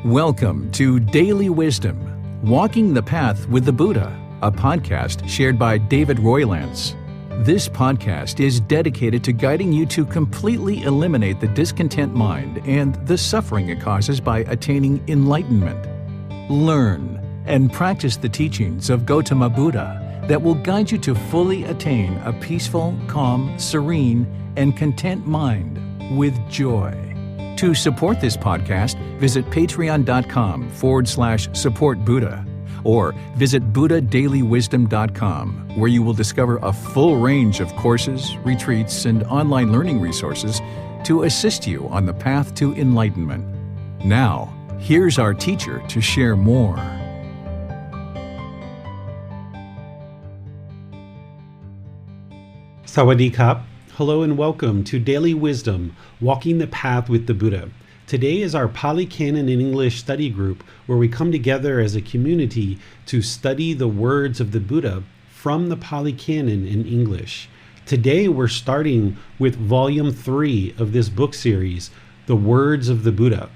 Welcome to Daily Wisdom, Walking the Path with the Buddha, a podcast shared by David Roylance. This podcast is dedicated to guiding you to completely eliminate the discontent mind and the suffering it causes by attaining enlightenment. Learn and practice the teachings of Gotama Buddha that will guide you to fully attain a peaceful, calm, serene, and content mind with joy. To support this podcast, visit patreon.com/support Buddha or visit buddhadailywisdom.com, where you will discover a full range of courses, retreats, and online learning resources to assist you on the path to enlightenment. Now, here's our teacher to share more. Sawadee Kap. Hello and welcome to Daily Wisdom, Walking the Path with the Buddha. Today is our Pali Canon in English study group where we come together as a community to study the words of the Buddha from the Pali Canon in English. Today we're starting with Volume 3 of this book series, The Words of the Buddha,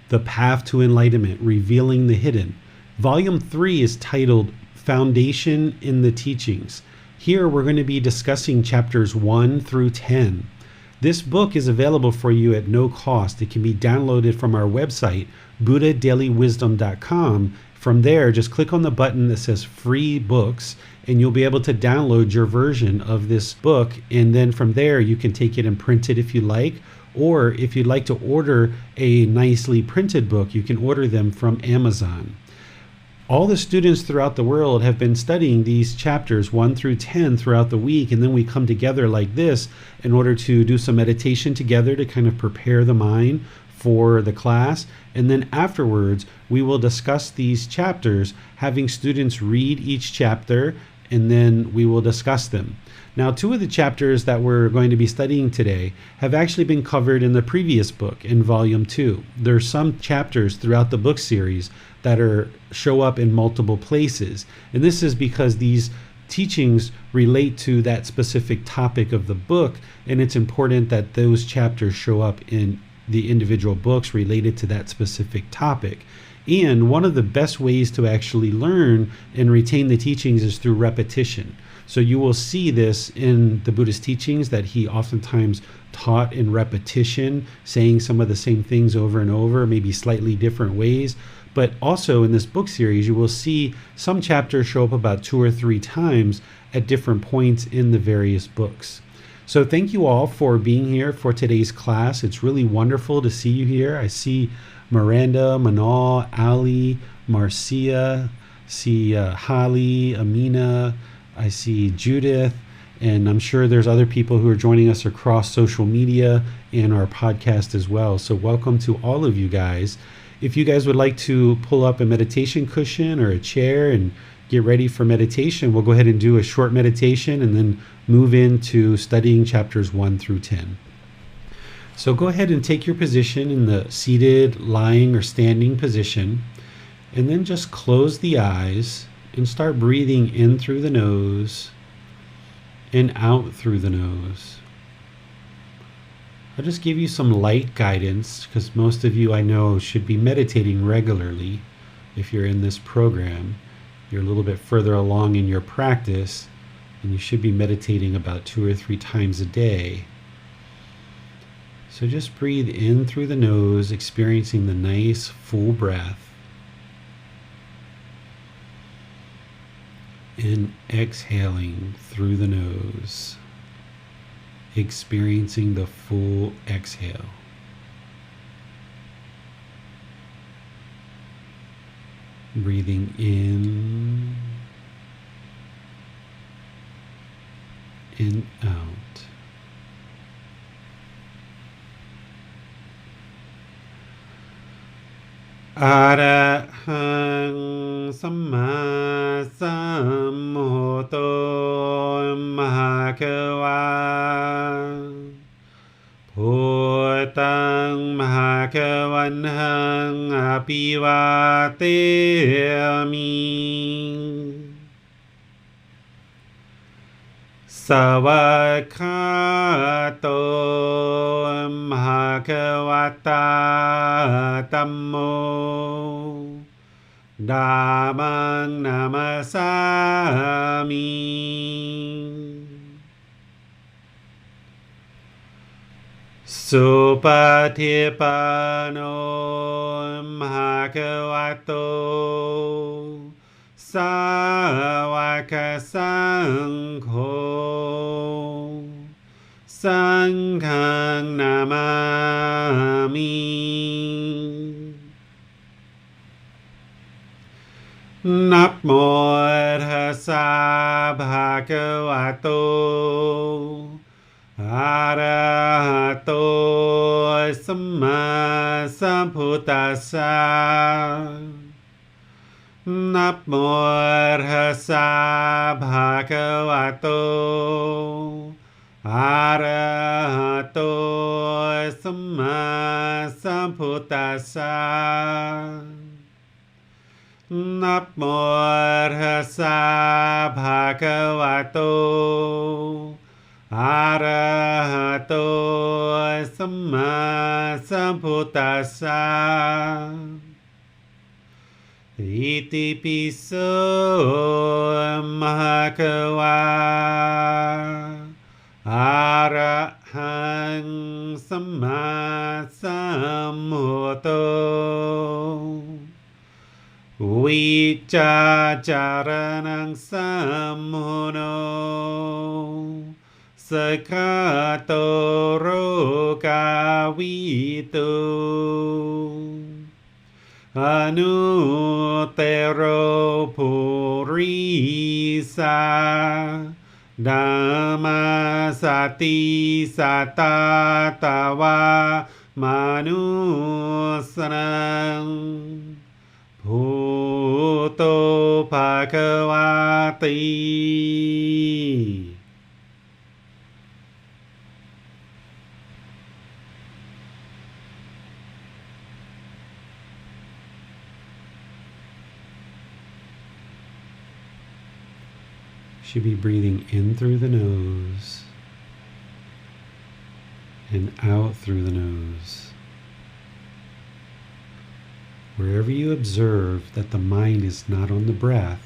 The Path to Enlightenment, Revealing the Hidden. Volume 3 is titled Foundation in the Teachings. Here we're going to be discussing chapters 1 through 10. This book is available for you at no cost. It can be downloaded from our website, buddhadailywisdom.com. From there, just click on the button that says Free Books, and you'll be able to download your version of this book. And then from there, you can take it and print it if you like. Or if you'd like to order a nicely printed book, you can order them from Amazon. All the students throughout the world have been studying these chapters 1 through 10 throughout the week, and then we come together like this in order to do some meditation together to kind of prepare the mind for the class. And then afterwards, we will discuss these chapters, having students read each chapter, and then we will discuss them. Now, 2 of the chapters that we're going to be studying today have actually been covered in the previous book in Volume 2. There are some chapters throughout the book series that show up in multiple places. And this is because these teachings relate to that specific topic of the book, and it's important that those chapters show up in the individual books related to that specific topic. And one of the best ways to actually learn and retain the teachings is through repetition. So you will see this in the Buddha's teachings, that he oftentimes taught in repetition, saying some of the same things over and over, maybe slightly different ways. But also in this book series, you will see some chapters show up about 2 or 3 times at different points in the various books. So thank you all for being here for today's class. It's really wonderful to see you here. I see Miranda, Manal, Ali, Marcia, see Holly, Amina, I see Judith, and I'm sure there's other people who are joining us across social media and our podcast as well. So welcome to all of you guys. If you guys would like to pull up a meditation cushion or a chair and get ready for meditation, we'll go ahead and do a short meditation and then move into studying chapters 1 through 10. So go ahead and take your position in the seated, lying, or standing position, and then just close the eyes and start breathing in through the nose and out through the nose. I'll just give you some light guidance, because most of you I know should be meditating regularly. If you're in this program, you're a little bit further along in your practice, and you should be meditating about 2 or 3 times a day. So just breathe in through the nose, experiencing the nice full breath, and exhaling through the nose, experiencing the full exhale. Breathing in and out. Arahang Samma Sambuddho Mahakawa Bhutang Mahakavanhang Apivateyami สวากขาโตมหะควตาธัมโมดามังนามาสามิสุปฏิปันโนมหะควโตสาวกสังโฆสังฆังนามามินะโมตัสสะภะคะวะโตอะระหะโตสัมมาสัมพุทธัสสะนะโมตัสสะภะคะวะโตอะระหะโตสัมมาสัมพุทธัสสะนะโมตัสสะภะคะวะโตอะระหะโตสัมมาสัมพุทธัสสะอิติปิโสมะคะวะอะระหังสัมมาสัมพุทโธวิจาจารณังสัมมุโนสกขาโตโรกาวิตุอนุเตโรภูริสาดามาสติสัตตาตาวามานุสนังภูโตภควาติ Should be breathing in through the nose and out through the nose. Wherever you observe that the mind is not on the breath,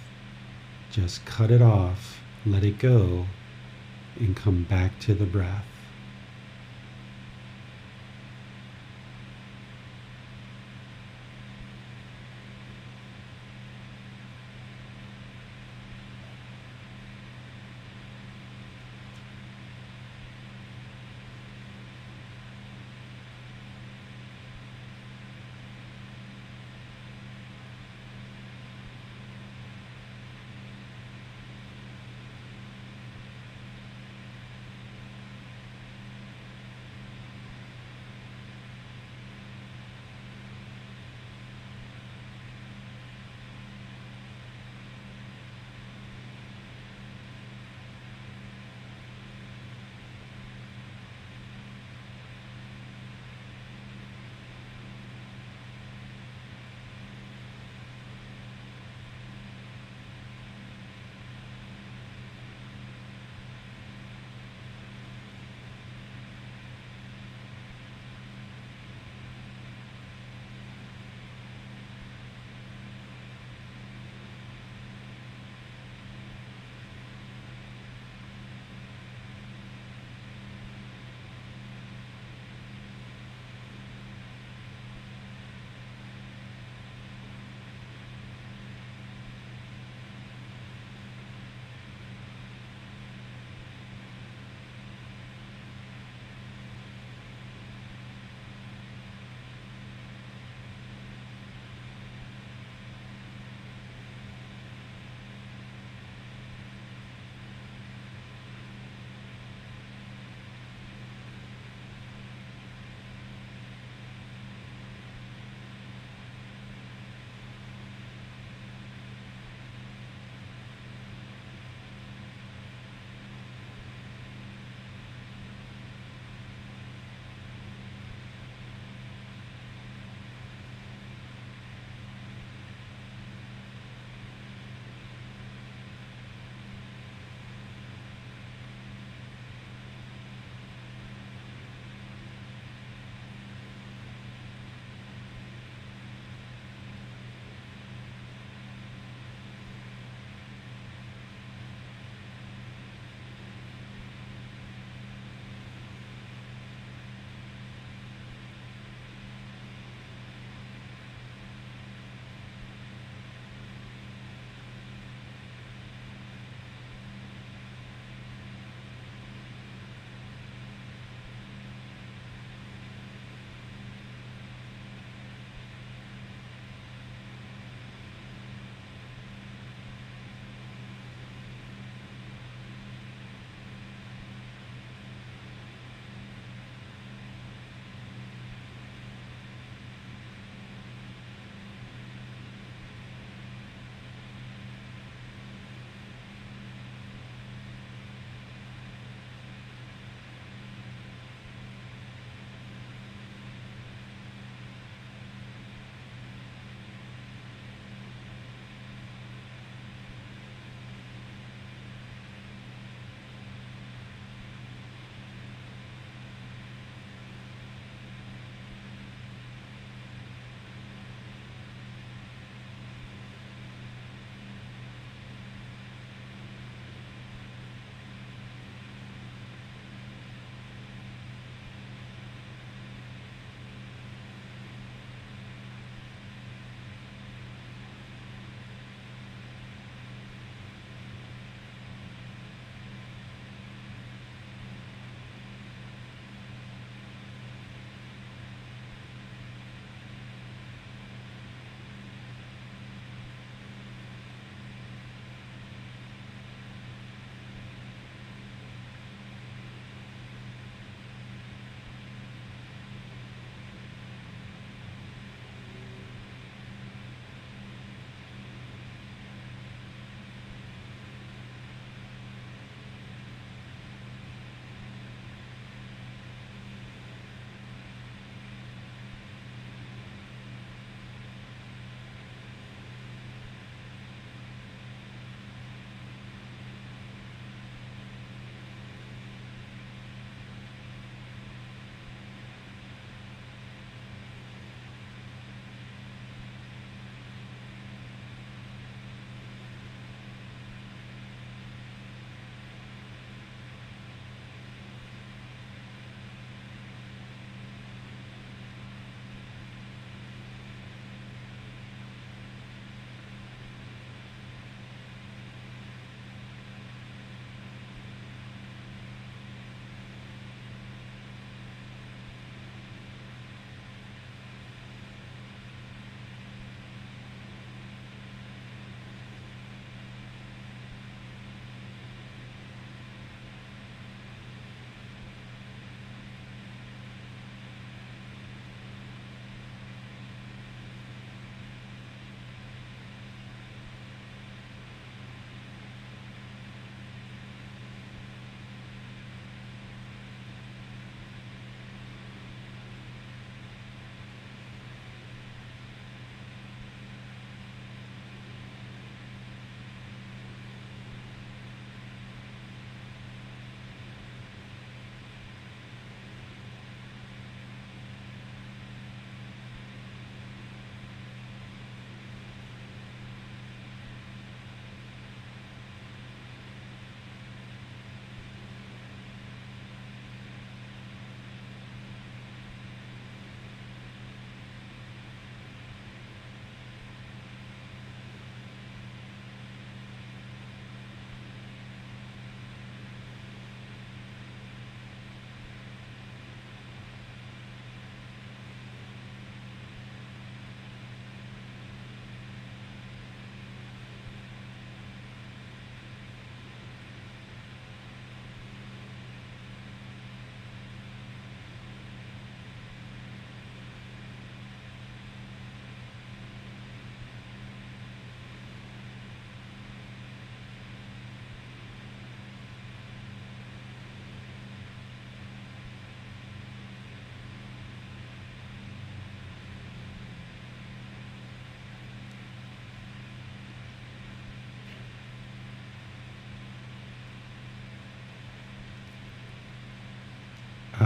just cut it off, let it go, and come back to the breath.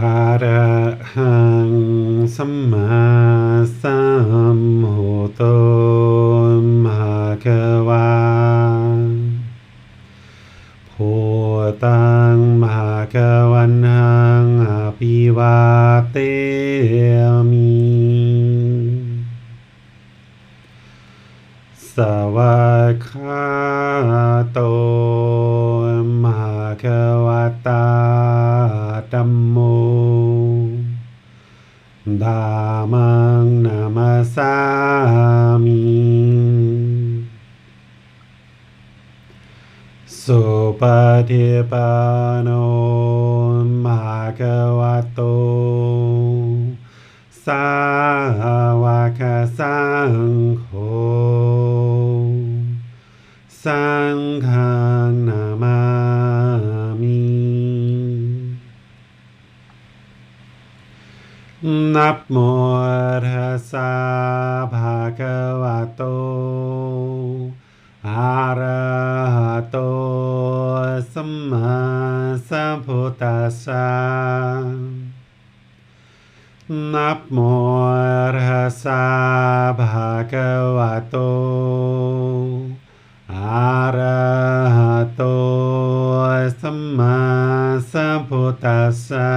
อะระหังสัมมาสัมพุทโธภะคะวาพุทธังภะคะวันตังอะภิวาเทมิสวากขาโตภะคะวะตาธัมโมธัมมังนามัสสามิสุปฏิปันโนภะคะวะโตสาวกสังโฆสังฆังนามามินะโมตัสสะภะคะวะโตอะระหะโตสัมมาสัมพุทธัสสะนะโมตัสสะภะคะวะโตอะระหะโตสัมมาสัมพุทธัสสะ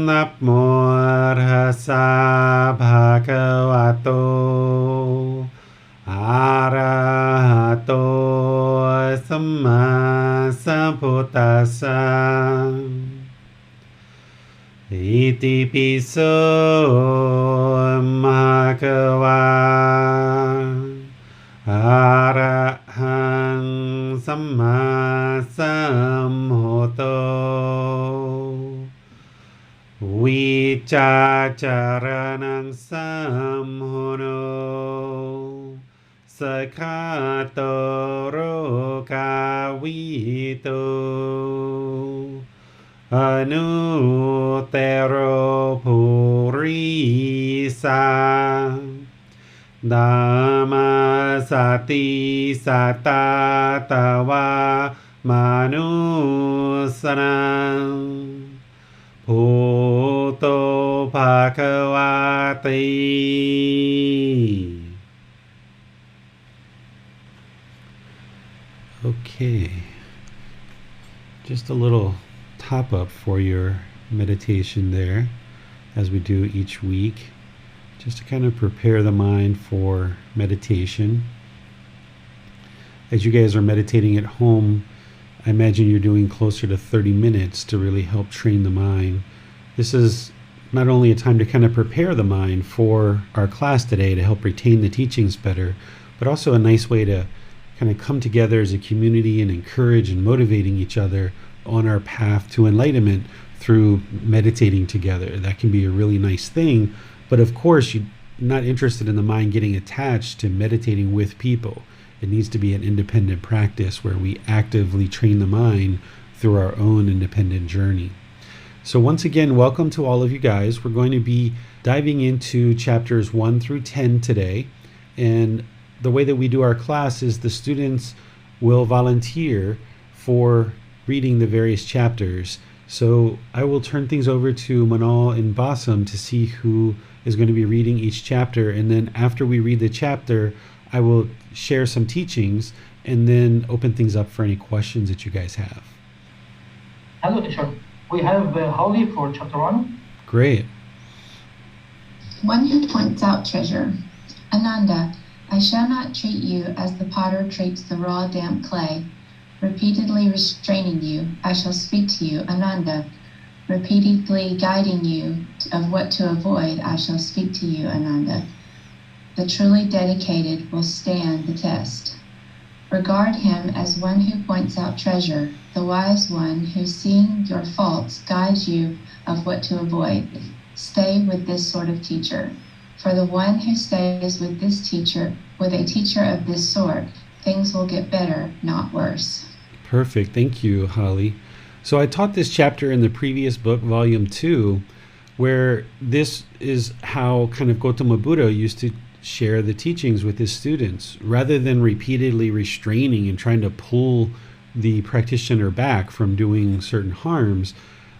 นะโมตัสสะภะคะวะโตอะระหะโตสัมมาสัมพุทธัสสะอิติปิโสภะคะวะอะระหังสัมมาสัมพุทโธวิจาจารณังสัมพุโนสคาโตโรกาวิโตอนุเตโรภูริสาธัมมาสติสัตตาตวามนุสนังพุทโธภะคะวะติ Okay, just a little top up for your meditation there, as we do each week, just to kind of prepare the mind for meditation. As you guys are meditating at home, I imagine you're doing closer to 30 minutes to really help train the mind. This is not only a time to kind of prepare the mind for our class today to help retain the teachings better, but also a nice way to kind of come together as a community and encourage and motivating each other on our path to enlightenment through meditating together. That can be a really nice thing, but of course you're not interested in the mind getting attached to meditating with people. It needs to be an independent practice where we actively train the mind through our own independent journey. So once again, welcome to all of you guys. We're going to be diving into chapters 1 through 10 today, and the way that we do our class is the students will volunteer for reading the various chapters. So I will turn things over to Manal and Basam to see who is going to be reading each chapter. And then after we read the chapter, I will share some teachings and then open things up for any questions that you guys have. Hello, teacher. We have Holly for chapter 1. Great. One who points out treasure. Ananda, I shall not treat you as the potter treats the raw, damp clay. Repeatedly restraining you, I shall speak to you, Ananda. Repeatedly guiding you of what to avoid, I shall speak to you, Ananda. The truly dedicated will stand the test. Regard him as one who points out treasure, the wise one who, seeing your faults, guides you of what to avoid. Stay with this sort of teacher. For the one who stays with this teacher, with a teacher of this sort, things will get better, not worse. Perfect. Thank you, Holly. So I taught this chapter in the previous book, Volume 2, where this is how kind of Gotama Buddha used to share the teachings with his students. Rather than repeatedly restraining and trying to pull the practitioner back from doing certain harms,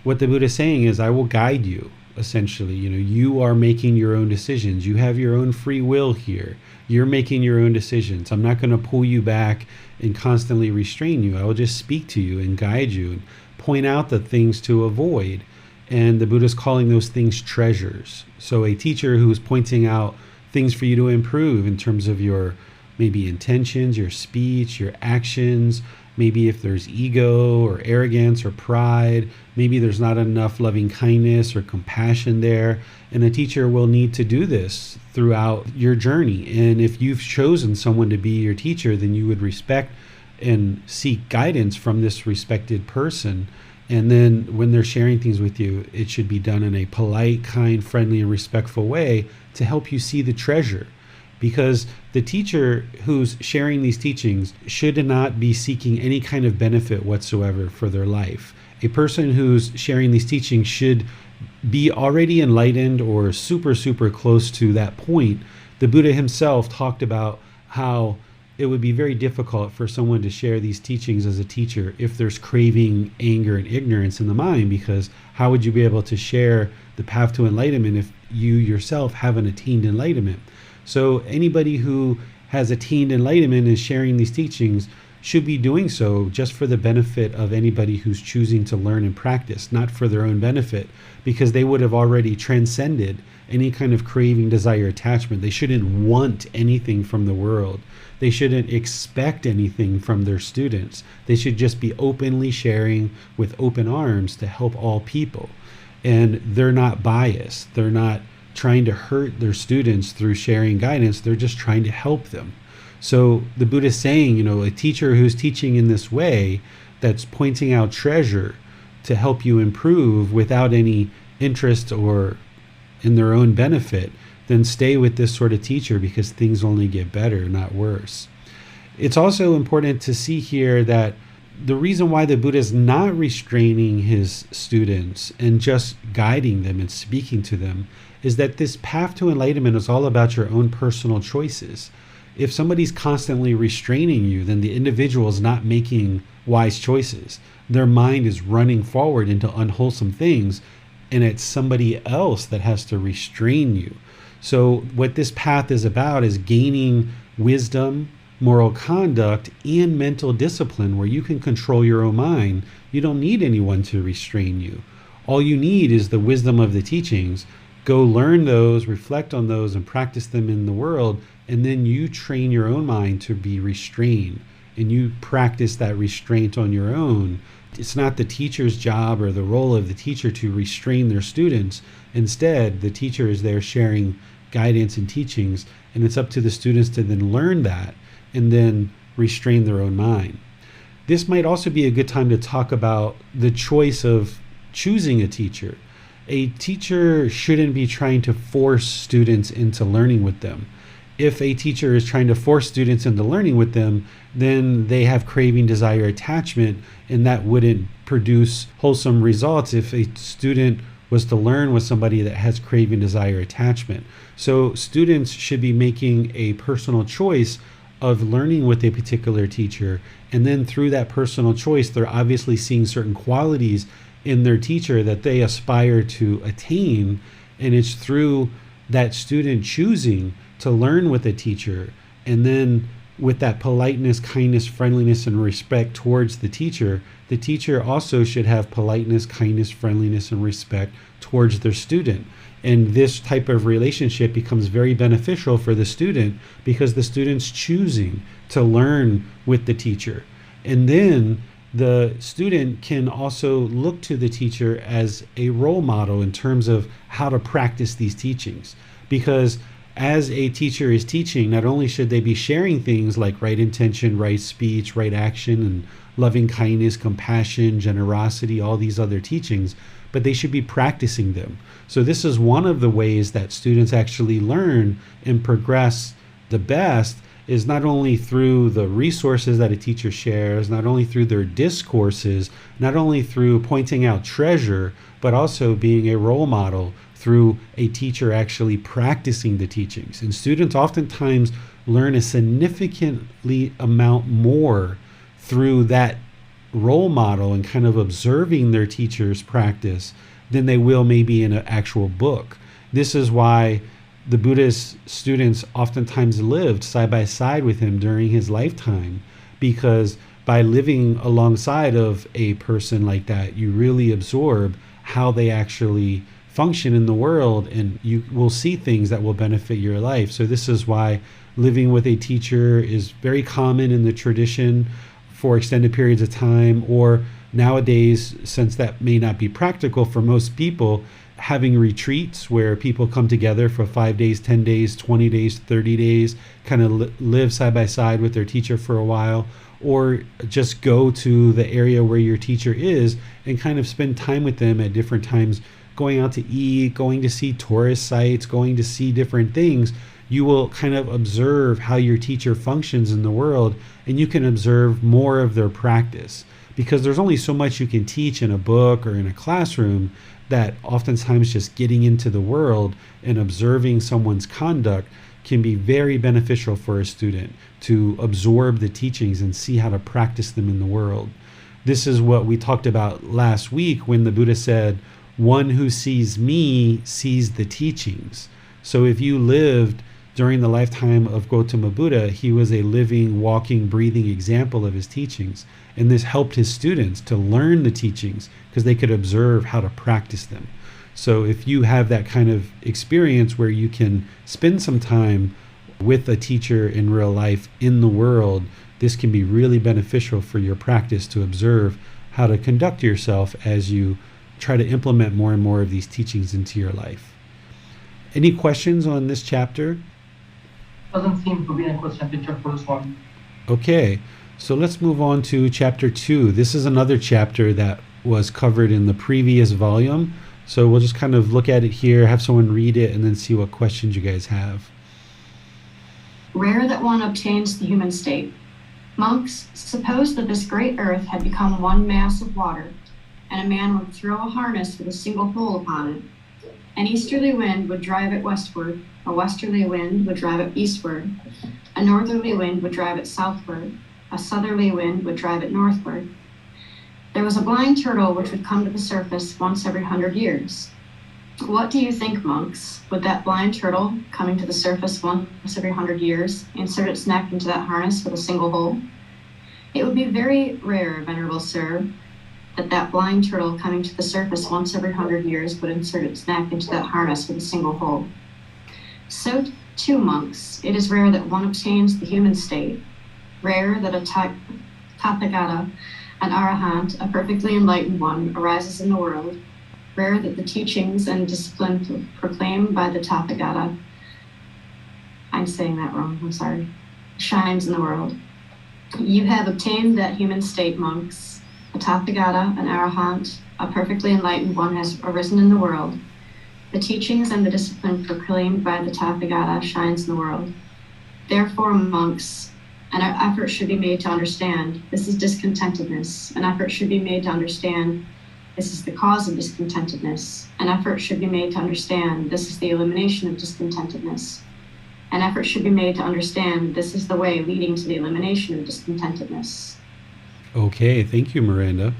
what the Buddha is saying is, I will guide you. Essentially, you are making your own decisions. You have your own free will here. You're making your own decisions. I'm not going to pull you back and constantly restrain you. I will just speak to you and guide you and point out the things to avoid. And the Buddha is calling those things treasures. So a teacher who's pointing out things for you to improve in terms of your maybe intentions, your speech, your actions, maybe if there's ego or arrogance or pride, maybe there's not enough loving kindness or compassion there. And a teacher will need to do this throughout your journey. And if you've chosen someone to be your teacher, then you would respect and seek guidance from this respected person. And then when they're sharing things with you, it should be done in a polite, kind, friendly, and respectful way to help you see the treasure. Because the teacher who's sharing these teachings should not be seeking any kind of benefit whatsoever for their life. A person who's sharing these teachings should be already enlightened or super, super close to that point. The Buddha himself talked about how it would be very difficult for someone to share these teachings as a teacher if there's craving, anger, and ignorance in the mind, because how would you be able to share the path to enlightenment if you yourself haven't attained enlightenment? So anybody who has attained enlightenment and is sharing these teachings should be doing so just for the benefit of anybody who's choosing to learn and practice, not for their own benefit, because they would have already transcended any kind of craving, desire, attachment. They shouldn't want anything from the world. They shouldn't expect anything from their students. They should just be openly sharing with open arms to help all people. And they're not biased. They're not trying to hurt their students through sharing guidance. They're just trying to help them. So the Buddha is saying, a teacher who's teaching in this way, that's pointing out treasure to help you improve without any interest or in their own benefit, then stay with this sort of teacher, because things only get better, not worse. It's also important to see here that the reason why the Buddha is not restraining his students and just guiding them and speaking to them is that this path to enlightenment is all about your own personal choices. If somebody's constantly restraining you, then the individual is not making wise choices. Their mind is running forward into unwholesome things, and it's somebody else that has to restrain you. So what this path is about is gaining wisdom, moral conduct, and mental discipline where you can control your own mind. You don't need anyone to restrain you. All you need is the wisdom of the teachings. Go learn those, reflect on those, and practice them in the world, and then you train your own mind to be restrained, and you practice that restraint on your own. It's not the teacher's job or the role of the teacher to restrain their students. Instead, the teacher is there sharing guidance and teachings, and it's up to the students to then learn that and then restrain their own mind. This might also be a good time to talk about the choice of choosing a teacher. A teacher shouldn't be trying to force students into learning with them. If a teacher is trying to force students into learning with them, then they have craving, desire, attachment, and that wouldn't produce wholesome results if a student was to learn with somebody that has craving, desire, attachment. So students should be making a personal choice of learning with a particular teacher, and then through that personal choice, they're obviously seeing certain qualities in their teacher that they aspire to attain, and it's through that student choosing to learn with a teacher, and then with that politeness, kindness, friendliness, and respect towards the teacher also should have politeness, kindness, friendliness, and respect towards their student. And this type of relationship becomes very beneficial for the student because the student's choosing to learn with the teacher. And then the student can also look to the teacher as a role model in terms of how to practice these teachings. Because as a teacher is teaching, not only should they be sharing things like right intention, right speech, right action, and loving kindness, compassion, generosity, all these other teachings, but they should be practicing them. So this is one of the ways that students actually learn and progress the best, is not only through the resources that a teacher shares, not only through their discourses, not only through pointing out treasure, but also being a role model through a teacher actually practicing the teachings. And students oftentimes learn a significantly amount more through that role model and kind of observing their teacher's practice than they will maybe in an actual book. This is why the Buddha's students oftentimes lived side by side with him during his lifetime, because by living alongside of a person like that, you really absorb how they actually function in the world, and you will see things that will benefit your life. So this is why living with a teacher is very common in the tradition for extended periods of time, or nowadays, since that may not be practical for most people, having retreats where people come together for 5 days, 10 days, 20 days, 30 days, kind of live side by side with their teacher for a while, or just go to the area where your teacher is and kind of spend time with them at different times, going out to eat, going to see tourist sites, going to see different things. You will kind of observe how your teacher functions in the world, and you can observe more of their practice, because there's only so much you can teach in a book or in a classroom, that oftentimes just getting into the world and observing someone's conduct can be very beneficial for a student to absorb the teachings and see how to practice them in the world. This is what we talked about last week when the Buddha said, "One who sees me sees the teachings." So if you lived during the lifetime of Gotama Buddha, he was a living, walking, breathing example of his teachings. And this helped his students to learn the teachings because they could observe how to practice them. So if you have that kind of experience where you can spend some time with a teacher in real life in the world, this can be really beneficial for your practice to observe how to conduct yourself as you try to implement more and more of these teachings into your life. Any questions on this chapter? Doesn't seem to be any question, teacher, for this one. Okay, so let's move on to chapter 2. This is another chapter that was covered in the previous volume. So we'll just kind of look at it here, have someone read it, and then see what questions you guys have. Rare that one obtains the human state. Monks, suppose that this great earth had become one mass of water, and a man would throw a harness with a single hole upon it. An easterly wind would drive it westward, a westerly wind would drive it eastward, a northerly wind would drive it southward, a southerly wind would drive it northward. There was a blind turtle which would come to the surface once every 100 years. What do you think, monks? Would that blind turtle, coming to the surface once every 100 years, insert its neck into that harness with a single hole? It would be very rare, venerable sir, that blind turtle coming to the surface once every 100 years would insert its neck into that harness with a single hole. So too, monks, it is rare that one obtains the human state, rare that a Tathagata, an Arahant, a perfectly enlightened one, arises in the world, rare that the teachings and discipline proclaimed by the Tathagata, I'm saying that wrong, I'm sorry, shines in the world. You have obtained that human state, monks. A Tathagata, an Arahant, a perfectly enlightened one has arisen in the world. The teachings and the discipline proclaimed by the Tathagata shines in the world. Therefore, monks, an effort should be made to understand this is discontentedness. An effort should be made to understand this is the cause of discontentedness. An effort should be made to understand this is the elimination of discontentedness. An effort should be made to understand this is the way leading to the elimination of discontentedness. Okay, thank you, Miranda.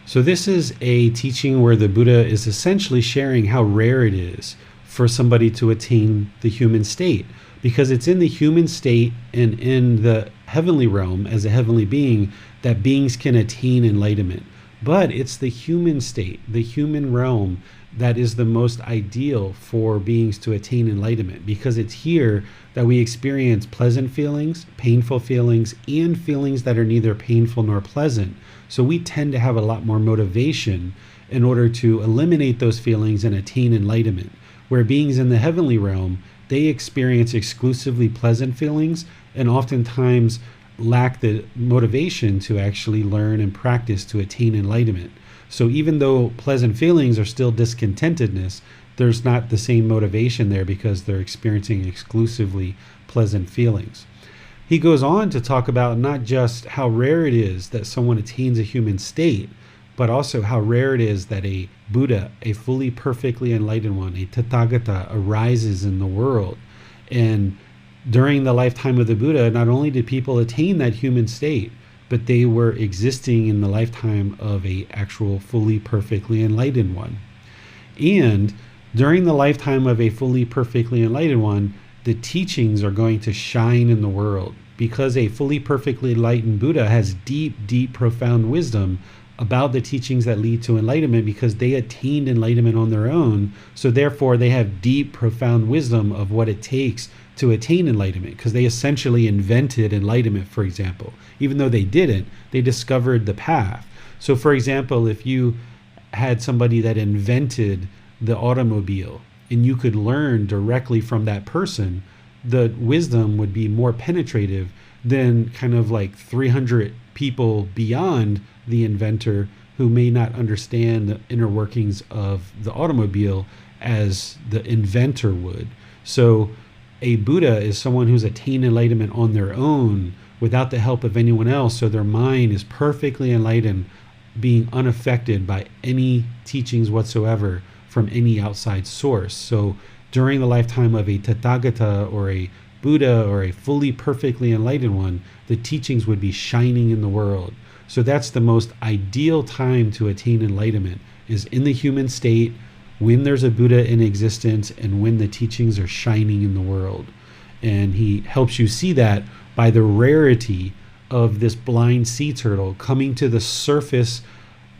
So this is a teaching where the Buddha is essentially sharing how rare it is for somebody to attain the human state, because it's in the human state and in the heavenly realm as a heavenly being that beings can attain enlightenment. But it's the human state, the human realm, that is the most ideal for beings to attain enlightenment, because it's here that we experience pleasant feelings, painful feelings, and feelings that are neither painful nor pleasant. So we tend to have a lot more motivation in order to eliminate those feelings and attain enlightenment. Where beings in the heavenly realm, they experience exclusively pleasant feelings and oftentimes lack the motivation to actually learn and practice to attain enlightenment. So even though pleasant feelings are still discontentedness, there's not the same motivation there because they're experiencing exclusively pleasant feelings. He goes on to talk about not just how rare it is that someone attains a human state, but also how rare it is that a Buddha, a fully perfectly enlightened one, a Tathagata, arises in the world. And during the lifetime of the Buddha, not only did people attain that human state, but they were existing in the lifetime of a actual fully perfectly enlightened one. And during the lifetime of a fully perfectly enlightened one, the teachings are going to shine in the world, because a fully perfectly enlightened Buddha has deep, profound wisdom about the teachings that lead to enlightenment, because they attained enlightenment on their own. So therefore they have deep, profound wisdom of what it takes to attain enlightenment, because they essentially invented enlightenment, for example. Even though they didn't, they discovered the path. So for example, if you had somebody that invented the automobile and you could learn directly from that person, the wisdom would be more penetrative than kind of like 300 people beyond the inventor who may not understand the inner workings of the automobile as the inventor would. So a Buddha is someone who's attained enlightenment on their own without the help of anyone else. So their mind is perfectly enlightened, being unaffected by any teachings whatsoever from any outside source. So during the lifetime of a Tathagata or a Buddha or a fully perfectly enlightened one, the teachings would be shining in the world. So that's the most ideal time to attain enlightenment, is in the human state, when there's a Buddha in existence and when the teachings are shining in the world. And he helps you see that by the rarity of this blind sea turtle coming to the surface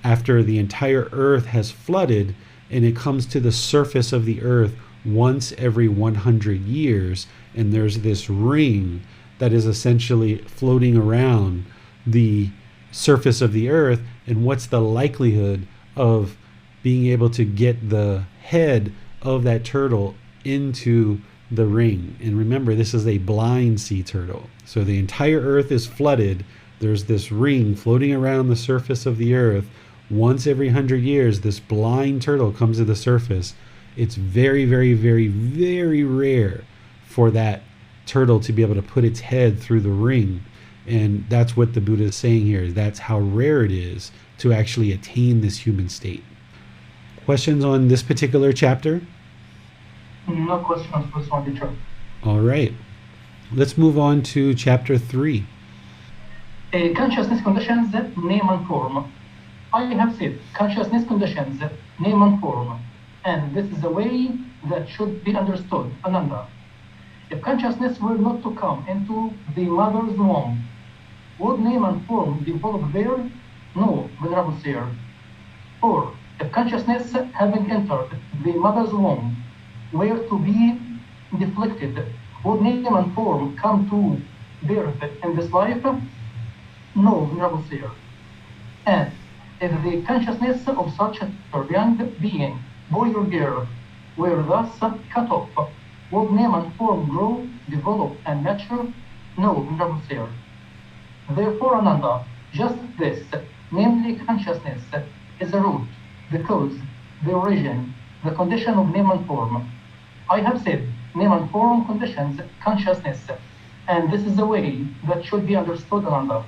after the entire earth has flooded, and it comes to the surface of the earth once every 100 years, and there's this ring that is essentially floating around the surface of the earth. And what's the likelihood of being able to get the head of that turtle into the ring? And remember, this is a blind sea turtle. So the entire earth is flooded. There's this ring floating around the surface of the earth. Once every 100 years, this blind turtle comes to the surface. It's very, very rare for that turtle to be able to put its head through the ring. And that's what the Buddha is saying here. That's how rare it is to actually attain this human state. Questions on this particular chapter? No questions for this one, teacher. All right. Let's move on to chapter 3. Consciousness conditions, name and form. I have said consciousness conditions, name and form, and this is a way that should be understood. Ananda. If consciousness were not to come into the mother's womb, would name and form develop there? No, Venerable Sir. Or, if consciousness having entered the mother's womb were to be deflected, would name and form come to birth in this life? No, Venerable Sir. And if the consciousness of such a young being, boy or girl, were thus cut off, would name and form grow, develop, and mature? No, Venerable Sir. Therefore, Ananda, just this, namely consciousness, is the root, the cause, the origin, the condition of name and form. I have said name and form conditions consciousness, and this is the way that should be understood, Ananda.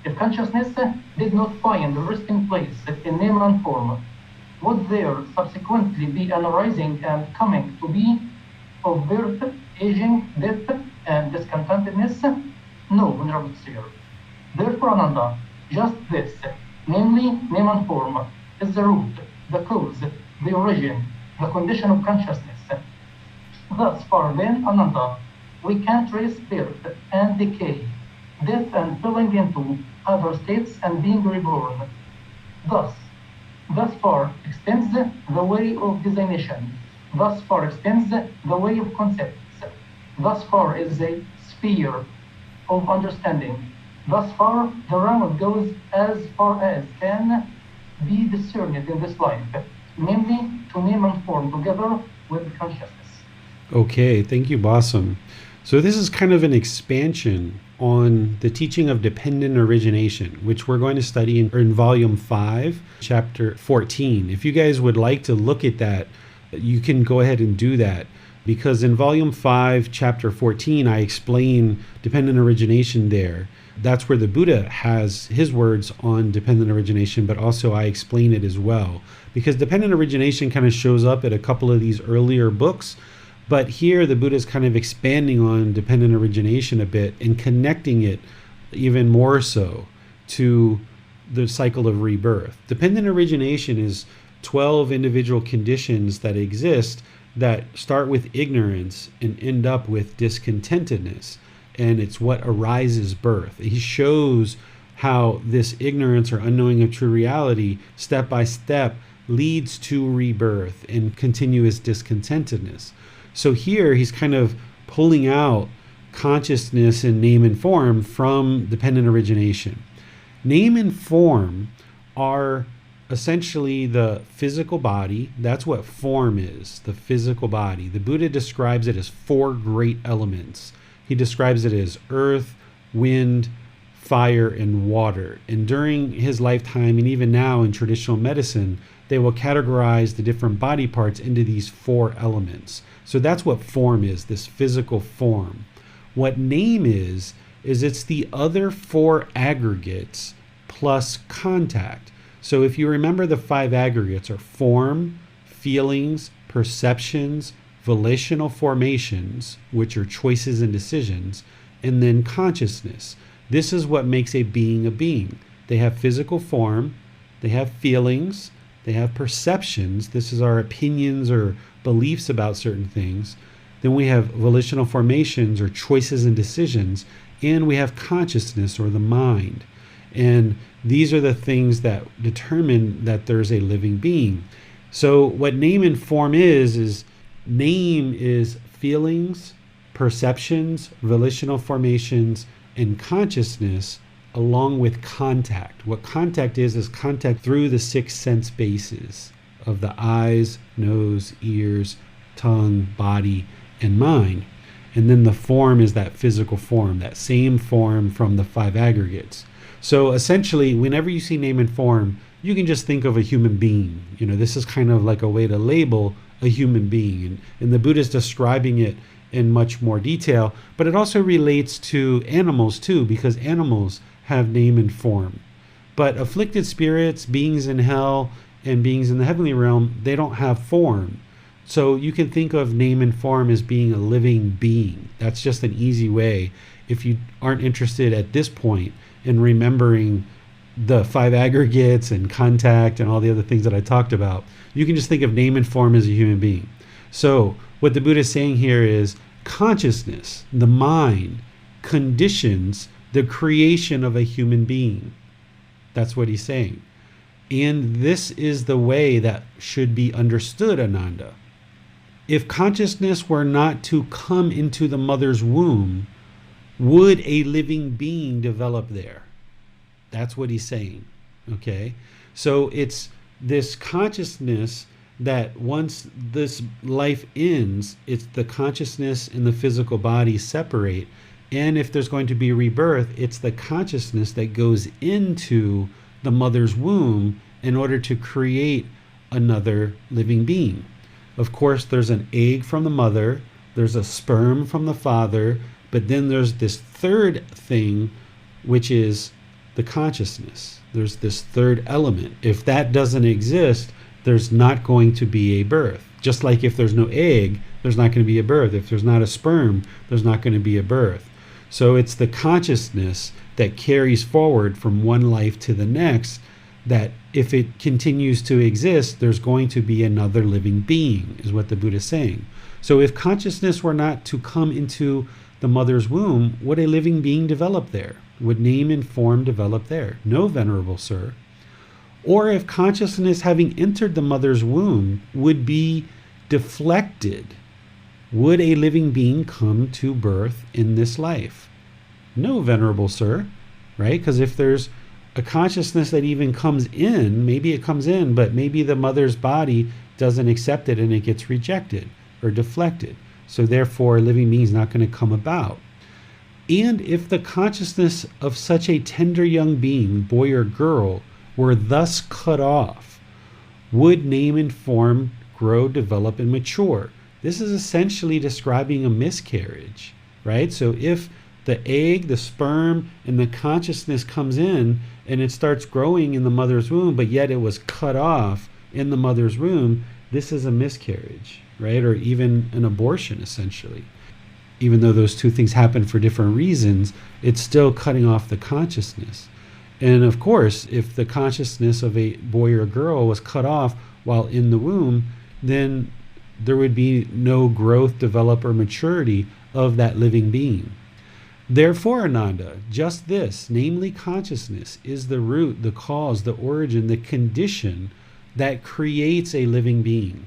If consciousness did not find a resting place in name and form, would there subsequently be an arising and coming to be of birth, aging, death, and discontentedness? No, Venerable Sir. Therefore, Ananda, just this, namely name and form, is the root, the cause, the origin, the condition of consciousness. Thus far then, Ananda, we can trace birth and decay, death and falling into other states and being reborn. Thus far extends the way of designation. Thus far extends the way of concepts. Thus far is a sphere of understanding. Thus far the realm goes as far as can be discerned in this life, namely to name and form together with consciousness. Okay, thank you, Basam. So this is kind of an expansion on the teaching of dependent origination, which we're going to study in volume 5, chapter 14. If you guys would like to look at that, you can go ahead and do that, because in volume 5, chapter 14, I explain dependent origination there. That's where the Buddha has his words on dependent origination, but also I explain it as well, because dependent origination kind of shows up at a couple of these earlier books. But here the Buddha is kind of expanding on dependent origination a bit and connecting it even more so. to the cycle of rebirth. Dependent origination is 12 individual conditions that exist that start with ignorance and end up with discontentedness. And it's what arises birth. He shows how this ignorance or unknowing of true reality, step by step, leads to rebirth and continuous discontentedness. So here he's kind of pulling out consciousness in name and form from dependent origination. Name and form are essentially the physical body. That's what form is, the physical body. The Buddha describes it as 4 great elements. He describes it as earth, wind, fire, and water. And during his lifetime, and even now in traditional medicine, they will categorize the different body parts into these 4 elements. So that's what form is, this physical form. What name is it's the other 4 aggregates plus contact. So if you remember, the 5 aggregates are form, feelings, perceptions, volitional formations, which are choices and decisions, and then consciousness. This is what makes a being a being. They have physical form, they have feelings, they have perceptions. This is our opinions or beliefs about certain things. Then we have volitional formations or choices and decisions, and we have consciousness or the mind. And these are the things that determine that there's a living being. So what name and form is name is feelings, perceptions, volitional formations, and consciousness, along with contact. What contact is contact through the 6 sense bases of the eyes, nose, ears, tongue, body, and mind. And then the form is that physical form, that same form from the 5 aggregates. So essentially, whenever you see name and form, you can just think of a human being. This is kind of like a way to label a human being. And the Buddha is describing it in much more detail, but it also relates to animals too, because animals have name and form. But afflicted spirits, beings in hell, and beings in the heavenly realm, they don't have form. So you can think of name and form as being a living being. That's just an easy way, if you aren't interested at this point in remembering the 5 aggregates and contact and all the other things that I talked about. You can just think of name and form as a human being. So what the Buddha is saying here is consciousness, the mind, conditions the creation of a human being. That's what he's saying. And this is the way that should be understood, Ananda. If consciousness were not to come into the mother's womb, would a living being develop there? That's what he's saying. Okay? So it's this consciousness that once this life ends, it's the consciousness and the physical body separate. And if there's going to be rebirth, it's the consciousness that goes into the mother's womb in order to create another living being. Of course, there's an egg from the mother, there's a sperm from the father, but then there's this third thing, which is the consciousness. There's this third element. If that doesn't exist, there's not going to be a birth. Just like if there's no egg, there's not going to be a birth. If there's not a sperm, there's not going to be a birth. So it's the consciousness that carries forward from one life to the next, that if it continues to exist, there's going to be another living being, is what the Buddha is saying. So if consciousness were not to come into the mother's womb, would a living being develop there? Would name and form develop there? No, Venerable Sir. Or if consciousness, having entered the mother's womb, would be deflected, would a living being come to birth in this life? No, Venerable Sir, right? Because if there's a consciousness that even comes in, maybe it comes in, but maybe the mother's body doesn't accept it and it gets rejected or deflected. So therefore, a living being is not going to come about. And if the consciousness of such a tender young being, boy or girl, were thus cut off, would name and form grow, develop, and mature? This is essentially describing a miscarriage, right? So if the egg, the sperm, and the consciousness comes in and it starts growing in the mother's womb, but yet it was cut off in the mother's womb, this is a miscarriage, right? Or even an abortion, essentially. Even though those two things happen for different reasons, it's still cutting off the consciousness. And of course, if the consciousness of a boy or girl was cut off while in the womb, then there would be no growth, develop, or maturity of that living being. Therefore, Ananda, just this, namely consciousness, is the root, the cause, the origin, the condition that creates a living being.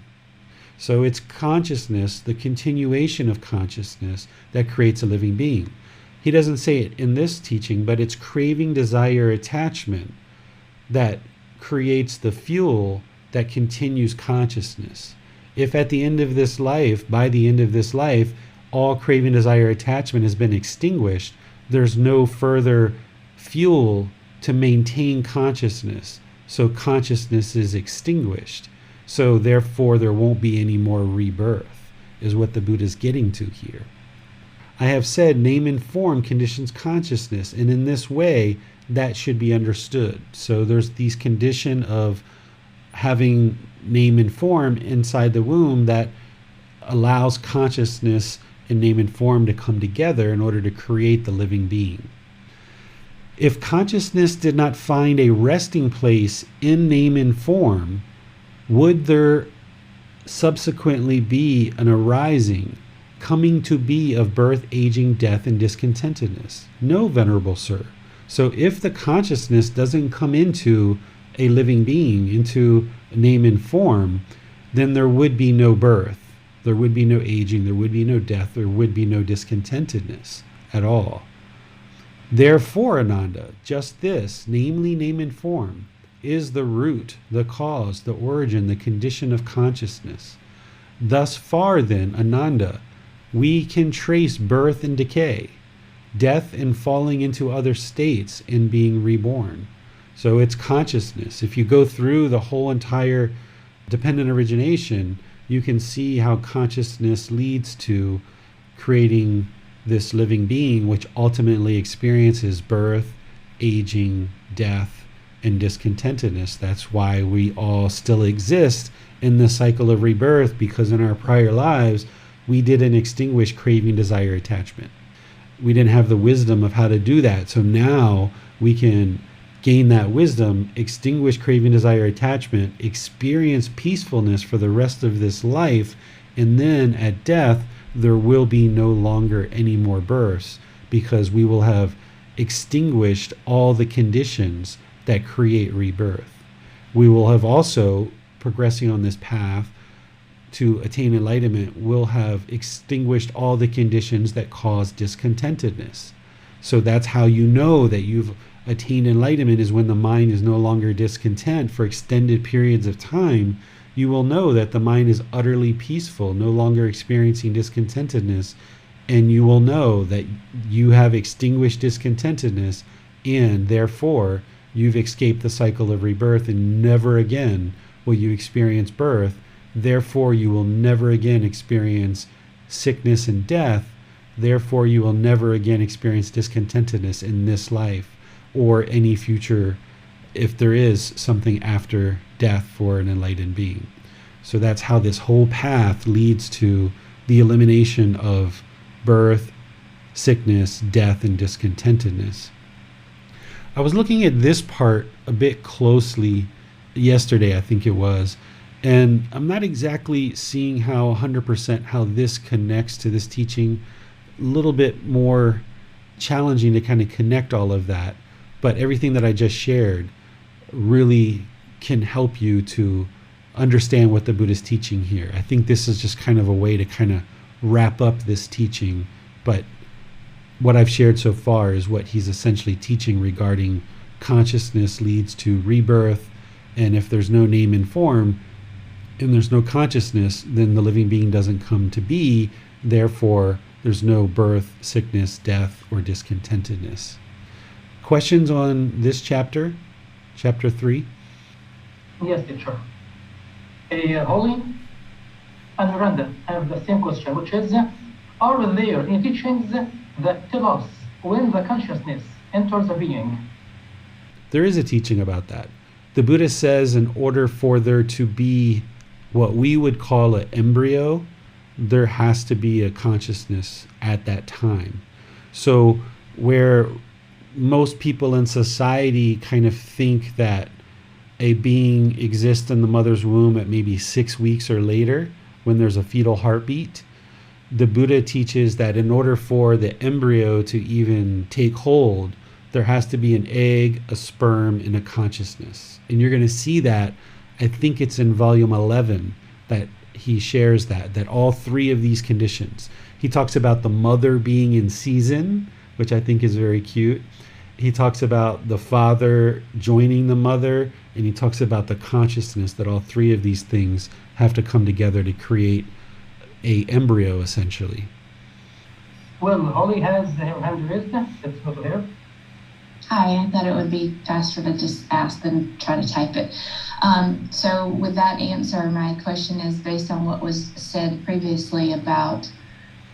So it's consciousness, the continuation of consciousness, that creates a living being. He doesn't say it in this teaching, but it's craving, desire, attachment that creates the fuel that continues consciousness. If at the end of this life, by the end of this life, all craving, desire, attachment has been extinguished, there's no further fuel to maintain consciousness. So consciousness is extinguished. So therefore there won't be any more rebirth, is what the Buddha is getting to here. I have said name and form conditions consciousness, and in this way that should be understood. So there's these condition of having name and form inside the womb that allows consciousness and name and form to come together in order to create the living being. If consciousness did not find a resting place in name and form, would there subsequently be an arising, coming to be of birth, aging, death, and discontentedness? No, Venerable Sir. So if the consciousness doesn't come into a living being, into name and form, then there would be no birth, there would be no aging, there would be no death, there would be no discontentedness at all. Therefore, Ananda, just this, namely name and form, is the root, the cause, the origin, the condition of consciousness. Thus far then, Ananda, we can trace birth and decay, death and falling into other states and being reborn. So it's consciousness. If you go through the whole entire dependent origination, you can see how consciousness leads to creating this living being, which ultimately experiences birth, aging, death, and discontentedness. That's why we all still exist in the cycle of rebirth, because in our prior lives, we didn't extinguish craving, desire, attachment. We didn't have the wisdom of how to do that. So now we can gain that wisdom, extinguish craving, desire, attachment, experience peacefulness for the rest of this life, and then at death, there will be no longer any more births, because we will have extinguished all the conditions that create rebirth. We will have also, progressing on this path to attain enlightenment, will have extinguished all the conditions that cause discontentedness. So that's how you know that you've attained enlightenment, is when the mind is no longer discontent for extended periods of time. You will know that the mind is utterly peaceful, no longer experiencing discontentedness, and you will know that you have extinguished discontentedness, and therefore you've escaped the cycle of rebirth, and never again will you experience birth. Therefore you will never again experience sickness and death. Therefore you will never again experience discontentedness in this life or any future, if there is something after death for an enlightened being. So that's how this whole path leads to the elimination of birth, sickness, death, and discontentedness. I was looking at this part a bit closely yesterday, I think it was, and I'm not exactly seeing how 100% how this connects to this teaching. A little bit more challenging to kind of connect all of that, but everything that I just shared really can help you to understand what the Buddha is teaching here. I think this is just kind of a way to kind of wrap up this teaching, but what I've shared so far is what he's essentially teaching regarding consciousness leads to rebirth, and if there's no name and form and there's no consciousness, then the living being doesn't come to be. Therefore there's no birth, sickness, death, or discontentedness. Questions on this chapter, chapter 3? Yes, teacher. Holly and Randa have the same question, which is, are there any teachings that tell us when the consciousness enters a being? There is a teaching about that. The Buddha says in order for there to be what we would call an embryo, there has to be a consciousness at that time. So where most people in society kind of think that a being exists in the mother's womb at maybe 6 weeks or later when there's a fetal heartbeat. The Buddha teaches that in order for the embryo to even take hold, there has to be an egg, a sperm, and a consciousness. And you're going to see that, I think it's in volume 11, that he shares that all three of these conditions. He talks about the mother being in season, which I think is very cute. He talks about the father joining the mother, and he talks about the consciousness, that all three of these things have to come together to create a embryo, essentially. Well, Holly has her hand raised. Let's go to her. Hi, I thought it would be faster to just ask than try to type it. So with that answer, my question is based on what was said previously about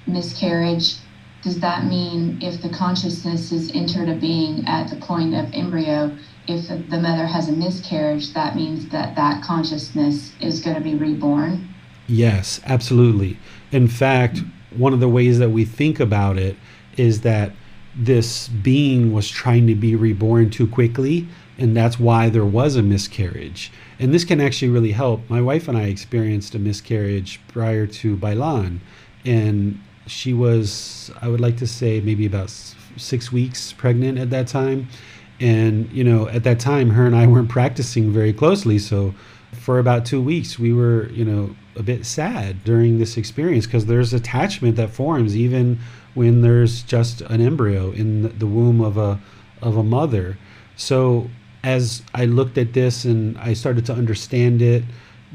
miscarriage. Does that mean if the consciousness is entered a being at the point of embryo, if the mother has a miscarriage, that means that that consciousness is going to be reborn? Yes, absolutely. In fact, one of the ways that we think about it is that this being was trying to be reborn too quickly, and that's why there was a miscarriage. And this can actually really help. My wife and I experienced a miscarriage prior to Bailan, and she was, I would like to say, maybe about 6 weeks pregnant at that time. And, at that time, her and I weren't practicing very closely. So for about 2 weeks, we were, a bit sad during this experience, because there's attachment that forms even when there's just an embryo in the womb of a mother. So as I looked at this and I started to understand it,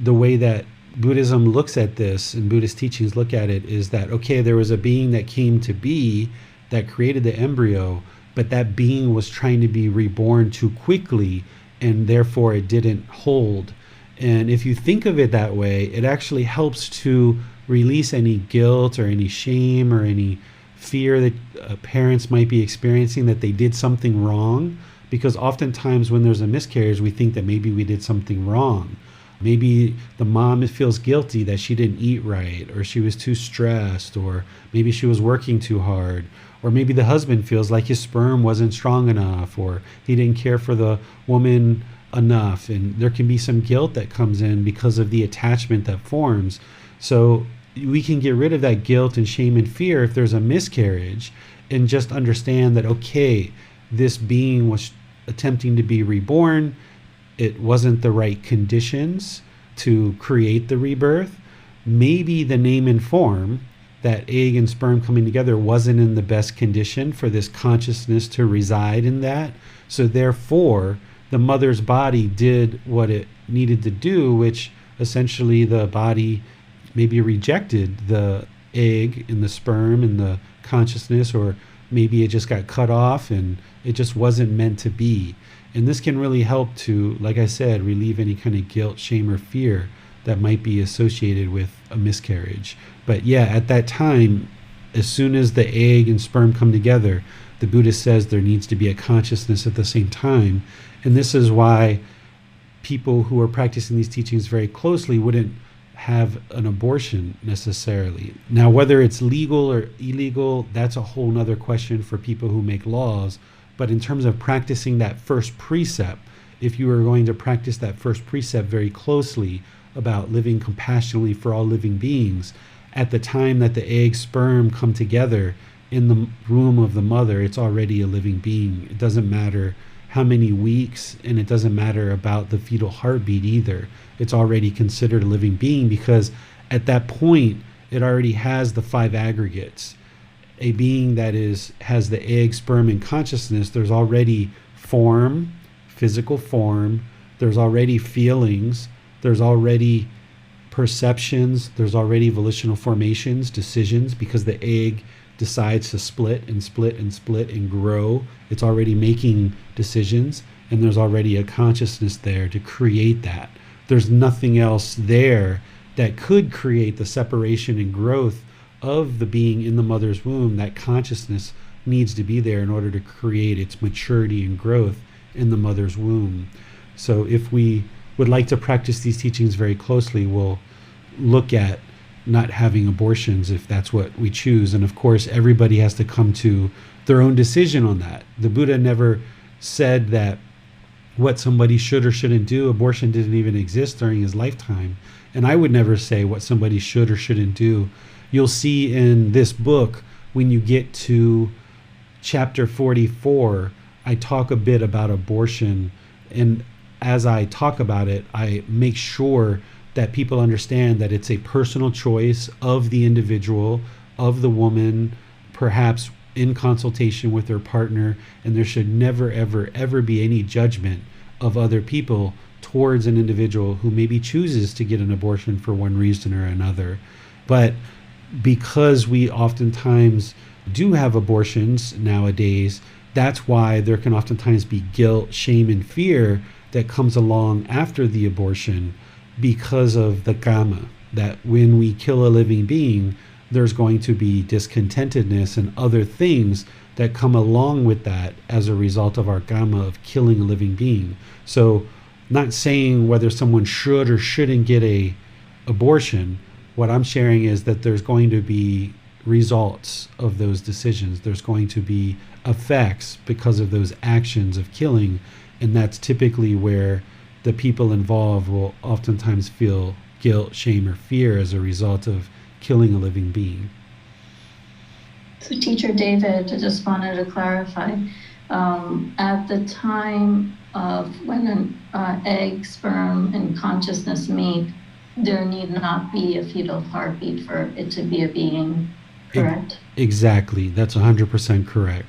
the way that Buddhism looks at this and Buddhist teachings look at it is that, okay, there was a being that came to be that created the embryo, but that being was trying to be reborn too quickly, and therefore it didn't hold. And if you think of it that way, it actually helps to release any guilt or any shame or any fear that parents might be experiencing that they did something wrong. Because oftentimes when there's a miscarriage, we think that maybe we did something wrong. Maybe the mom feels guilty that she didn't eat right, or she was too stressed, or maybe she was working too hard, or maybe the husband feels like his sperm wasn't strong enough, or he didn't care for the woman enough. And there can be some guilt that comes in because of the attachment that forms. So we can get rid of that guilt and shame and fear if there's a miscarriage, and just understand that, okay, this being was attempting to be reborn. It wasn't the right conditions to create the rebirth. Maybe the name and form, that egg and sperm coming together, wasn't in the best condition for this consciousness to reside in that. So therefore, the mother's body did what it needed to do, which essentially the body maybe rejected the egg and the sperm and the consciousness, or maybe it just got cut off and it just wasn't meant to be. And this can really help to, like I said, relieve any kind of guilt, shame, or fear that might be associated with a miscarriage. But yeah, at that time, as soon as the egg and sperm come together, the Buddha says there needs to be a consciousness at the same time. And this is why people who are practicing these teachings very closely wouldn't have an abortion necessarily. Now, whether it's legal or illegal, that's a whole nother question for people who make laws. But in terms of practicing that first precept, if you are going to practice that first precept very closely about living compassionately for all living beings, at the time that the egg sperm come together in the womb of the mother, it's already a living being. It doesn't matter how many weeks, and it doesn't matter about the fetal heartbeat either. It's already considered a living being, because at that point, it already has the 5 aggregates. A being that has the egg, sperm, and consciousness, there's already form, physical form, there's already feelings, there's already perceptions, there's already volitional formations, decisions, because the egg decides to split and split and split and grow. It's already making decisions, and there's already a consciousness there to create that. There's nothing else there that could create the separation and growth of the being in the mother's womb. That consciousness needs to be there in order to create its maturity and growth in the mother's womb. So if we would like to practice these teachings very closely, we'll look at not having abortions if that's what we choose. And of course, everybody has to come to their own decision on that. The Buddha never said that what somebody should or shouldn't do. Abortion didn't even exist during his lifetime. And I would never say what somebody should or shouldn't do. You'll see in this book, when you get to chapter 44, I talk a bit about abortion. And as I talk about it, I make sure that people understand that it's a personal choice of the individual, of the woman, perhaps in consultation with their partner, and there should never, ever, ever be any judgment of other people towards an individual who maybe chooses to get an abortion for one reason or another. But because we oftentimes do have abortions nowadays, that's why there can oftentimes be guilt, shame, and fear that comes along after the abortion because of the karma, that when we kill a living being, there's going to be discontentedness and other things that come along with that as a result of our karma of killing a living being. So not saying whether someone should or shouldn't get a abortion. What I'm sharing is that there's going to be results of those decisions. There's going to be effects because of those actions of killing. And that's typically where the people involved will oftentimes feel guilt, shame, or fear as a result of killing a living being. So Teacher David, I just wanted to clarify, at the time of when an egg, sperm, and consciousness meet, there need not be a fetal heartbeat for it to be a being, correct? Exactly. That's 100% correct.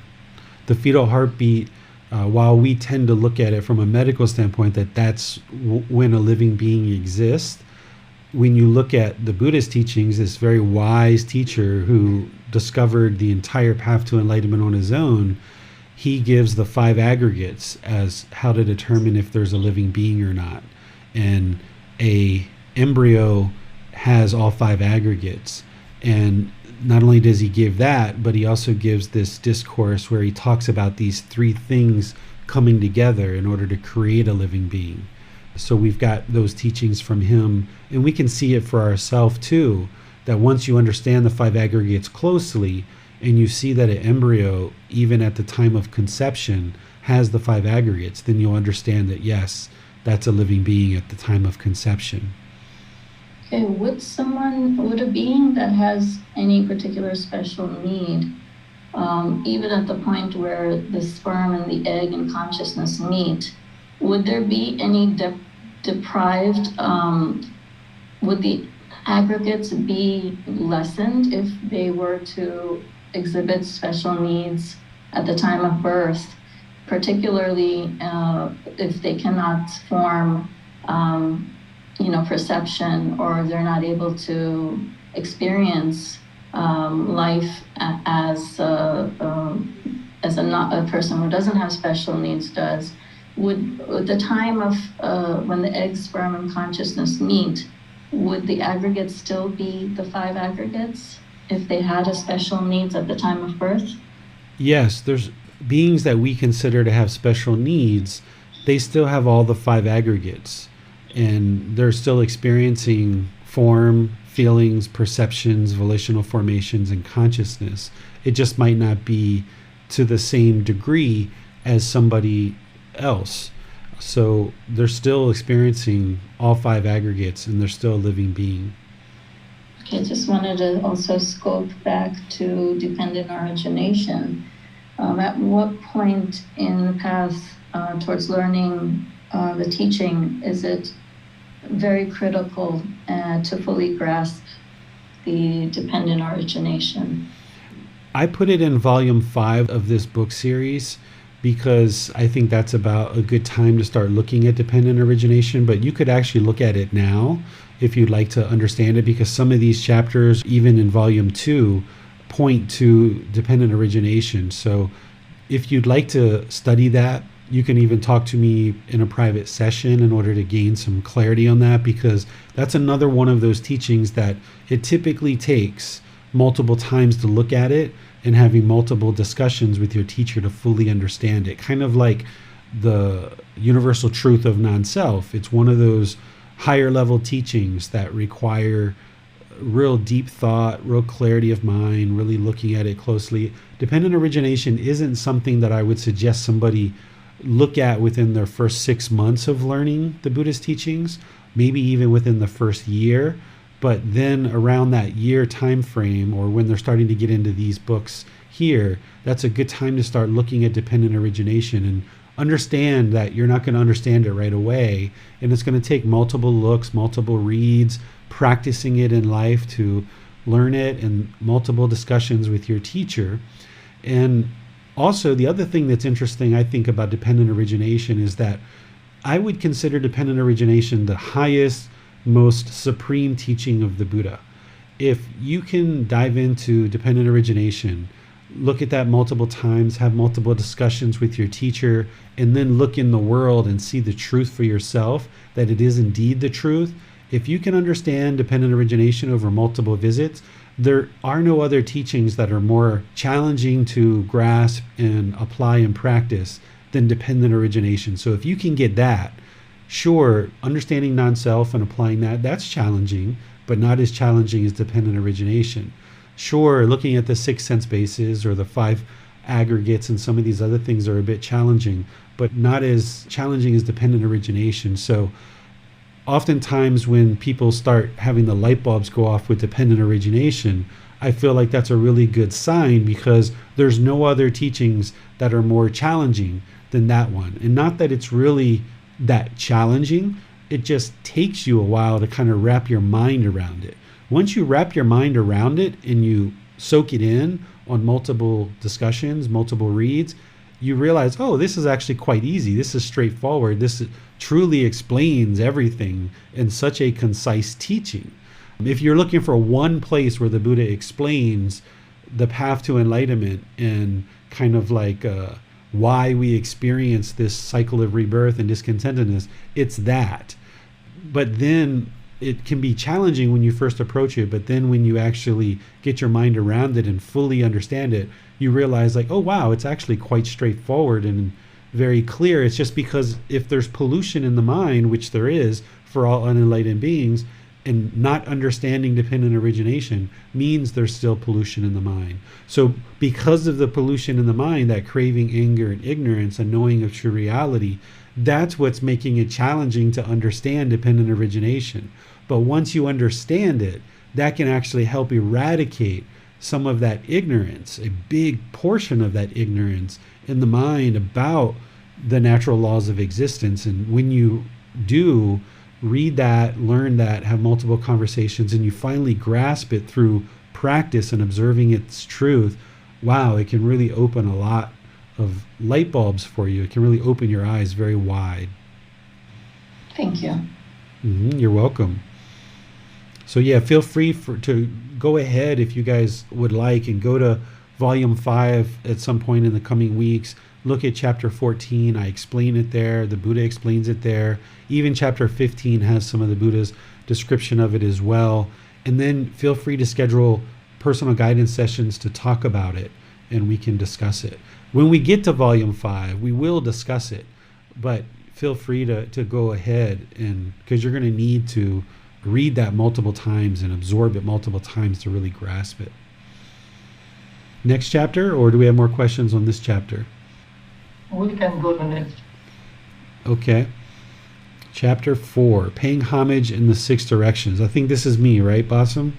The fetal heartbeat, while we tend to look at it from a medical standpoint, that's when a living being exists, when you look at the Buddhist teachings, this very wise teacher who discovered the entire path to enlightenment on his own, he gives the 5 aggregates as how to determine if there's a living being or not. And a embryo has all 5 aggregates. And not only does he give that, but he also gives this discourse where he talks about these 3 things coming together in order to create a living being. So we've got those teachings from him, and we can see it for ourselves too, that once you understand the 5 aggregates closely, and you see that an embryo, even at the time of conception, has the 5 aggregates, then you'll understand that yes, that's a living being at the time of conception. Okay, would a being that has any particular special need, even at the point where the sperm and the egg and consciousness meet, would there be any deprived, would the aggregates be lessened if they were to exhibit special needs at the time of birth, particularly if they cannot form, perception, or they're not able to experience life as a person who doesn't have special needs does? Would the time of when the egg, sperm, and consciousness meet, would the aggregates still be the 5 aggregates if they had a special needs at the time of birth? Yes, there's beings that we consider to have special needs. They still have all the 5 aggregates, and they're still experiencing form, feelings, perceptions, volitional formations, and consciousness. It just might not be to the same degree as somebody else. So they're still experiencing all 5 aggregates, and they're still a living being. Okay, just wanted to also scope back to dependent origination. At what point in the path towards learning the teaching is it very critical to fully grasp the dependent origination? I put it in volume 5 of this book series because I think that's about a good time to start looking at dependent origination, but you could actually look at it now if you'd like to understand it, because some of these chapters, even in volume 2, point to dependent origination. So if you'd like to study that, you can even talk to me in a private session in order to gain some clarity on that, because that's another one of those teachings that it typically takes multiple times to look at it and having multiple discussions with your teacher to fully understand it. Kind of like the universal truth of non-self. It's one of those higher level teachings that require real deep thought, real clarity of mind, really looking at it closely. Dependent origination isn't something that I would suggest somebody look at within their first 6 months of learning the Buddhist teachings, maybe even within the first year. But then around that year time frame, or when they're starting to get into these books here, that's a good time to start looking at dependent origination and understand that you're not going to understand it right away. And it's going to take multiple looks, multiple reads, practicing it in life to learn it, and multiple discussions with your teacher. And also, the other thing that's interesting, I think, about dependent origination is that I would consider dependent origination the highest, most supreme teaching of the Buddha. If you can dive into dependent origination, look at that multiple times, have multiple discussions with your teacher, and then look in the world and see the truth for yourself, that it is indeed the truth. If you can understand dependent origination over multiple visits, there are no other teachings that are more challenging to grasp and apply and practice than dependent origination. So if you can get that, sure, understanding non-self and applying that, that's challenging, but not as challenging as dependent origination. Sure, looking at the 6 sense bases or the 5 aggregates and some of these other things are a bit challenging, but not as challenging as dependent origination. So oftentimes when people start having the light bulbs go off with dependent origination, I feel like that's a really good sign, because there's no other teachings that are more challenging than that one. And not that it's really that challenging, it just takes you a while to kind of wrap your mind around it. Once you wrap your mind around it and you soak it in on multiple discussions, multiple reads, you realize, oh, this is actually quite easy. This is straightforward. This truly explains everything in such a concise teaching. If you're looking for one place where the Buddha explains the path to enlightenment and kind of like why we experience this cycle of rebirth and discontentedness, it's that. But then it can be challenging when you first approach it, but then when you actually get your mind around it and fully understand it, you realize like, oh wow, it's actually quite straightforward and very clear. It's just because if there's pollution in the mind, which there is for all unenlightened beings, and not understanding dependent origination means there's still pollution in the mind. So because of the pollution in the mind, that craving, anger, and ignorance, and knowing of true reality, that's what's making it challenging to understand dependent origination. But once you understand it, that can actually help eradicate some of that ignorance, a big portion of that ignorance in the mind about the natural laws of existence. And when you do read that, learn that, have multiple conversations, and you finally grasp it through practice and observing its truth, wow, it can really open a lot of light bulbs for you. It can really open your eyes very wide. Thank you. You're welcome. So yeah, feel free to go ahead if you guys would like and go to volume 5 at some point in the coming weeks. Look at chapter 14. I explain it there. The Buddha explains it there. Even chapter 15 has some of the Buddha's description of it as well. And then feel free to schedule personal guidance sessions to talk about it, and we can discuss it. When we get to volume 5, we will discuss it, but feel free to go ahead, and because you're going to need to read that multiple times and absorb it multiple times to really grasp it. Next chapter, or do we have more questions on this chapter? We can go to the next. Okay. Chapter 4, paying homage in the 6 directions. I think this is me, right, Bassam?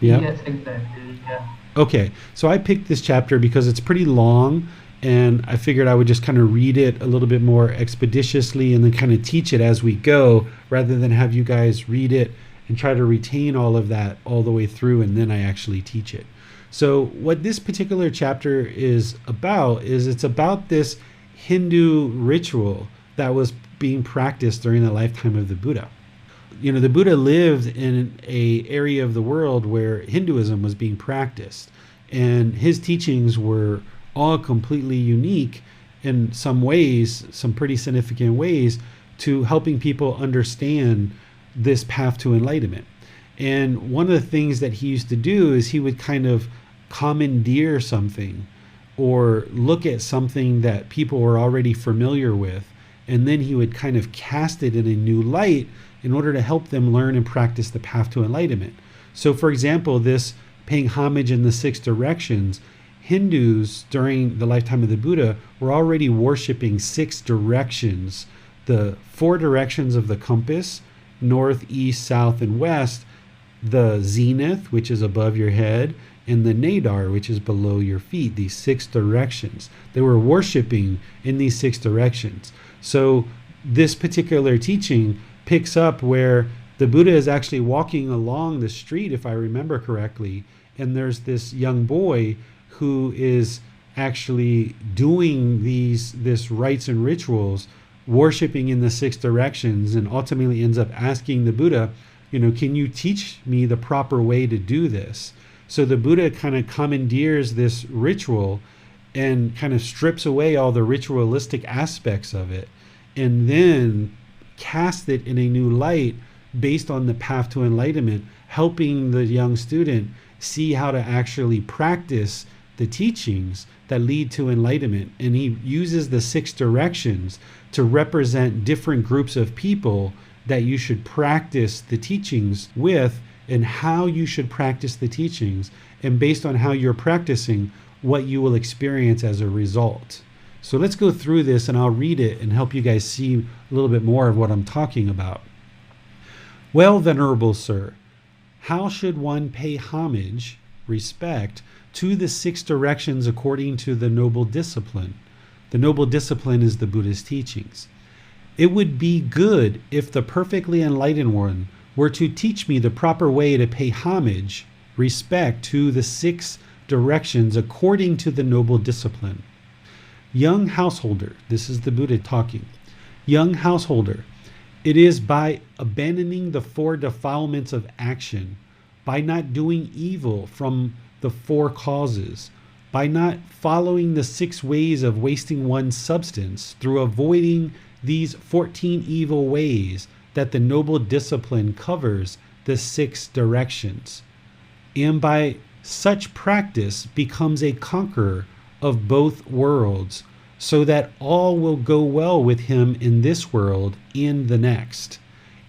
Yeah. Yes, exactly. Yeah. Okay. So I picked this chapter because it's pretty long, and I figured I would just kind of read it a little bit more expeditiously and then kind of teach it as we go, rather than have you guys read it and try to retain all of that all the way through and then I actually teach it. So what this particular chapter is about is it's about this Hindu ritual that was being practiced during the lifetime of the Buddha. You know, the Buddha lived in an area of the world where Hinduism was being practiced, and his teachings were all completely unique in some ways, some pretty significant ways, to helping people understand this path to enlightenment. And one of the things that he used to do is he would kind of commandeer something or look at something that people were already familiar with and then he would kind of cast it in a new light in order to help them learn and practice the path to enlightenment. So for example, this paying homage in the 6 directions, Hindus during the lifetime of the Buddha were already worshiping 6 directions, the 4 directions of the compass, north, east, south, and west, the zenith, which is above your head, and the nadar, which is below your feet, these 6 directions. They were worshiping in these 6 directions. So this particular teaching picks up where the Buddha is actually walking along the street, if I remember correctly, and there's this young boy who is actually doing this rites and rituals, worshiping in the 6 directions, and ultimately ends up asking the Buddha, can you teach me the proper way to do this? So the Buddha kind of commandeers this ritual and kind of strips away all the ritualistic aspects of it, and then casts it in a new light based on the path to enlightenment, helping the young student see how to actually practice the teachings that lead to enlightenment. And he uses the 6 directions to represent different groups of people that you should practice the teachings with, and how you should practice the teachings, and based on how you're practicing, what you will experience as a result. So let's go through this, and I'll read it and help you guys see a little bit more of what I'm talking about. Well, Venerable Sir, how should one pay homage, respect, to the 6 directions according to the Noble Discipline? The Noble Discipline is the Buddha's teachings. It would be good if the perfectly enlightened one were to teach me the proper way to pay homage, respect to the 6 directions according to the Noble Discipline. Young householder, this is the Buddha talking. Young householder, it is by abandoning the 4 defilements of action, by not doing evil from the 4 causes, by not following the 6 ways of wasting one's substance, through avoiding these 14 evil ways, that the Noble Discipline covers the 6 directions, and by such practice becomes a conqueror of both worlds, so that all will go well with him in this world and the next.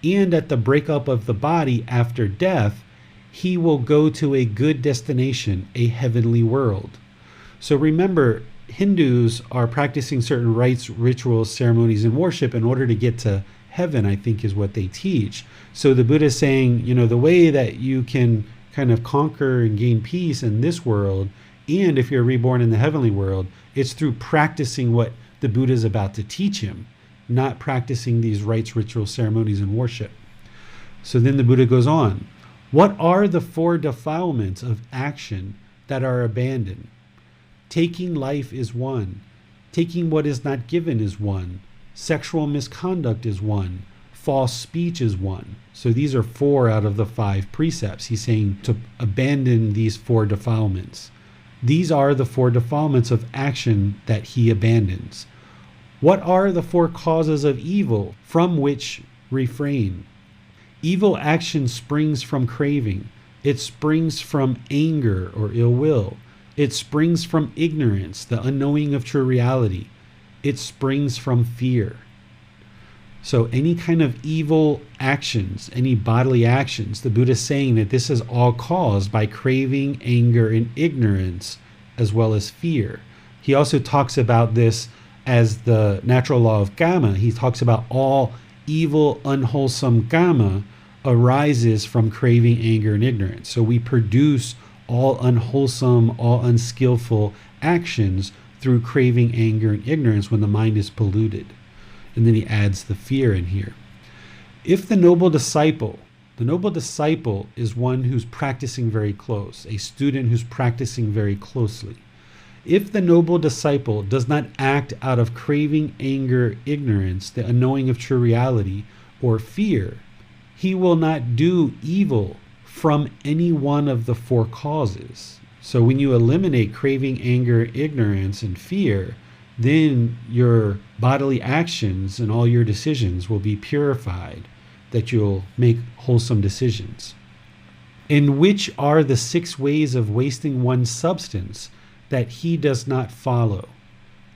And at the breakup of the body after death, he will go to a good destination, a heavenly world. So remember, Hindus are practicing certain rites, rituals, ceremonies, and worship in order to get to heaven, I think is what they teach. So the Buddha is saying, the way that you can kind of conquer and gain peace in this world, and if you're reborn in the heavenly world, it's through practicing what the Buddha is about to teach him, not practicing these rites, rituals, ceremonies, and worship. So then the Buddha goes on. What are the 4 defilements of action that are abandoned? Taking life is one. Taking what is not given is one. Sexual misconduct is one. False speech is one. So these are 4 out of the 5 precepts. He's saying to abandon these 4 defilements. These are the 4 defilements of action that he abandons. What are the 4 causes of evil from which refrain? Evil action springs from craving. It springs from anger or ill will. It springs from ignorance, the unknowing of true reality. It springs from fear. So any kind of evil actions, any bodily actions, the Buddha is saying that this is all caused by craving, anger, and ignorance, as well as fear. He also talks about this as the natural law of karma. He talks about all evil, unwholesome karma arises from craving, anger, and ignorance. So we produce all unwholesome, all unskillful actions through craving, anger, and ignorance when the mind is polluted. And then he adds the fear in here. If the noble disciple is one who's practicing very close, a student who's practicing very closely. If the noble disciple does not act out of craving, anger, ignorance, the unknowing of true reality, or fear, he will not do evil from any one of the 4 causes. So when you eliminate craving, anger, ignorance, and fear, then your bodily actions and all your decisions will be purified, that you'll make wholesome decisions. In which are the 6 ways of wasting one's substance that he does not follow?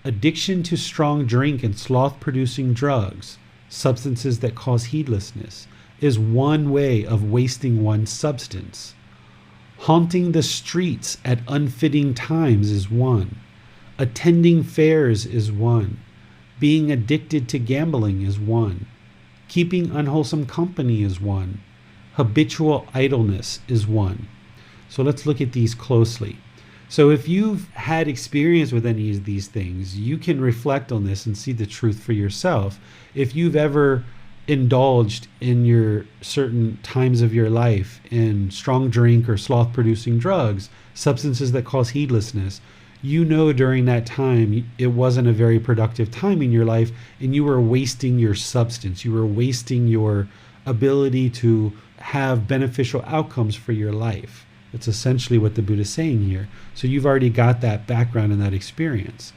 Addiction to strong drink and sloth-producing drugs, substances that cause heedlessness, is one way of wasting one's substance. Haunting the streets at unfitting times is one. Attending fairs is one. Being addicted to gambling is one. Keeping unwholesome company is one. Habitual idleness is one. So let's look at these closely. So if you've had experience with any of these things, you can reflect on this and see the truth for yourself. If you've ever indulged in your certain times of your life in strong drink or sloth-producing drugs, substances that cause heedlessness, you know during that time it wasn't a very productive time in your life, and you were wasting your substance. You were wasting your ability to have beneficial outcomes for your life. It's essentially what the Buddha is saying here. So you've already got that background and that experience.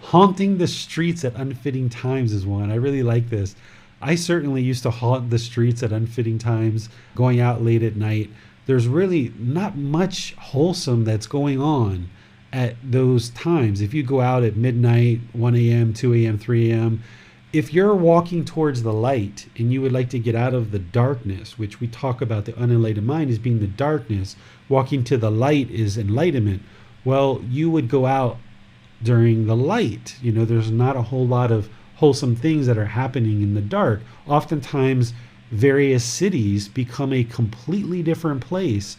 Haunting the streets at unfitting times is one. I really like this. I certainly used to haunt the streets at unfitting times, going out late at night. There's really not much wholesome that's going on at those times. If you go out at midnight, 1 a.m., 2 a.m., 3 a.m., if you're walking towards the light and you would like to get out of the darkness, which we talk about the unenlightened mind as being the darkness, walking to the light is enlightenment, well, you would go out during the light. You know, there's not a whole lot of wholesome things that are happening in the dark. Oftentimes, various cities become a completely different place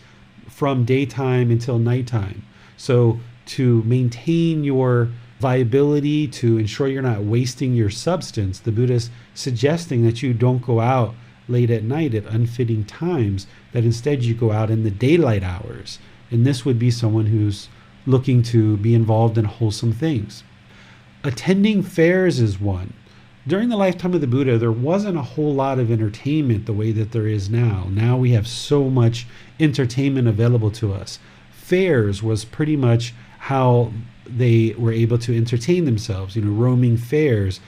from daytime until nighttime. So to maintain your viability, to ensure you're not wasting your substance, the Buddha is suggesting that you don't go out late at night at unfitting times, that instead you go out in the daylight hours. And this would be someone who's looking to be involved in wholesome things. Attending fairs is one. During the lifetime of the Buddha, there wasn't a whole lot of entertainment the way that there is now. Now we have so much entertainment available to us. Fairs was pretty much how they were able to entertain themselves, roaming fairs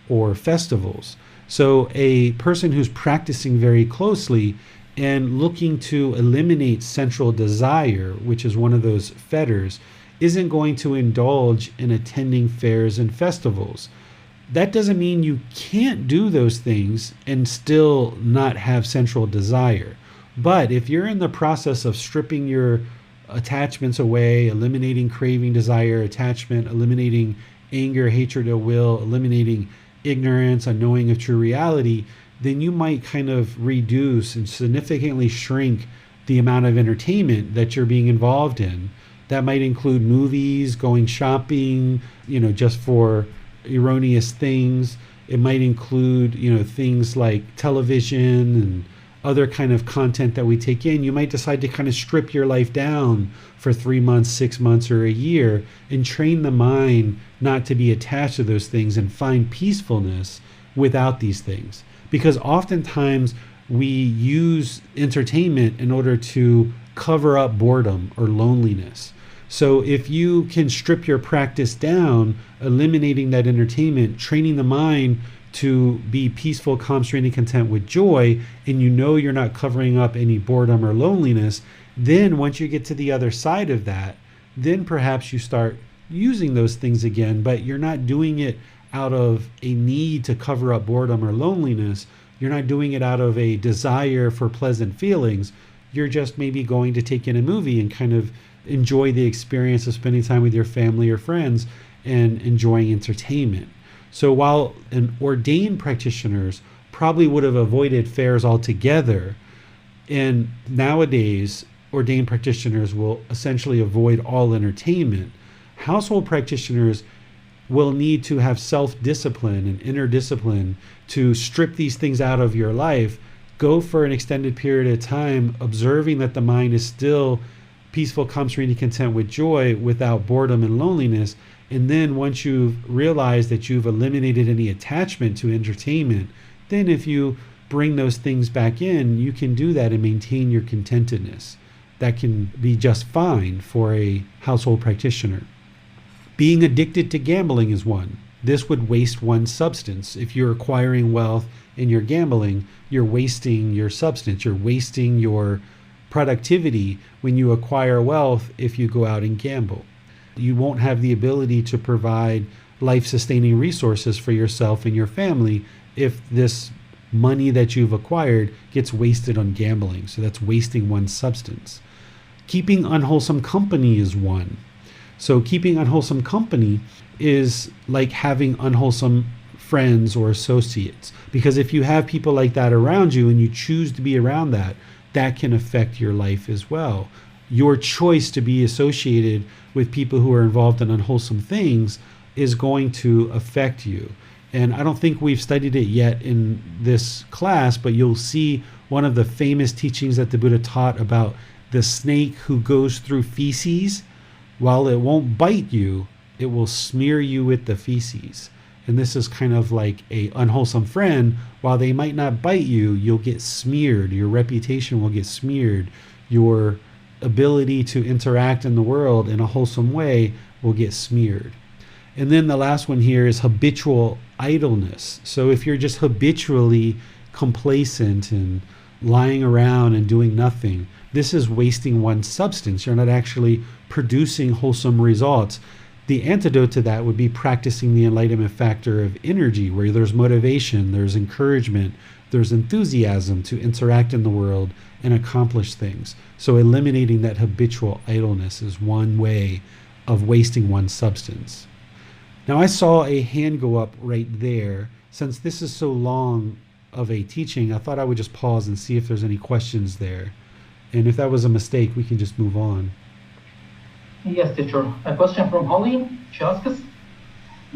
or festivals. So a person who's practicing very closely and looking to eliminate sensual desire, which is one of those fetters, isn't going to indulge in attending fairs and festivals. That doesn't mean you can't do those things and still not have sensual desire. But if you're in the process of stripping your attachments away, eliminating craving, desire, attachment, eliminating anger, hatred, ill will, eliminating ignorance, unknowing of true reality, then you might kind of reduce and significantly shrink the amount of entertainment that you're being involved in. That might include movies, going shopping, just for erroneous things. It might include, things like television and other kind of content that we take in. You might decide to kind of strip your life down for 3 months, 6 months, or a year, and train the mind not to be attached to those things and find peacefulness without these things. Because oftentimes we use entertainment in order to cover up boredom or loneliness. So if you can strip your practice down, eliminating that entertainment, training the mind to be peaceful, calm, serene, and content with joy, and you're not covering up any boredom or loneliness, then once you get to the other side of that, then perhaps you start using those things again, but you're not doing it out of a need to cover up boredom or loneliness. You're not doing it out of a desire for pleasant feelings. You're just maybe going to take in a movie and kind of enjoy the experience of spending time with your family or friends and enjoying entertainment. So while ordained practitioners probably would have avoided fairs altogether, and nowadays ordained practitioners will essentially avoid all entertainment, household practitioners will need to have self-discipline and inner discipline to strip these things out of your life, go for an extended period of time, observing that the mind is still peaceful, calm, serene, and content with joy without boredom and loneliness. And then once you've realized that you've eliminated any attachment to entertainment, then if you bring those things back in, you can do that and maintain your contentedness. That can be just fine for a household practitioner. Being addicted to gambling is one. This would waste one's substance. If you're acquiring wealth and you're gambling, you're wasting your substance. You're wasting your productivity when you acquire wealth if you go out and gamble. You won't have the ability to provide life-sustaining resources for yourself and your family if this money that you've acquired gets wasted on gambling. So that's wasting one's substance. Keeping unwholesome company is one. So keeping unwholesome company is like having unwholesome friends or associates, because if you have people like that around you and you choose to be around that, that can affect your life as well. Your choice to be associated with people who are involved in unwholesome things is going to affect you. And I don't think we've studied it yet in this class, but you'll see one of the famous teachings that the Buddha taught about the snake who goes through feces. While it won't bite you, it will smear you with the feces. And this is kind of like a unwholesome friend. While they might not bite you, you'll get smeared. Your reputation will get smeared. Your ability to interact in the world in a wholesome way will get smeared. And then the last one here is habitual idleness. So if you're just habitually complacent and lying around and doing nothing, this is wasting one's substance. You're not actually producing wholesome results. The antidote to that would be practicing the enlightenment factor of energy, where there's motivation, there's encouragement, there's enthusiasm to interact in the world and accomplish things. So eliminating that habitual idleness is one way of wasting one's substance. Now I saw a hand go up right there. Since this is so long of a teaching, I thought I would just pause and see if there's any questions there. And if that was a mistake, we can just move on. Yes, teacher. A question from Holly. She asks,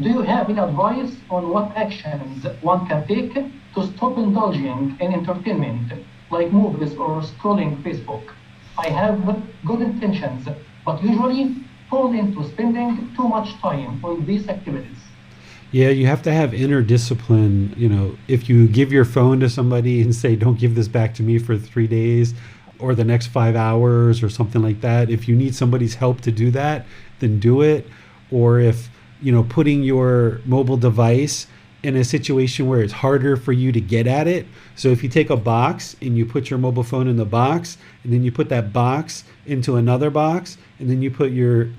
do you have any advice on what actions one can take to stop indulging in entertainment, like movies or scrolling Facebook? I have good intentions, but usually fall into spending too much time on these activities. Yeah, you have to have inner discipline. You know, if you give your phone to somebody and say, don't give this back to me for 3 days or the next 5 hours or something like that, if you need somebody's help to do that, then do it. Or if, you know, putting your mobile device in a situation where it's harder for you to get at it. So if you take a box and you put your mobile phone in the box, and then you put that box into another box, and then you put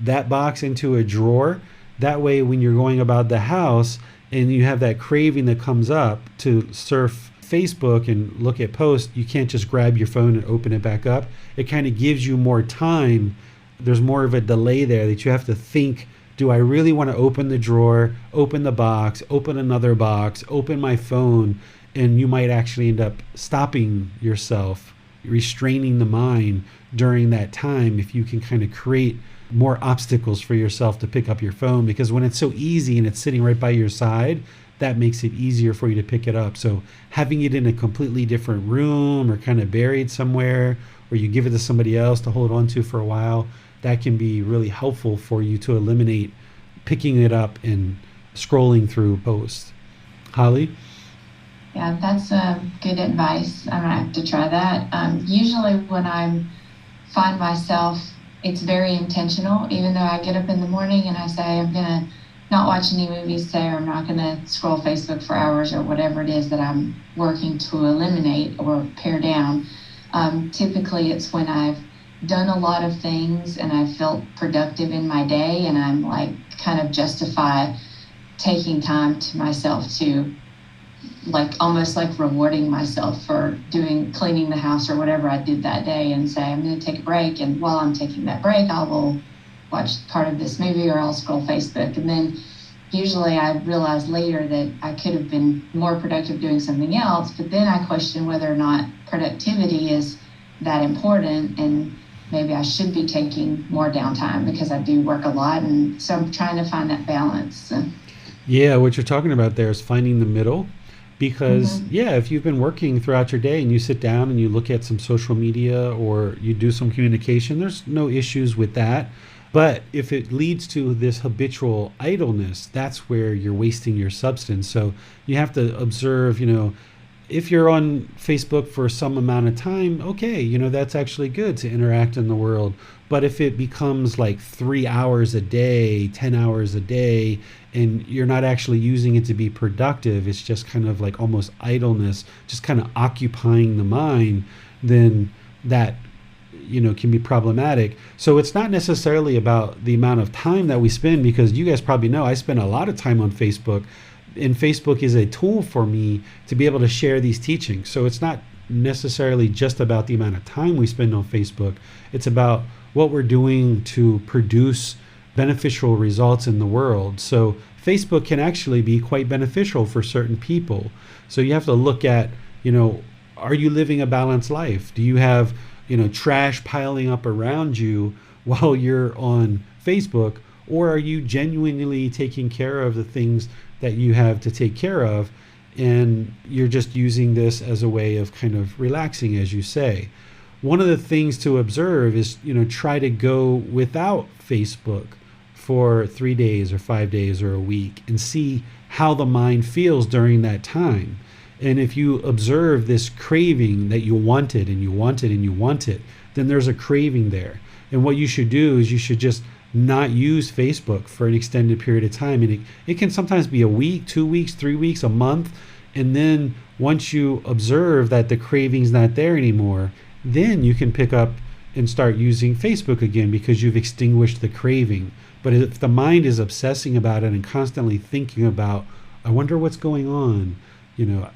that box into a drawer, that way when you're going about the house and you have that craving that comes up to surf Facebook and look at posts, you can't just grab your phone and open it back up. It kind of gives you more time. There's more of a delay there that you have to think, do I really want to open the drawer, open the box, open another box, open my phone? And you might actually end up stopping yourself, restraining the mind during that time if you can kind of create more obstacles for yourself to pick up your phone. Because when it's so easy and it's sitting right by your side, that makes it easier for you to pick it up. So having it in a completely different room or kind of buried somewhere, or you give it to somebody else to hold on to for a while, that can be really helpful for you to eliminate picking it up and scrolling through posts. Holly? Yeah, that's good advice. I'm gonna have to try that. Usually when I find myself, it's very intentional. Even though I get up in the morning and I say I'm gonna not watch any movies today, or I'm not gonna scroll Facebook for hours, or whatever it is that I'm working to eliminate or pare down. Typically it's when I've done a lot of things and I felt productive in my day, and I'm like kind of justify taking time to myself to like almost like rewarding myself for cleaning the house or whatever I did that day, and say I'm going to take a break, and while I'm taking that break I will watch part of this movie or I'll scroll Facebook. And then usually I realize later that I could have been more productive doing something else, but then I question whether or not productivity is that important, and maybe I should be taking more downtime because I do work a lot. And so I'm trying to find that balance. Yeah, what you're talking about there is finding the middle. Because, yeah, if you've been working throughout your day and you sit down and you look at some social media or you do some communication, there's no issues with that. But if it leads to this habitual idleness, that's where you're wasting your substance. So you have to observe, you know, if you're on Facebook for some amount of time, okay, you know, that's actually good to interact in the world. But if it becomes like 3 hours a day, 10 hours a day, and you're not actually using it to be productive, it's just kind of like almost idleness, just kind of occupying the mind, then that can be problematic. So it's not necessarily about the amount of time that we spend, because you guys probably know I spend a lot of time on Facebook, and Facebook is a tool for me to be able to share these teachings. So it's not necessarily just about the amount of time we spend on Facebook. It's about what we're doing to produce beneficial results in the world. So Facebook can actually be quite beneficial for certain people. So you have to look at, are you living a balanced life? Do you have, trash piling up around you while you're on Facebook? Or are you genuinely taking care of the things that you have to take care of, and you're just using this as a way of kind of relaxing, as you say? One of the things to observe is, try to go without Facebook for 3 days or 5 days or a week and see how the mind feels during that time. And if you observe this craving that you want it and you want it and you want it, then there's a craving there. And what you should do is you should just not use Facebook for an extended period of time. And it can sometimes be a week, 2 weeks, 3 weeks, a month. And then once you observe that the craving's not there anymore, then you can pick up and start using Facebook again, because you've extinguished the craving. But if the mind is obsessing about it and constantly thinking about, I wonder what's going on,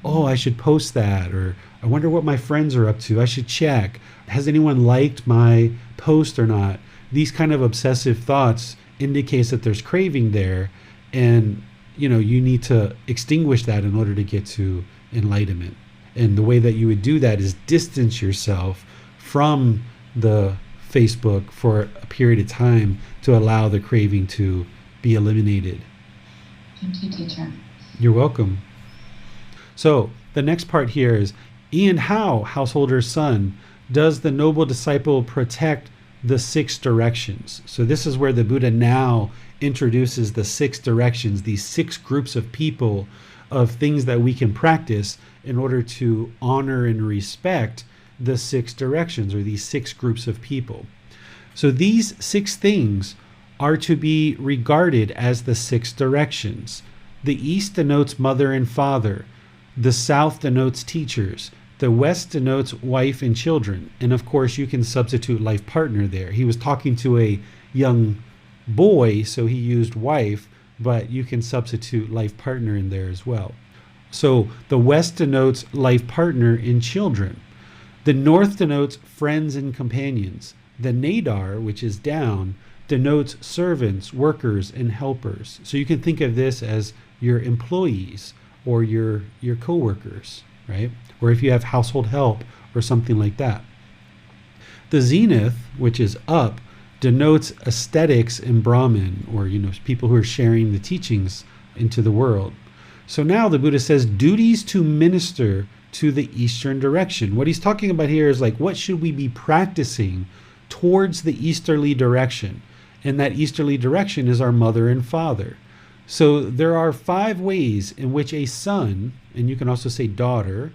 I should post that, or I wonder what my friends are up to, I should check, has anyone liked my post or not? These kind of obsessive thoughts indicates that there's craving there, and you need to extinguish that in order to get to enlightenment. And the way that you would do that is distance yourself from the Facebook for a period of time to allow the craving to be eliminated. Thank you, teacher. You're welcome. So the next part here is, and how, householder's son, does the noble disciple protect the 6 directions? So this is where the Buddha now introduces the 6 directions, these 6 groups of people, of things that we can practice in order to honor and respect the 6 directions, or these 6 groups of people. So these 6 things are to be regarded as the 6 directions. The east denotes mother and father. The south denotes teachers. The west denotes wife and children. And of course, you can substitute life partner there. He was talking to a young boy, so he used wife, but you can substitute life partner in there as well. So the west denotes life partner and children. The north denotes friends and companions. The nadar, which is down, denotes servants, workers, and helpers. So you can think of this as your employees or your co-workers, right? Or if you have household help or something like that. The zenith, which is up, denotes aesthetics and Brahmin, or people who are sharing the teachings into the world. So now the Buddha says duties to minister to the eastern direction. What he's talking about here is like, what should we be practicing towards the easterly direction? And that easterly direction is our mother and father. So there are 5 ways in which a son, and you can also say daughter,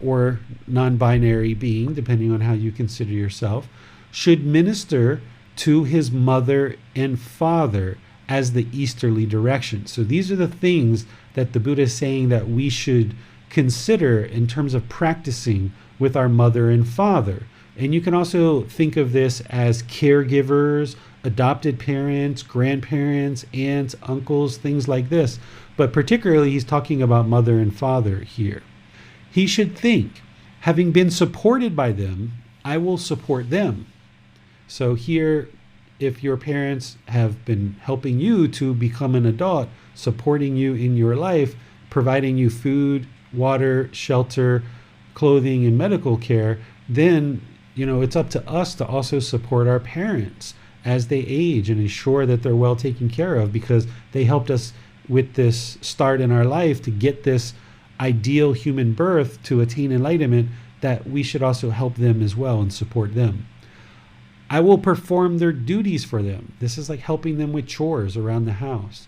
or non-binary being, depending on how you consider yourself, should minister to his mother and father as the easterly direction. So these are the things that the Buddha is saying that we should consider in terms of practicing with our mother and father. And you can also think of this as caregivers, adopted parents, grandparents, aunts, uncles, things like this. But particularly, he's talking about mother and father here. He should think, having been supported by them, I will support them. So here, if your parents have been helping you to become an adult, supporting you in your life, providing you food, water, shelter, clothing, and medical care, then it's up to us to also support our parents as they age and ensure that they're well taken care of, because they helped us with this start in our life to get this ideal human birth to attain enlightenment, that we should also help them as well and support them. I will perform their duties for them. This is like helping them with chores around the house.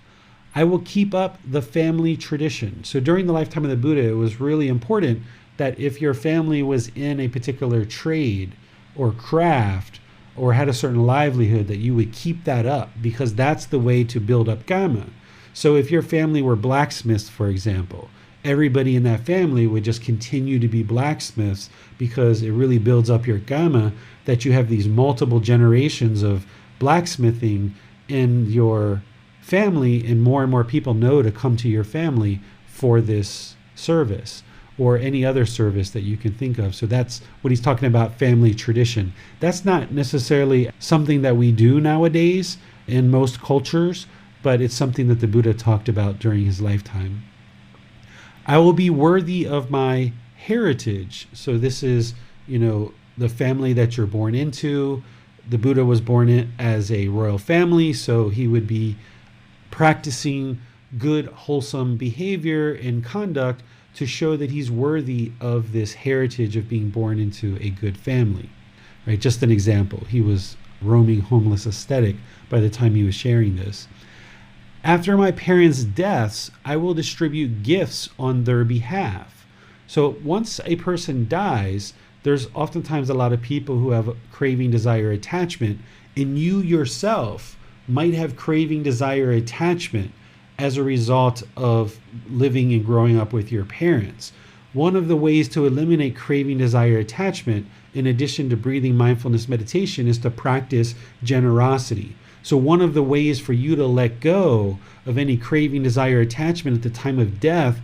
I will keep up the family tradition. So during the lifetime of the Buddha, it was really important that if your family was in a particular trade or craft or had a certain livelihood, that you would keep that up, because that's the way to build up Gama. So if your family were blacksmiths, for example, everybody in that family would just continue to be blacksmiths, because it really builds up your Gama that you have these multiple generations of blacksmithing in your family, and more people know to come to your family for this service or any other service that you can think of. So that's what he's talking about, family tradition. That's not necessarily something that we do nowadays in most cultures, but it's something that the Buddha talked about during his lifetime. I will be worthy of my heritage. So this is, the family that you're born into. The Buddha was born in as a royal family, so he would be practicing good, wholesome behavior and conduct to show that he's worthy of this heritage of being born into a good family. Right? Just an example. He was roaming homeless ascetic by the time he was sharing this. After my parents' deaths, I will distribute gifts on their behalf. So once a person dies, there's oftentimes a lot of people who have craving, desire, attachment, and you yourself might have craving, desire, attachment as a result of living and growing up with your parents. One of the ways to eliminate craving, desire, attachment, in addition to breathing, mindfulness, meditation, is to practice generosity. So one of the ways for you to let go of any craving, desire, attachment at the time of death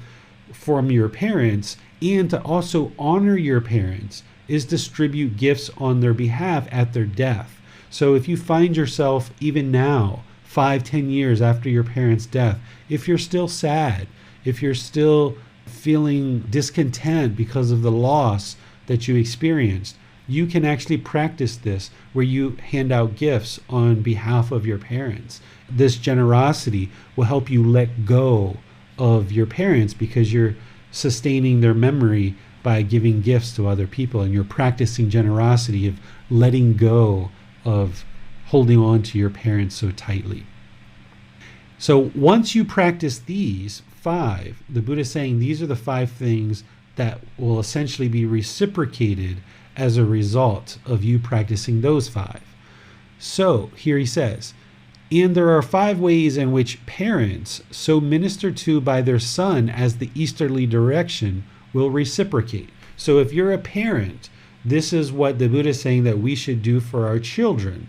from your parents, and to also honor your parents, is distribute gifts on their behalf at their death. So if you find yourself even now, 5-10 years after your parents' death, if you're still sad, if you're still feeling discontent because of the loss that you experienced, you can actually practice this where you hand out gifts on behalf of your parents. This generosity will help you let go of your parents, because you're sustaining their memory by giving gifts to other people, and you're practicing generosity of letting go of holding on to your parents so tightly. So once you practice these 5, the Buddha is saying these are the 5 things that will essentially be reciprocated as a result of you practicing those 5. So here he says, and there are 5 ways in which parents, so ministered to by their son as the easterly direction, will reciprocate. So if you're a parent, this is what the Buddha is saying that we should do for our children.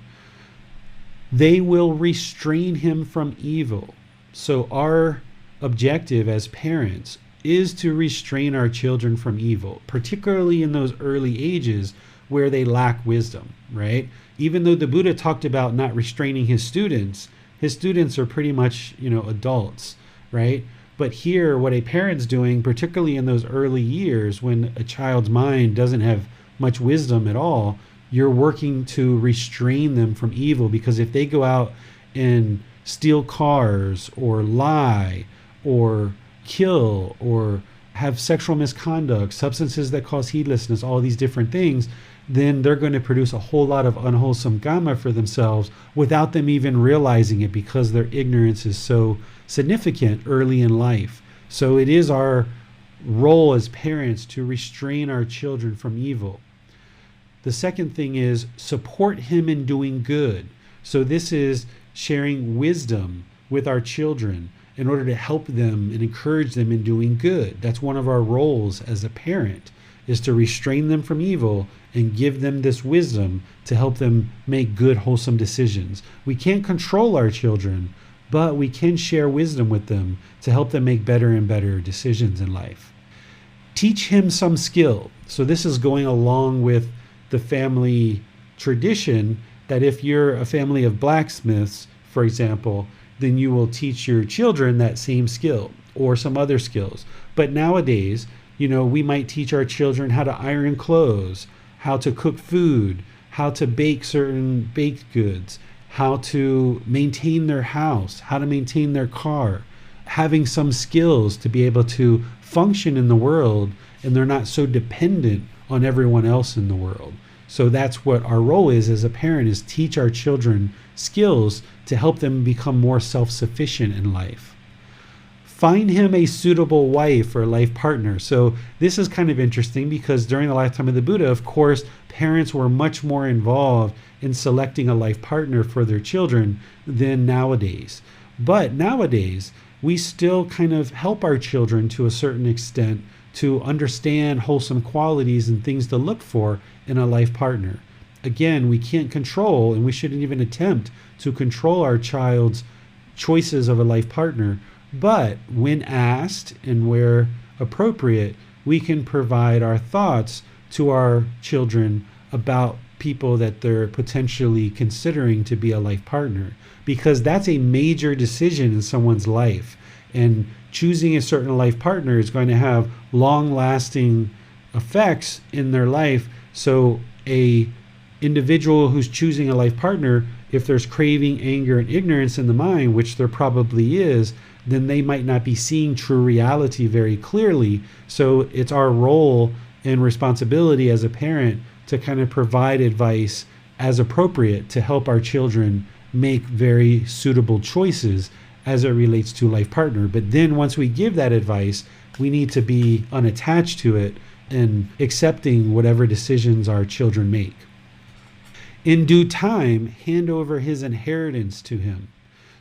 They will restrain him from evil. So our objective as parents is to restrain our children from evil, particularly in those early ages where they lack wisdom, right? Even though the Buddha talked about not restraining his students are pretty much, adults, right? But here, what a parent's doing, particularly in those early years when a child's mind doesn't have much wisdom at all, you're working to restrain them from evil, because if they go out and steal cars or lie or kill or have sexual misconduct, substances that cause heedlessness, all these different things, then they're going to produce a whole lot of unwholesome Gama for themselves without them even realizing it, because their ignorance is so significant early in life. So it is our role as parents to restrain our children from evil. The second thing is support him in doing good. So this is sharing wisdom with our children in order to help them and encourage them in doing good. That's one of our roles as a parent, is to restrain them from evil and give them this wisdom to help them make good, wholesome decisions. We can't control our children, but we can share wisdom with them to help them make better and better decisions in life. Teach him some skill. So this is going along with the family tradition that if you're a family of blacksmiths, for example, then you will teach your children that same skill or some other skills. But nowadays, we might teach our children how to iron clothes, how to cook food, how to bake certain baked goods, how to maintain their house, how to maintain their car, having some skills to be able to function in the world, and they're not so dependent on everyone else in the world. So that's what our role is as a parent, is teach our children skills to help them become more self-sufficient in life. Find him a suitable wife or life partner. So this is kind of interesting, because during the lifetime of the Buddha, of course, parents were much more involved in selecting a life partner for their children than nowadays. But nowadays, we still kind of help our children to a certain extent to understand wholesome qualities and things to look for in a life partner. Again, we can't control, and we shouldn't even attempt to control our child's choices of a life partner. But when asked and where appropriate, we can provide our thoughts to our children about people that they're potentially considering to be a life partner, because that's a major decision in someone's life. And choosing a certain life partner is going to have long-lasting effects in their life. So a individual who's choosing a life partner, if there's craving, anger, and ignorance in the mind, which there probably is, then they might not be seeing true reality very clearly. So it's our role and responsibility as a parent to kind of provide advice as appropriate to help our children make very suitable choices as it relates to life partner. But then once we give that advice, we need to be unattached to it and accepting whatever decisions our children make. In due time, hand over his inheritance to him.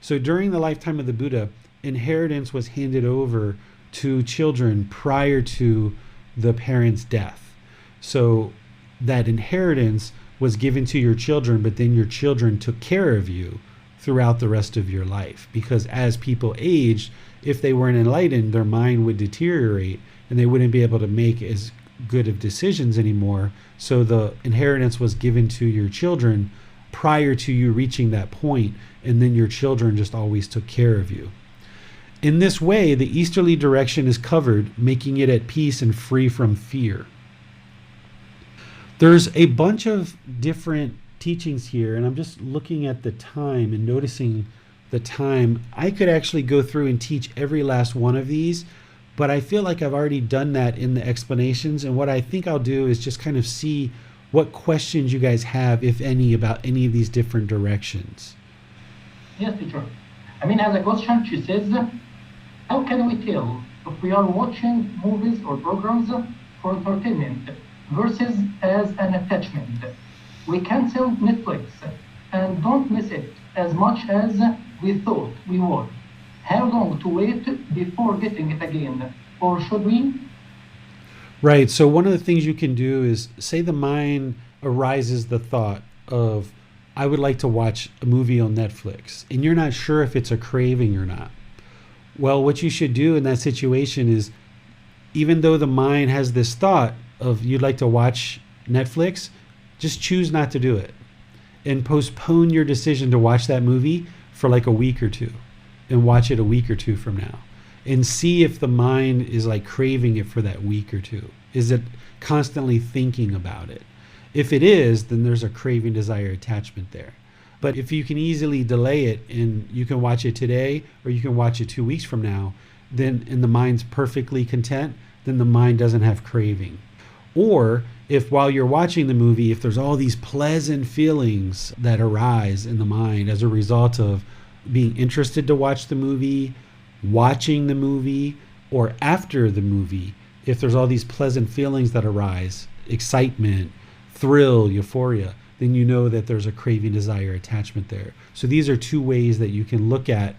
So during the lifetime of the Buddha, inheritance was handed over to children prior to the parents' death. So that inheritance was given to your children, but then your children took care of you throughout the rest of your life. Because as people aged, if they weren't enlightened, their mind would deteriorate and they wouldn't be able to make as good of decisions anymore. So the inheritance was given to your children prior to you reaching that point, and then your children just always took care of you. In this way, the easterly direction is covered, making it at peace and free from fear. There's a bunch of different teachings here, and I'm just looking at the time and noticing the time. I could actually go through and teach every last one of these, but I feel like I've already done that in the explanations, and what I think I'll do is just kind of see what questions you guys have, if any, about any of these different directions. Yes, teacher. Amin has a question. She says, how can we tell if we are watching movies or programs for entertainment versus as an attachment? We cancel Netflix and don't miss it as much as we thought we would. How long to wait before getting it again? Or should we? Right. So one of the things you can do is, say the mind arises the thought of, I would like to watch a movie on Netflix, and you're not sure if it's a craving or not. Well, what you should do in that situation is, even though the mind has this thought of you'd like to watch Netflix, just choose not to do it and postpone your decision to watch that movie for like a week or two, and watch it a week or two from now, and see if the mind is like craving it for that week or two. Is it constantly thinking about it? If it is, then there's a craving, desire, attachment there. But if you can easily delay it and you can watch it today or you can watch it 2 weeks from now, then, and the mind's perfectly content, then the mind doesn't have craving. Or if while you're watching the movie, if there's all these pleasant feelings that arise in the mind as a result of being interested to watch the movie, watching the movie, or after the movie, if there's all these pleasant feelings that arise, excitement, thrill, euphoria, then you know that there's a craving, desire, attachment there. So these are two ways that you can look at.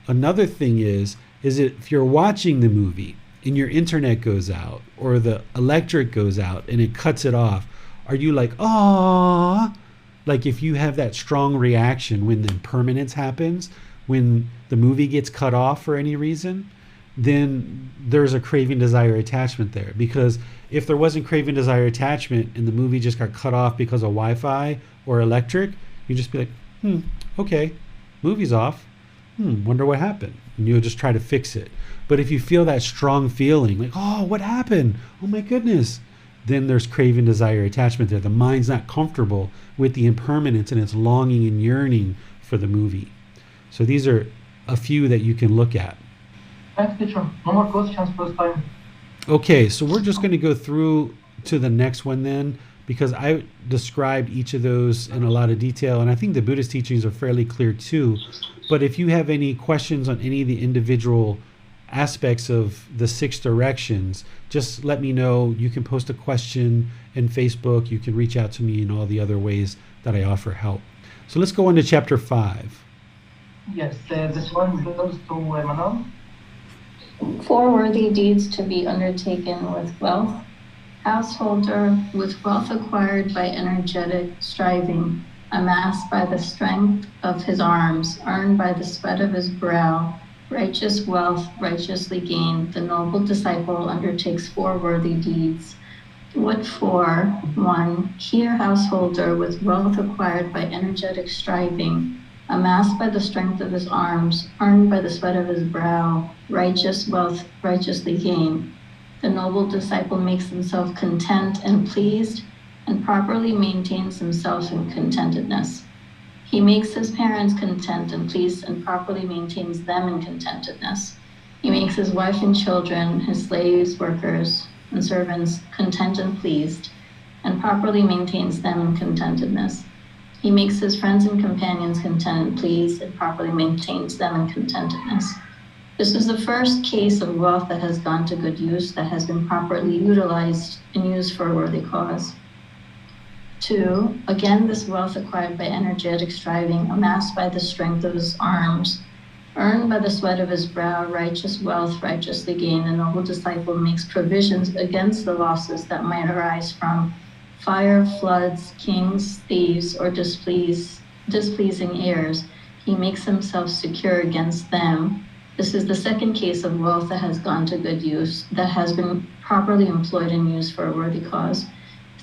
Another thing is if you're watching the movie and your internet goes out or the electric goes out and it cuts it off, are you like, ah? Like if you have that strong reaction when the impermanence happens, when the movie gets cut off for any reason, then there's a craving, desire, attachment there. Because if there wasn't craving, desire, attachment and the movie just got cut off because of Wi-Fi or electric, you'd just be like, okay, movie's off. Wonder what happened. And you'll just try to fix it. But if you feel that strong feeling, like, oh, what happened? Oh my goodness. Then there's craving, desire, attachment there. The mind's not comfortable with the impermanence and it's longing and yearning for the movie. So these are a few that you can look at. Thanks, teacher. No more questions for this time. Okay, so we're just going to go through to the next one then, because I described each of those in a lot of detail, and I think the Buddhist teachings are fairly clear too. But if you have any questions on any of the individual aspects of the 6 directions, just let me know. You can post a question in Facebook. You can reach out to me in all the other ways that I offer help. So let's go on to chapter 5. Yes, this one goes to Manon. 4 worthy deeds to be undertaken with wealth. Householder, with wealth acquired by energetic striving, amassed by the strength of his arms, earned by the sweat of his brow, righteous wealth righteously gained, the noble disciple undertakes 4 worthy deeds. What for? 1. Here, householder, with wealth acquired by energetic striving, amassed by the strength of his arms, earned by the sweat of his brow, righteous wealth righteously gained. The noble disciple makes himself content and pleased, and properly maintains himself in contentedness. He makes his parents content and pleased, and properly maintains them in contentedness. He makes his wife and children, his slaves, workers, and servants content and pleased, and properly maintains them in contentedness. He makes his friends and companions content and pleased, and properly maintains them in contentedness. This is the first case of wealth that has gone to good use, that has been properly utilized and used for a worthy cause. 2. Again, this wealth acquired by energetic striving, amassed by the strength of his arms, earned by the sweat of his brow, righteous wealth righteously gained. The noble disciple makes provisions against the losses that might arise from fire, floods, kings, thieves, or displeasing heirs. He makes himself secure against them. This is the second case of wealth that has gone to good use, that has been properly employed and used for a worthy cause.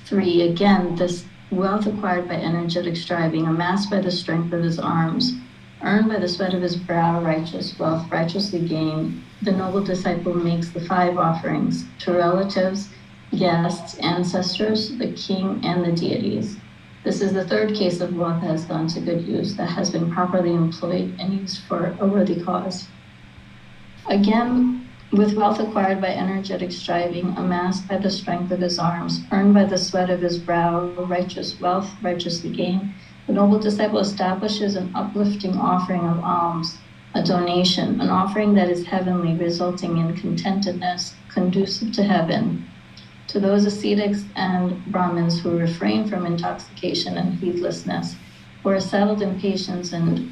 3. Again, this wealth acquired by energetic striving, amassed by the strength of his arms, earned by the sweat of his brow, righteous wealth righteously gained. The noble disciple makes the 5 offerings to relatives, guests, ancestors, the king, and the deities. This is the third case of wealth that has gone to good use, that has been properly employed and used for a worthy cause. Again, with wealth acquired by energetic striving, amassed by the strength of his arms, earned by the sweat of his brow, righteous wealth righteously gained, the noble disciple establishes an uplifting offering of alms, a donation, an offering that is heavenly, resulting in contentedness, conducive to heaven. To those ascetics and Brahmins who refrain from intoxication and heedlessness, who are settled in patience and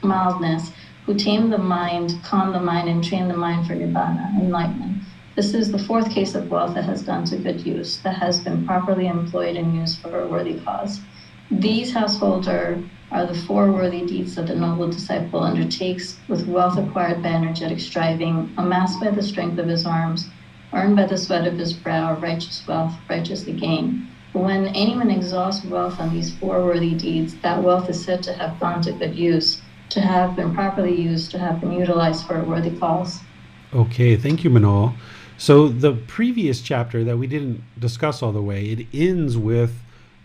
mildness, who tame the mind, calm the mind, and train the mind for nibbana, enlightenment. This is the 4th case of wealth that has gone to good use, that has been properly employed and used for a worthy cause. These, householder, are the 4 worthy deeds that the noble disciple undertakes with wealth acquired by energetic striving, amassed by the strength of his arms, earned by the sweat of his brow, righteous wealth righteously gained. When anyone exhausts wealth on these 4 worthy deeds, that wealth is said to have gone to good use, to have been properly used, to have been utilized for a worthy cause. Okay, thank you, Manal. So the previous chapter that we didn't discuss all the way, it ends with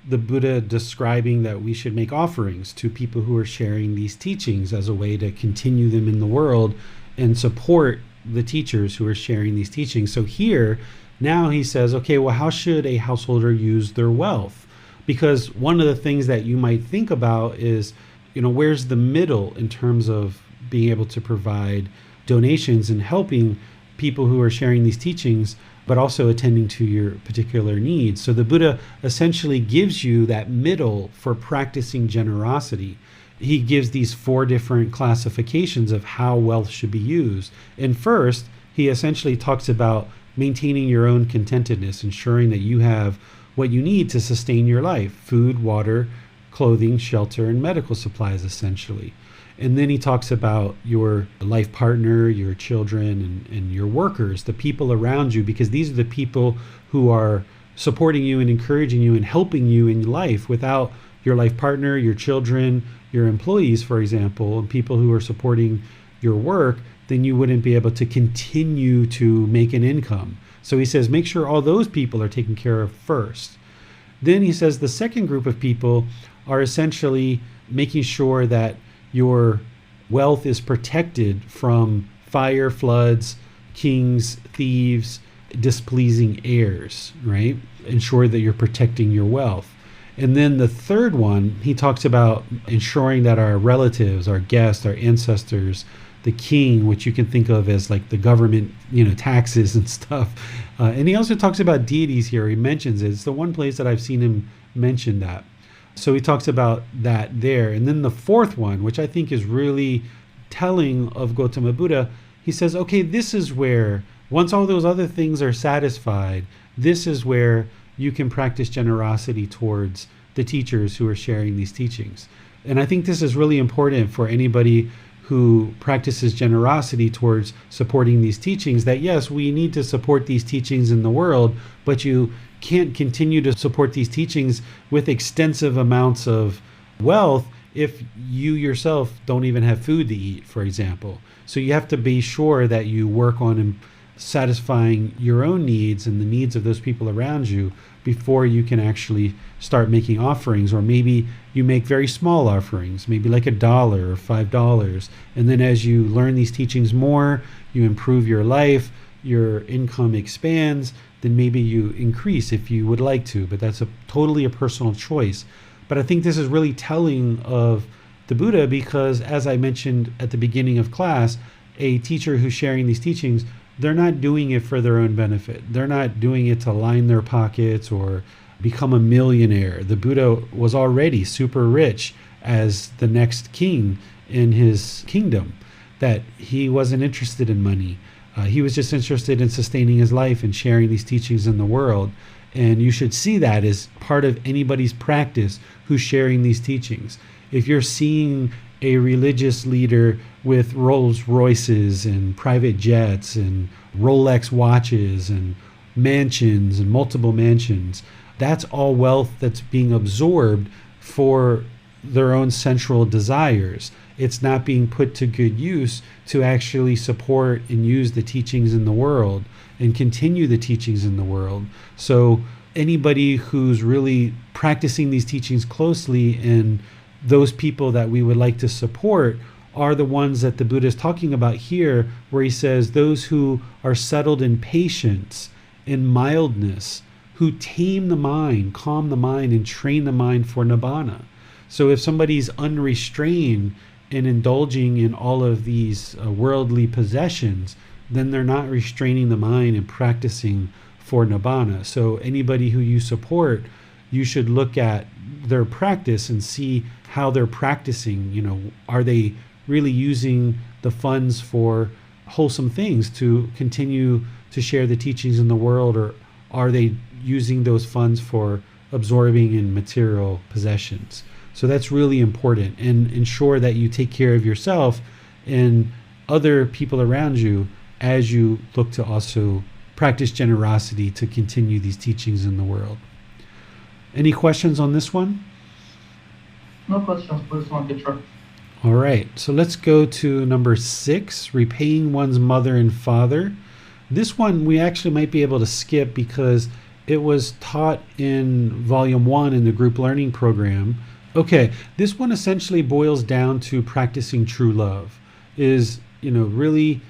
the Buddha describing that we should make offerings to people who are sharing these teachings as a way to continue them in the world and support the teachers who are sharing these teachings. So here, now he says, okay, well, how should a householder use their wealth? Because one of the things that you might think about is, where's the middle in terms of being able to provide donations and helping people who are sharing these teachings, but also attending to your particular needs. So the Buddha essentially gives you that middle for practicing generosity. He gives these 4 different classifications of how wealth should be used. And first, he essentially talks about maintaining your own contentedness, ensuring that you have what you need to sustain your life: food, water, clothing, shelter, and medical supplies, essentially. And then he talks about your life partner, your children, and your workers, the people around you, because these are the people who are supporting you and encouraging you and helping you in life. Without your life partner, your children, your employees, for example, and people who are supporting your work, then you wouldn't be able to continue to make an income. So he says, make sure all those people are taken care of first. Then he says the second group of people are essentially making sure that your wealth is protected from fire, floods, kings, thieves, displeasing heirs, right? Ensure that you're protecting your wealth. And then the third one, he talks about ensuring that our relatives, our guests, our ancestors, the king, which you can think of as like the government, taxes and stuff. And he also talks about deities here. He mentions it. It's the one place that I've seen him mention that. So he talks about that there. And then the fourth one, which I think is really telling of Gotama Buddha, he says, okay, this is where, once all those other things are satisfied, this is where you can practice generosity towards the teachers who are sharing these teachings. And I think this is really important for anybody who practices generosity towards supporting these teachings, that yes, we need to support these teachings in the world, but you can't continue to support these teachings with extensive amounts of wealth if you yourself don't even have food to eat, for example. So you have to be sure that you work on satisfying your own needs and the needs of those people around you before you can actually start making offerings. Or maybe you make very small offerings, maybe like $1 or $5. And then as you learn these teachings more, you improve your life, your income expands, then maybe you increase if you would like to. But that's totally a personal choice. But I think this is really telling of the Buddha, because as I mentioned at the beginning of class, a teacher who's sharing these teachings, they're not doing it for their own benefit. They're not doing it to line their pockets or become a millionaire. The Buddha was already super rich as the next king in his kingdom, that he wasn't interested in money. He was just interested in sustaining his life and sharing these teachings in the world. And you should see that as part of anybody's practice who's sharing these teachings. If you're seeing a religious leader with Rolls Royces and private jets and Rolex watches and mansions and multiple mansions, that's all wealth that's being absorbed for their own sensual desires. It's not being put to good use to actually support and use the teachings in the world and continue the teachings in the world. So anybody who's really practicing these teachings closely, and those people that we would like to support, are the ones that the Buddha is talking about here, where he says those who are settled in patience, in mildness, who tame the mind, calm the mind, and train the mind for nibbana. So if somebody's unrestrained and indulging in all of these worldly possessions, then they're not restraining the mind and practicing for nibbana. So anybody who you support, you should look at their practice and see how they're practicing. Are they really using the funds for wholesome things to continue to share the teachings in the world, or are they using those funds for absorbing in material possessions? So that's really important, and ensure that you take care of yourself and other people around you as you look to also practice generosity to continue these teachings in the world. Any questions on this one? No questions for this one, teacher. All right, so let's go to number 6, repaying one's mother and father. This one we actually might be able to skip because it was taught in volume 1 in the group learning program. Okay, this one essentially boils down to practicing true love, is, really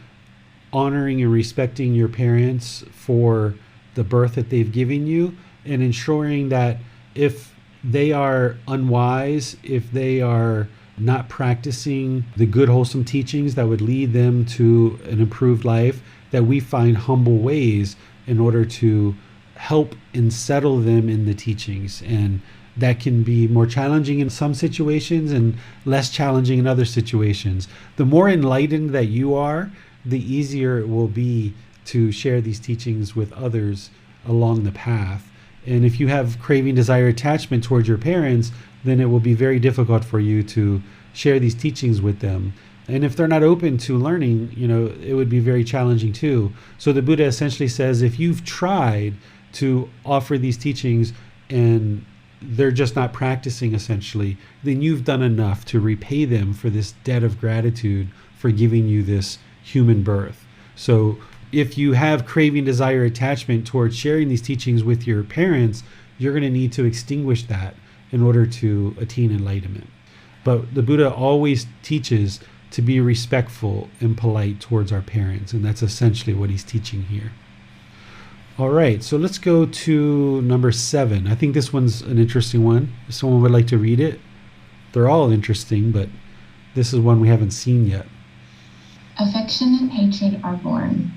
honoring and respecting your parents for the birth that they've given you, and ensuring that if they are unwise, if they are not practicing the good wholesome teachings that would lead them to an improved life, that we find humble ways in order to help and settle them in the teachings. And that can be more challenging in some situations and less challenging in other situations. The more enlightened that you are, the easier it will be to share these teachings with others along the path. And if you have craving, desire, attachment towards your parents, then it will be very difficult for you to share these teachings with them. And if they're not open to learning, it would be very challenging too. So the Buddha essentially says, if you've tried to offer these teachings and they're just not practicing essentially, then you've done enough to repay them for this debt of gratitude for giving you this human birth. So if you have craving, desire, attachment towards sharing these teachings with your parents, you're going to need to extinguish that in order to attain enlightenment. But the Buddha always teaches to be respectful and polite towards our parents, and that's essentially what he's teaching here. All right, so let's go to number 7. I think this one's an interesting one. If someone would like to read it. They're all interesting, but this is one we haven't seen yet. Affection and hatred are born.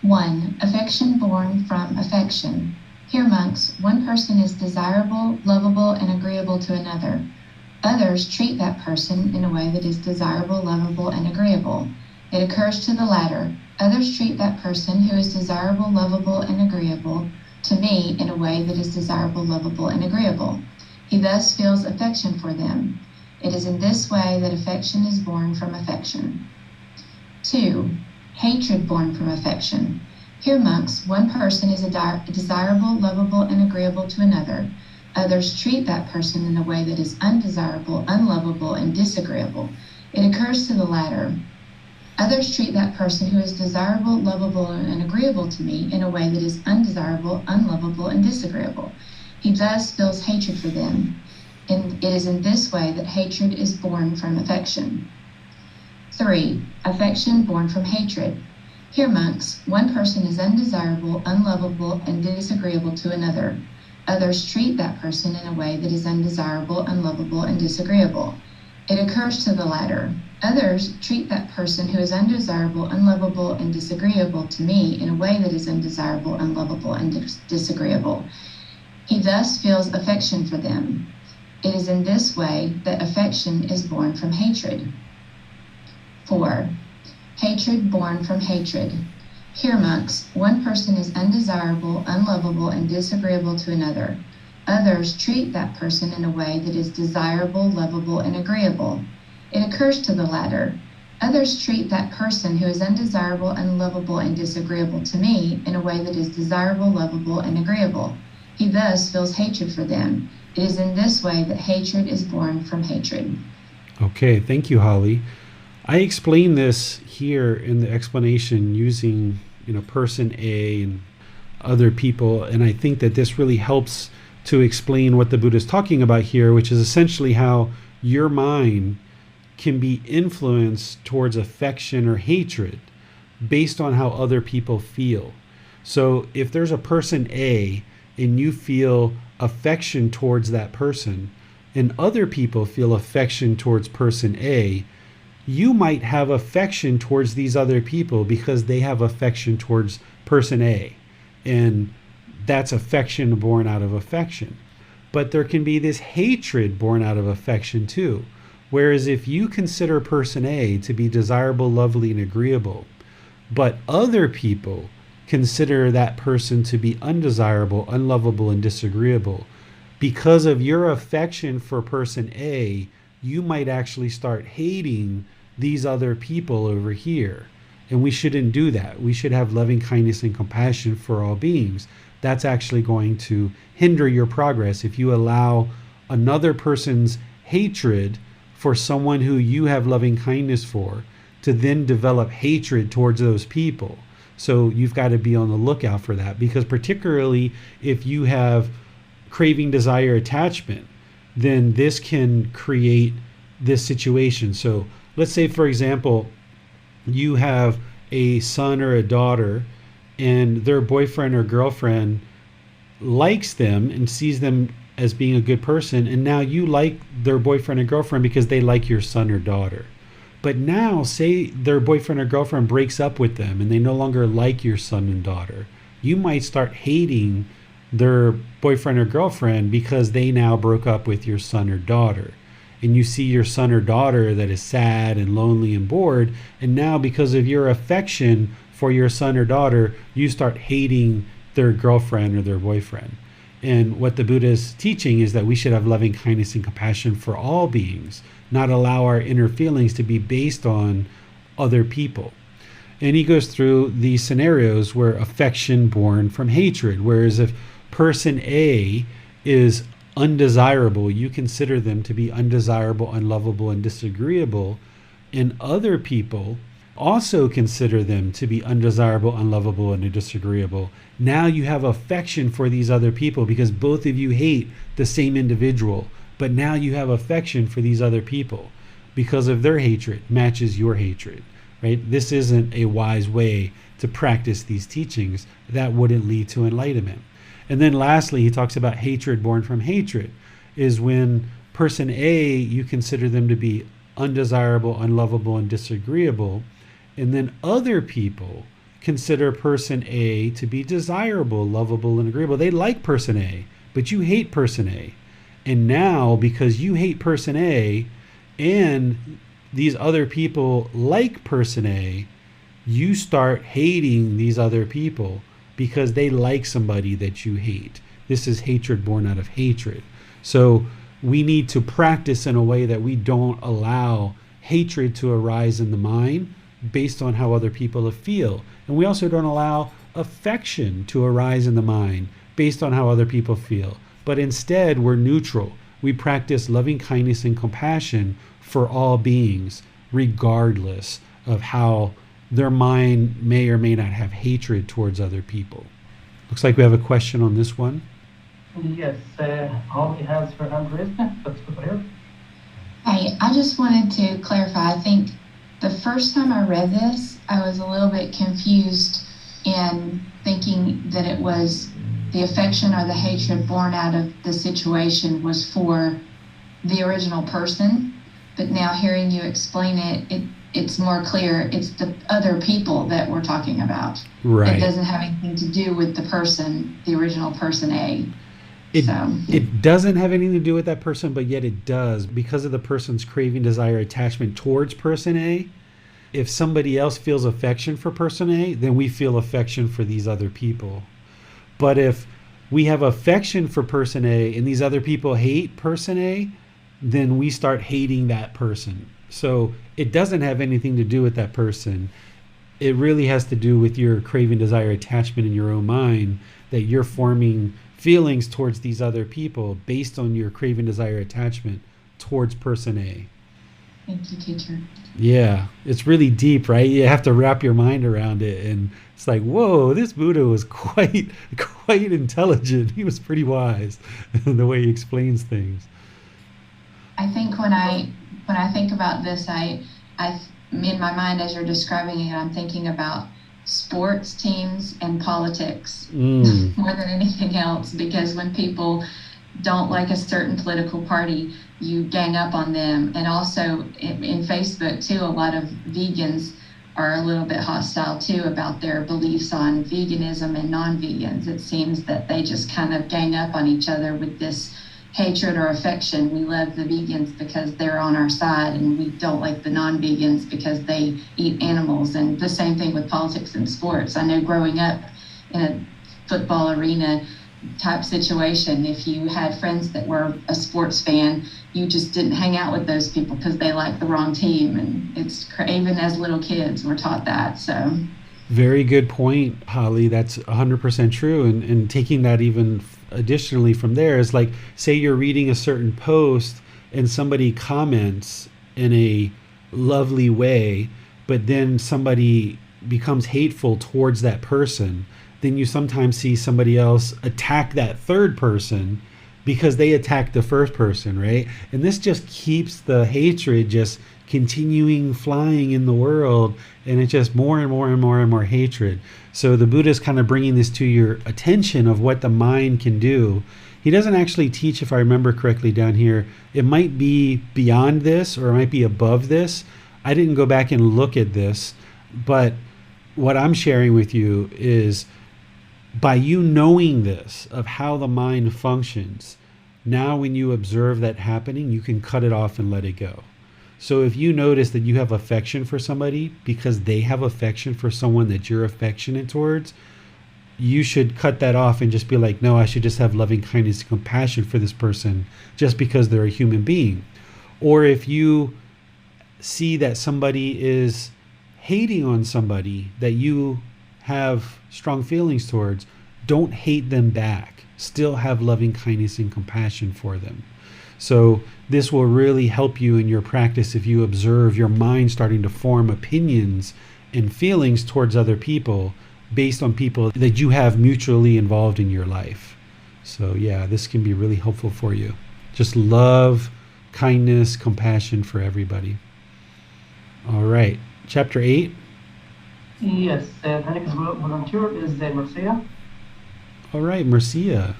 1. Affection born from affection. Here, monks, one person is desirable, lovable, and agreeable to another. Others treat that person in a way that is desirable, lovable, and agreeable. It occurs to the latter. Others treat that person who is desirable, lovable, and agreeable to me in a way that is desirable, lovable, and agreeable. He thus feels affection for them. It is in this way that affection is born from affection. 2. Hatred born from affection. Here, monks, one person is desirable, lovable, and agreeable to another. Others treat that person in a way that is undesirable, unlovable, and disagreeable. It occurs to the latter. Others treat that person who is desirable, lovable, and agreeable to me in a way that is undesirable, unlovable, and disagreeable. He thus feels hatred for them. And it is in this way that hatred is born from affection. 3. Affection born from hatred. Here, monks, one person is undesirable, unlovable, and disagreeable to another. Others treat that person in a way that is undesirable, unlovable, and disagreeable. It occurs to the latter. Others treat that person who is undesirable, unlovable, and disagreeable to me in a way that is undesirable, unlovable, and disagreeable. He thus feels affection for them. It is in this way that affection is born from hatred. 4. Hatred born from hatred. Here, monks, one person is undesirable, unlovable, and disagreeable to another. Others treat that person in a way that is desirable, lovable, and agreeable. It occurs to the latter. Others treat that person who is undesirable, unlovable, and disagreeable to me in a way that is desirable, lovable, and agreeable. He thus feels hatred for them. It is in this way that hatred is born from hatred. Okay, thank you, Holly. I explain this here in the explanation using, person A and other people, and I think that this really helps to explain what the Buddha is talking about here, which is essentially how your mind can be influenced towards affection or hatred based on how other people feel. So if there's a person A and you feel affection towards that person, and other people feel affection towards person A, you might have affection towards these other people because they have affection towards person A. And that's affection born out of affection. But there can be this hatred born out of affection too. Whereas if you consider person A to be desirable, lovely, and agreeable, but other people consider that person to be undesirable, unlovable, and disagreeable, because of your affection for person A, you might actually start hating these other people over here. And we shouldn't do that. We should have loving kindness and compassion for all beings. That's actually going to hinder your progress if you allow another person's hatred for someone who you have loving kindness for to then develop hatred towards those people. So you've got to be on the lookout for that, because particularly if you have craving, desire, attachment, then this can create this situation. So let's say, for example, you have a son or a daughter and their boyfriend or girlfriend likes them and sees them as being a good person, and now you like their boyfriend or girlfriend because they like your son or daughter. But now, say their boyfriend or girlfriend breaks up with them and they no longer like your son and daughter. You might start hating their boyfriend or girlfriend because they now broke up with your son or daughter. And you see your son or daughter that is sad and lonely and bored, and now because of your affection for your son or daughter, you start hating their girlfriend or their boyfriend. And what the Buddha is teaching is that we should have loving kindness and compassion for all beings, not allow our inner feelings to be based on other people. And he goes through these scenarios where affection born from hatred, whereas if person A is undesirable, you consider them to be undesirable, unlovable, and disagreeable, and other people also consider them to be undesirable, unlovable, and disagreeable. Now you have affection for these other people because both of you hate the same individual, but now you have affection for these other people because of their hatred matches your hatred, right? This isn't a wise way to practice these teachings. That wouldn't lead to enlightenment. And then lastly, he talks about hatred born from hatred, is when person A, you consider them to be undesirable, unlovable, and disagreeable, and then other people consider person A to be desirable, lovable, and agreeable. They like person A, but you hate person A. And now, because you hate person A and these other people like person A, you start hating these other people because they like somebody that you hate. This is hatred born out of hatred. So we need to practice in a way that we don't allow hatred to arise in the mind based on how other people feel. And we also don't allow affection to arise in the mind based on how other people feel. But instead, we're neutral. We practice loving kindness and compassion for all beings, regardless of how their mind may or may not have hatred towards other people. Looks like we have a question on this one. Yes, Holly has her hand raised. Let's go here. I just wanted to clarify. I think the first time I read this, I was a little bit confused in thinking that it was the affection or the hatred born out of the situation was for the original person. But now hearing you explain it's more clear. It's the other people that we're talking about. Right. It doesn't have anything to do with the person, the original person A. It doesn't have anything to do with that person, but yet it does because of the person's craving, desire, attachment towards person A. If somebody else feels affection for person A, then we feel affection for these other people. But if we have affection for person A and these other people hate person A, then we start hating that person. So it doesn't have anything to do with that person. It really has to do with your craving, desire, attachment in your own mind, that you're forming feelings towards these other people based on your craving, desire, attachment towards person A. Thank you, teacher. Yeah, it's really deep, right? You have to wrap your mind around it, and it's like, whoa, this Buddha was quite intelligent. He was pretty wise in the way he explains things. I think when I think about this, I in my mind as you're describing it, I'm thinking about sports teams and politics more than anything else, because when people don't like a certain political party, you gang up on them. And also in Facebook too, a lot of vegans are a little bit hostile too about their beliefs on veganism and non-vegans. It seems that they just kind of gang up on each other with this hatred or affection. We love the vegans because they're on our side, and we don't like the non-vegans because they eat animals. And the same thing with politics and sports. I know growing up in a football arena type situation, if you had friends that were a sports fan, you just didn't hang out with those people because they liked the wrong team. And it's even as little kids, we're taught that. So very good point, Holly. That's 100% true. And taking that even additionally from there is like, say you're reading a certain post and somebody comments in a lovely way, but then somebody becomes hateful towards that person. Then you sometimes see somebody else attack that third person because they attacked the first person, right? And this just keeps the hatred just continuing flying in the world, and it's just more and more and more and more hatred. So the Buddha is kind of bringing this to your attention of what the mind can do. He doesn't actually teach, if I remember correctly down here, it might be beyond this or it might be above this. I didn't go back and look at this, but what I'm sharing with you is by you knowing this of how the mind functions, now when you observe that happening, you can cut it off and let it go. So if you notice that you have affection for somebody because they have affection for someone that you're affectionate towards, you should cut that off and just be like, no, I should just have loving kindness and compassion for this person just because they're a human being. Or if you see that somebody is hating on somebody that you have strong feelings towards, don't hate them back. Still have loving kindness and compassion for them. So this will really help you in your practice if you observe your mind starting to form opinions and feelings towards other people based on people that you have mutually involved in your life. So yeah, this can be really helpful for you. Just love, kindness, compassion for everybody. All right, chapter 8. Yes, the next volunteer is Marcia. All right, Marcia.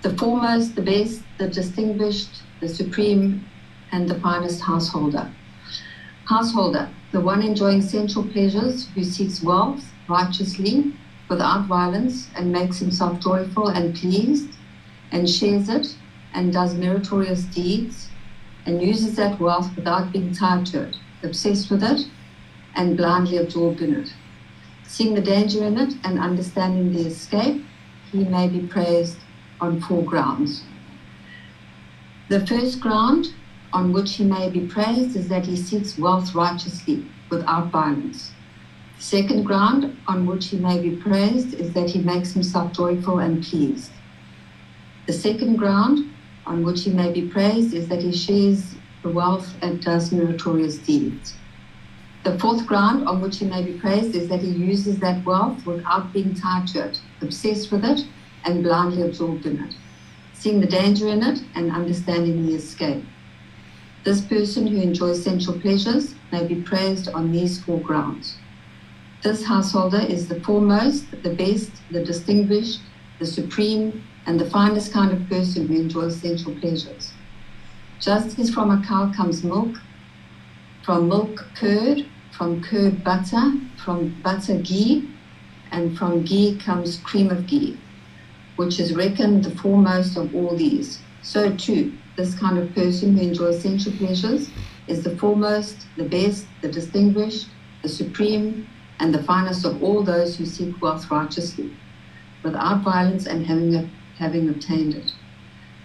The foremost, the best, the distinguished, the supreme, and the finest householder. Householder, the one enjoying sensual pleasures, who seeks wealth righteously, without violence, and makes himself joyful and pleased, and shares it, and does meritorious deeds, and uses that wealth without being tied to it, obsessed with it, and blindly absorbed in it. Seeing the danger in it and understanding the escape, he may be praised on 4 grounds. The first ground on which he may be praised is that he seeks wealth righteously, without violence. The second ground on which he may be praised is that he makes himself joyful and pleased. The second ground on which he may be praised is that he shares the wealth and does meritorious deeds. The fourth ground on which he may be praised is that he uses that wealth without being tied to it, obsessed with it, and blindly absorbed in it, seeing the danger in it and understanding the escape. This person who enjoys sensual pleasures may be praised on these 4 grounds. This householder is the foremost, the best, the distinguished, the supreme, and the finest kind of person who enjoys sensual pleasures. Just as from a cow comes milk, from milk curd, from curd butter, from butter ghee, and from ghee comes cream of ghee, which is reckoned the foremost of all these. So too, this kind of person who enjoys sensual pleasures is the foremost, the best, the distinguished, the supreme, and the finest of all those who seek wealth righteously, without violence and having obtained it.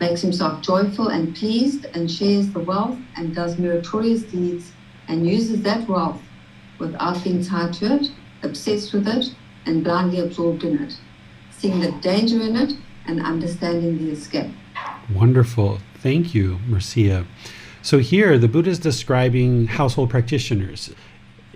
Makes himself joyful and pleased, and shares the wealth, and does meritorious deeds, and uses that wealth without being tied to it, obsessed with it, and blindly absorbed in it, seeing the danger in it and understanding the escape. Wonderful. Thank you, Marcia. So here, the Buddha is describing household practitioners.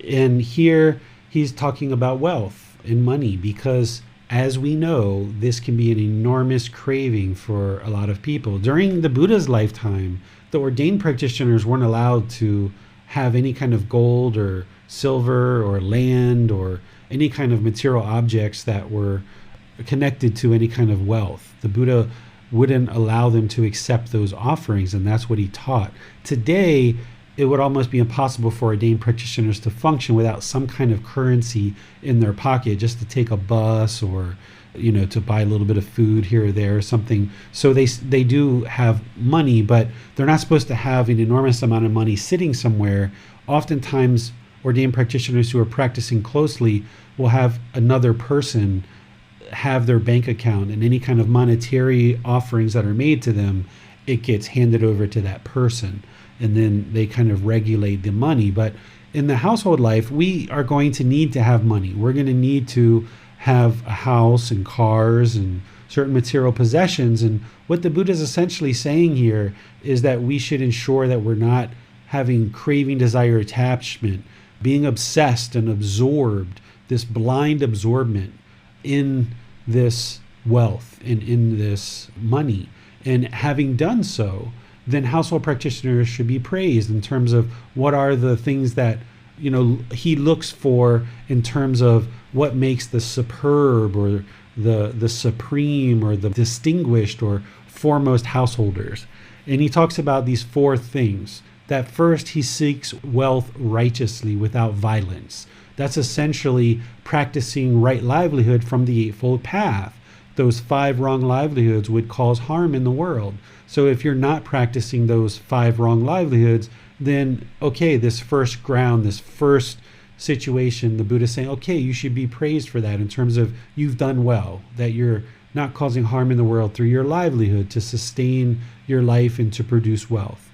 And here, he's talking about wealth and money because, as we know, this can be an enormous craving for a lot of people. During the Buddha's lifetime, the ordained practitioners weren't allowed to have any kind of gold or silver or land or any kind of material objects that were connected to any kind of wealth. The Buddha wouldn't allow them to accept those offerings, and that's what he taught. Today, it would almost be impossible for ordained practitioners to function without some kind of currency in their pocket, just to take a bus or, to buy a little bit of food here or there or something. So they do have money, but they're not supposed to have an enormous amount of money sitting somewhere. Oftentimes, ordained practitioners who are practicing closely will have another person have their bank account, and any kind of monetary offerings that are made to them, it gets handed over to that person, and then they kind of regulate the money. But in the household life, we are going to need to have money. We're going to need to have a house and cars and certain material possessions. And what the Buddha is essentially saying here is that we should ensure that we're not having craving, desire, attachment, being obsessed and absorbed, this blind absorbment in this wealth and in this money. And having done so, then household practitioners should be praised in terms of what are the things that he looks for in terms of what makes the superb or the supreme or the distinguished or foremost householders. And he talks about these 4 things. That first, he seeks wealth righteously without violence. That's essentially practicing right livelihood from the Eightfold Path. Those 5 wrong livelihoods would cause harm in the world. So if you're not practicing those 5 wrong livelihoods, then okay, this first ground, this first situation, the Buddha is saying, okay, you should be praised for that in terms of you've done well, that you're not causing harm in the world through your livelihood to sustain your life and to produce wealth.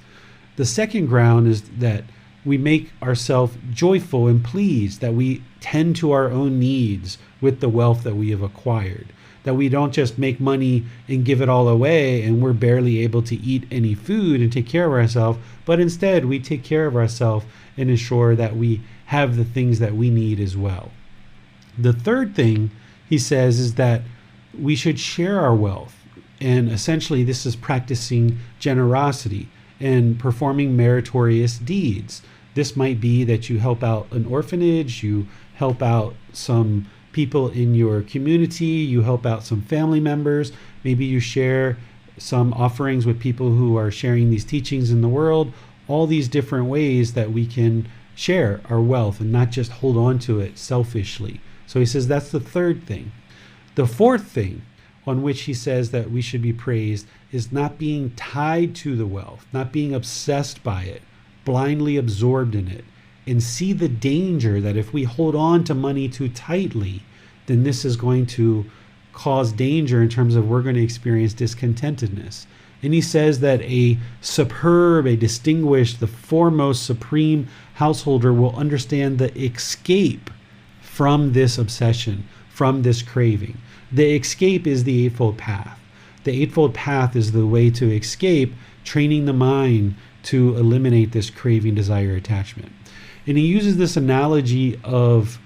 The second ground is that we make ourselves joyful and pleased, that we tend to our own needs with the wealth that we have acquired, that we don't just make money and give it all away and we're barely able to eat any food and take care of ourselves, but instead we take care of ourselves and ensure that we have the things that we need as well. The third thing he says is that we should share our wealth, and essentially this is practicing generosity and performing meritorious deeds. This might be that you help out an orphanage, you help out some people in your community, you help out some family members, maybe you share some offerings with people who are sharing these teachings in the world, all these different ways that we can share our wealth and not just hold on to it selfishly. So he says that's the third thing. The fourth thing, on which he says that we should be praised is not being tied to the wealth, not being obsessed by it, blindly absorbed in it, and see the danger that if we hold on to money too tightly, then this is going to cause danger in terms of we're going to experience discontentedness. And he says that a superb, a distinguished, the foremost supreme householder will understand the escape from this obsession, from this craving. The escape is the Eightfold Path. The Eightfold Path is the way to escape, training the mind to eliminate this craving, desire, attachment. And he uses this analogy of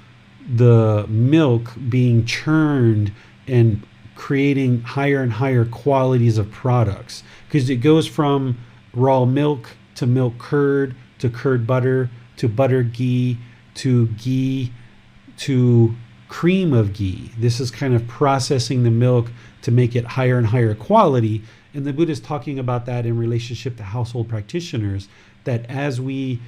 the milk being churned and creating higher and higher qualities of products, because it goes from raw milk to milk curd to curd butter to butter ghee to cream of ghee. This is kind of processing the milk to make it higher and higher quality. And the Buddha is talking about that in relationship to household practitioners, that as we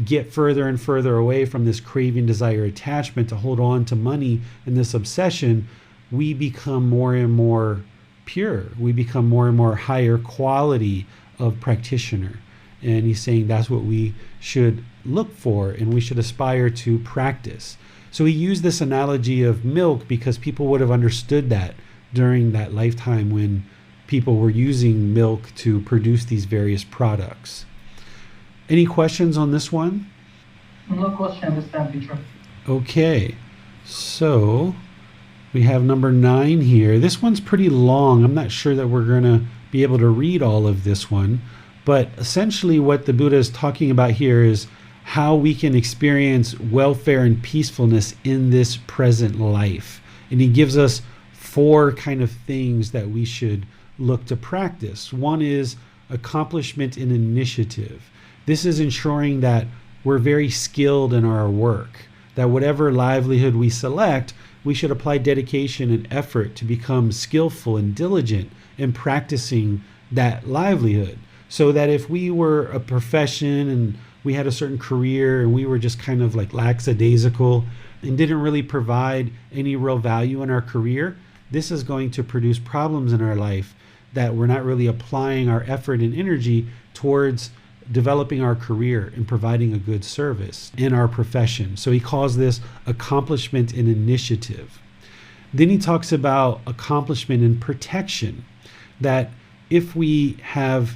get further and further away from this craving, desire, attachment to hold on to money and this obsession, we become more and more pure. We become more and more higher quality of practitioner. And he's saying that's what we should look for and we should aspire to practice. So he used this analogy of milk because people would have understood that during that lifetime when people were using milk to produce these various products. Any questions on this one? No question this time, teacher. Okay, so we have number 9 here. This one's pretty long. I'm not sure that we're going to be able to read all of this one, but essentially what the Buddha is talking about here is how we can experience welfare and peacefulness in this present life. And he gives us 4 kind of things that we should look to practice. One is accomplishment and initiative. This is ensuring that we're very skilled in our work, that whatever livelihood we select, we should apply dedication and effort to become skillful and diligent in practicing that livelihood. So that if we were a profession and we had a certain career and we were just kind of like lackadaisical and didn't really provide any real value in our career, this is going to produce problems in our life, that we're not really applying our effort and energy towards developing our career and providing a good service in our profession. So he calls this accomplishment and initiative. Then he talks about accomplishment and protection, that if we have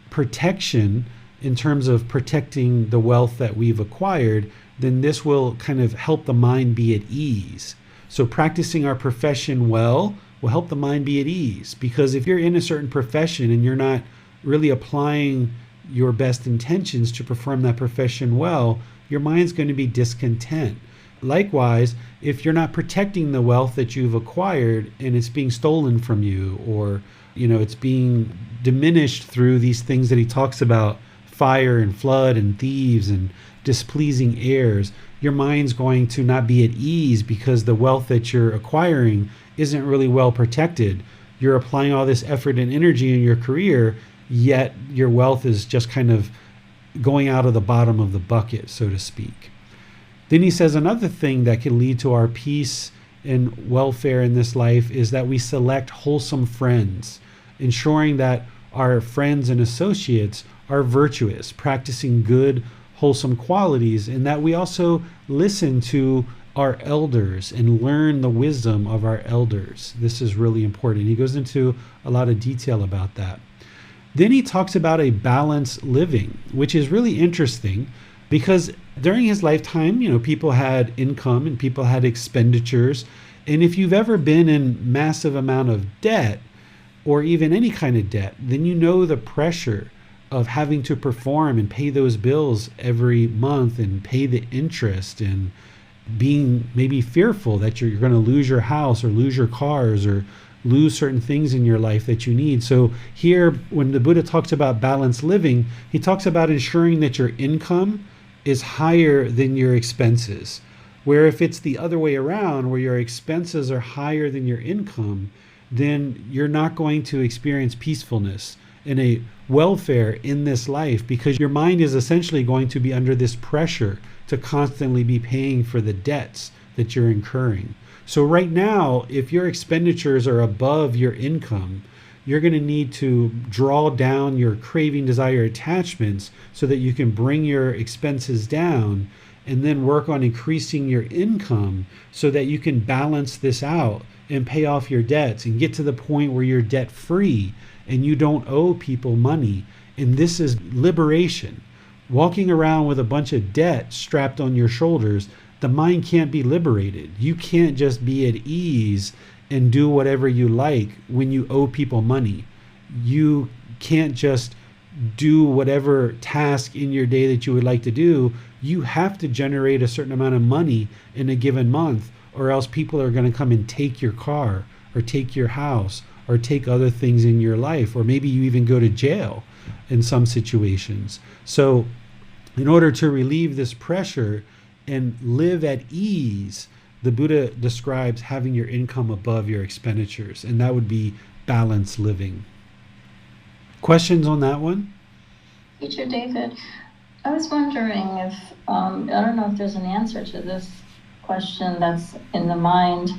protection in terms of protecting the wealth that we've acquired, then this will kind of help the mind be at ease. So practicing our profession well will help the mind be at ease, because if you're in a certain profession and you're not really applying your best intentions to perform that profession well, your mind's going to be discontent. Likewise, if you're not protecting the wealth that you've acquired and it's being stolen from you, or it's being diminished through these things that he talks about, fire and flood and thieves and displeasing heirs, your mind's going to not be at ease because the wealth that you're acquiring isn't really well protected. You're applying all this effort and energy in your career, yet your wealth is just kind of going out of the bottom of the bucket, so to speak. Then he says another thing that can lead to our peace and welfare in this life is that we select wholesome friends, ensuring that our friends and associates are virtuous, practicing good, wholesome qualities, and that we also listen to our elders and learn the wisdom of our elders. This is really important. He goes into a lot of detail about that. Then he talks about a balanced living, which is really interesting because during his lifetime, people had income and people had expenditures. And if you've ever been in massive amount of debt, or even any kind of debt, then you know the pressure of having to perform and pay those bills every month and pay the interest, and being maybe fearful that you're going to lose your house or lose your cars or lose certain things in your life that you need. So here, when the Buddha talks about balanced living, he talks about ensuring that your income is higher than your expenses. Where if it's the other way around, where your expenses are higher than your income, then you're not going to experience peacefulness and a welfare in this life, because your mind is essentially going to be under this pressure to constantly be paying for the debts that you're incurring. So right now, if your expenditures are above your income, you're going to need to draw down your craving, desire, attachments so that you can bring your expenses down, and then work on increasing your income so that you can balance this out and pay off your debts and get to the point where you're debt free and you don't owe people money. And this is liberation. Walking around with a bunch of debt strapped on your shoulders, the mind can't be liberated. You can't just be at ease and do whatever you like when you owe people money. You can't just do whatever task in your day that you would like to do. You have to generate a certain amount of money in a given month, or else people are going to come and take your car or take your house or take other things in your life, or maybe you even go to jail in some situations. So in order to relieve this pressure and live at ease, the Buddha describes having your income above your expenditures, and that would be balanced living. Questions on that one? Teacher David, I was wondering if, I don't know if there's an answer to this question that's in the mind,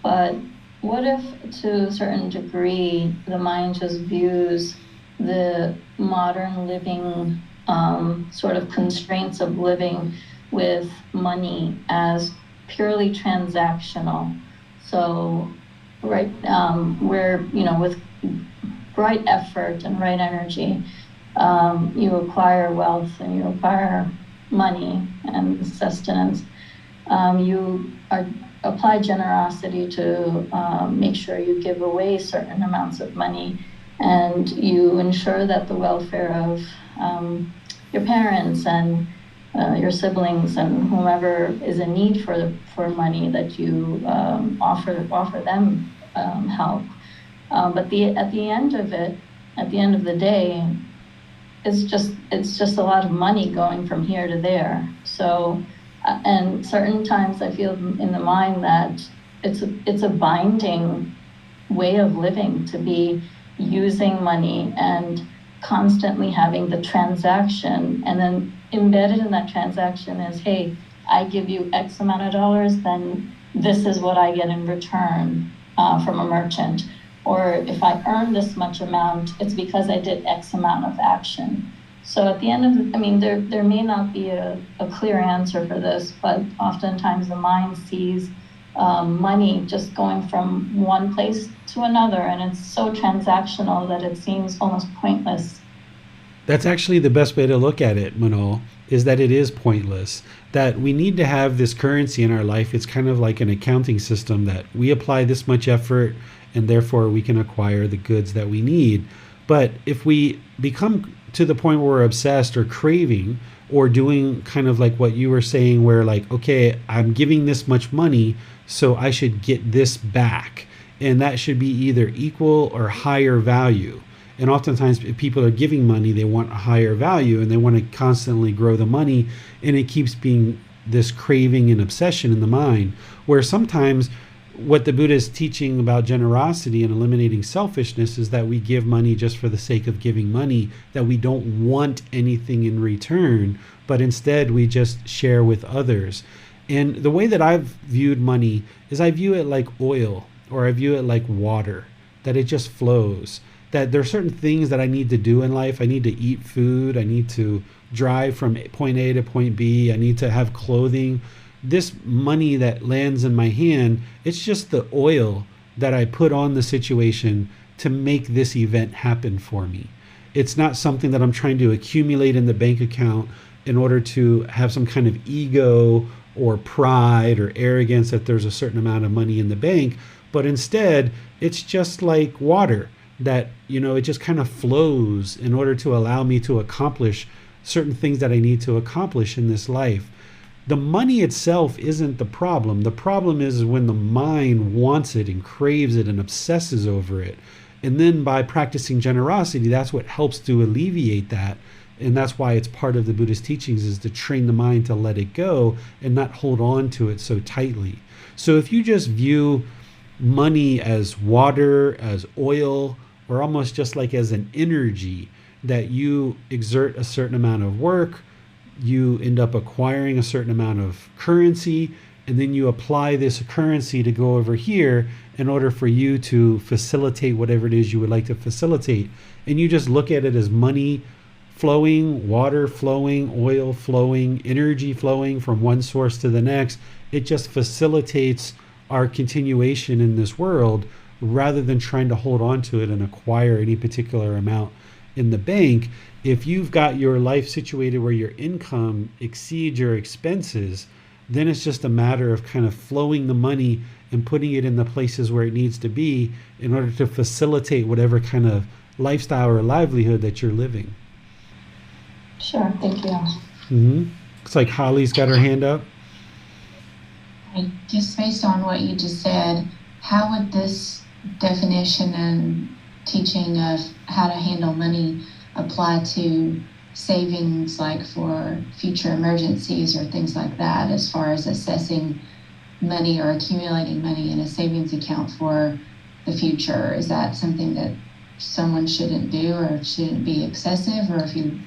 but what if to a certain degree the mind just views the modern living sort of constraints of living with money as purely transactional? So right where, with right effort and right energy, you acquire wealth and you acquire money and sustenance. You apply generosity to make sure you give away certain amounts of money, and you ensure that the welfare of your parents and your siblings and whomever is in need for money, that you offer them help. But at the end of the day, it's just a lot of money going from here to there. So, and certain times I feel in the mind that it's a binding way of living to be using money and constantly having the transaction, and then embedded in that transaction is, hey, I give you X amount of dollars, then this is what I get in return from a merchant. Or if I earn this much amount, it's because I did X amount of action. So at the end of there may not be a clear answer for this, but oftentimes the mind sees money just going from one place to another, and it's so transactional that it seems almost pointless. That's actually the best way to look at it, Manol, is that it is pointless, that we need to have this currency in our life. It's kind of like an accounting system that we apply this much effort and therefore we can acquire the goods that we need. But if we become to the point where we're obsessed or craving or doing kind of like what you were saying, where like, okay, I'm giving this much money, so I should get this back. And that should be either equal or higher value. And oftentimes if people are giving money, they want a higher value and they want to constantly grow the money. And it keeps being this craving and obsession in the mind, where sometimes what the Buddha is teaching about generosity and eliminating selfishness is that we give money just for the sake of giving money, that we don't want anything in return, but instead we just share with others. And the way that I've viewed money is I view it like oil, or I view it like water, that it just flows. That there are certain things that I need to do in life. I need to eat food. I need to drive from point A to point B. I need to have clothing. This money that lands in my hand, it's just the oil that I put on the situation to make this event happen for me. It's not something that I'm trying to accumulate in the bank account in order to have some kind of ego or pride or arrogance that there's a certain amount of money in the bank, but instead it's just like water that, it just kind of flows in order to allow me to accomplish certain things that I need to accomplish in this life. The money itself isn't the problem. The problem is when the mind wants it and craves it and obsesses over it. And then by practicing generosity, that's what helps to alleviate that. And that's why it's part of the Buddhist teachings, is to train the mind to let it go and not hold on to it so tightly. So if you just view money as water, as oil, or almost just like as an energy that you exert a certain amount of work, you end up acquiring a certain amount of currency, and then you apply this currency to go over here in order for you to facilitate whatever it is you would like to facilitate. And you just look at it as money flowing, water flowing, oil flowing, energy flowing from one source to the next. It just facilitates our continuation in this world rather than trying to hold on to it and acquire any particular amount in the bank. If you've got your life situated where your income exceeds your expenses, then it's just a matter of kind of flowing the money and putting it in the places where it needs to be in order to facilitate whatever kind of lifestyle or livelihood that you're living. Sure, thank you. Looks like Holly's got her hand up. Just based on what you just said, how would this definition and teaching of how to handle money apply to savings, like for future emergencies or things like that, as far as assessing money or accumulating money in a savings account for the future? Is that something that someone shouldn't do or shouldn't be excessive? Or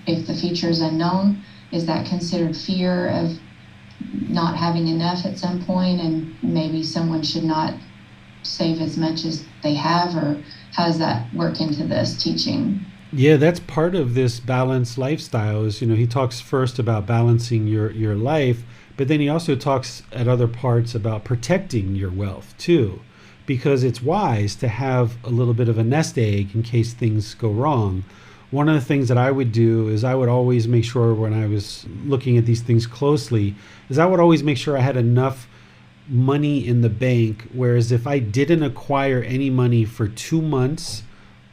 if the future is unknown, is that considered fear of not having enough at some point, and maybe someone should not save as much as they have? Or how does that work into this teaching? Yeah, that's part of this balanced lifestyle. Is, he talks first about balancing your life, but then he also talks at other parts about protecting your wealth too, because it's wise to have a little bit of a nest egg in case things go wrong. One of the things that I would do is I would always make sure, when I was looking at these things closely, is I would always make sure I had enough money in the bank, whereas if I didn't acquire any money for 2 months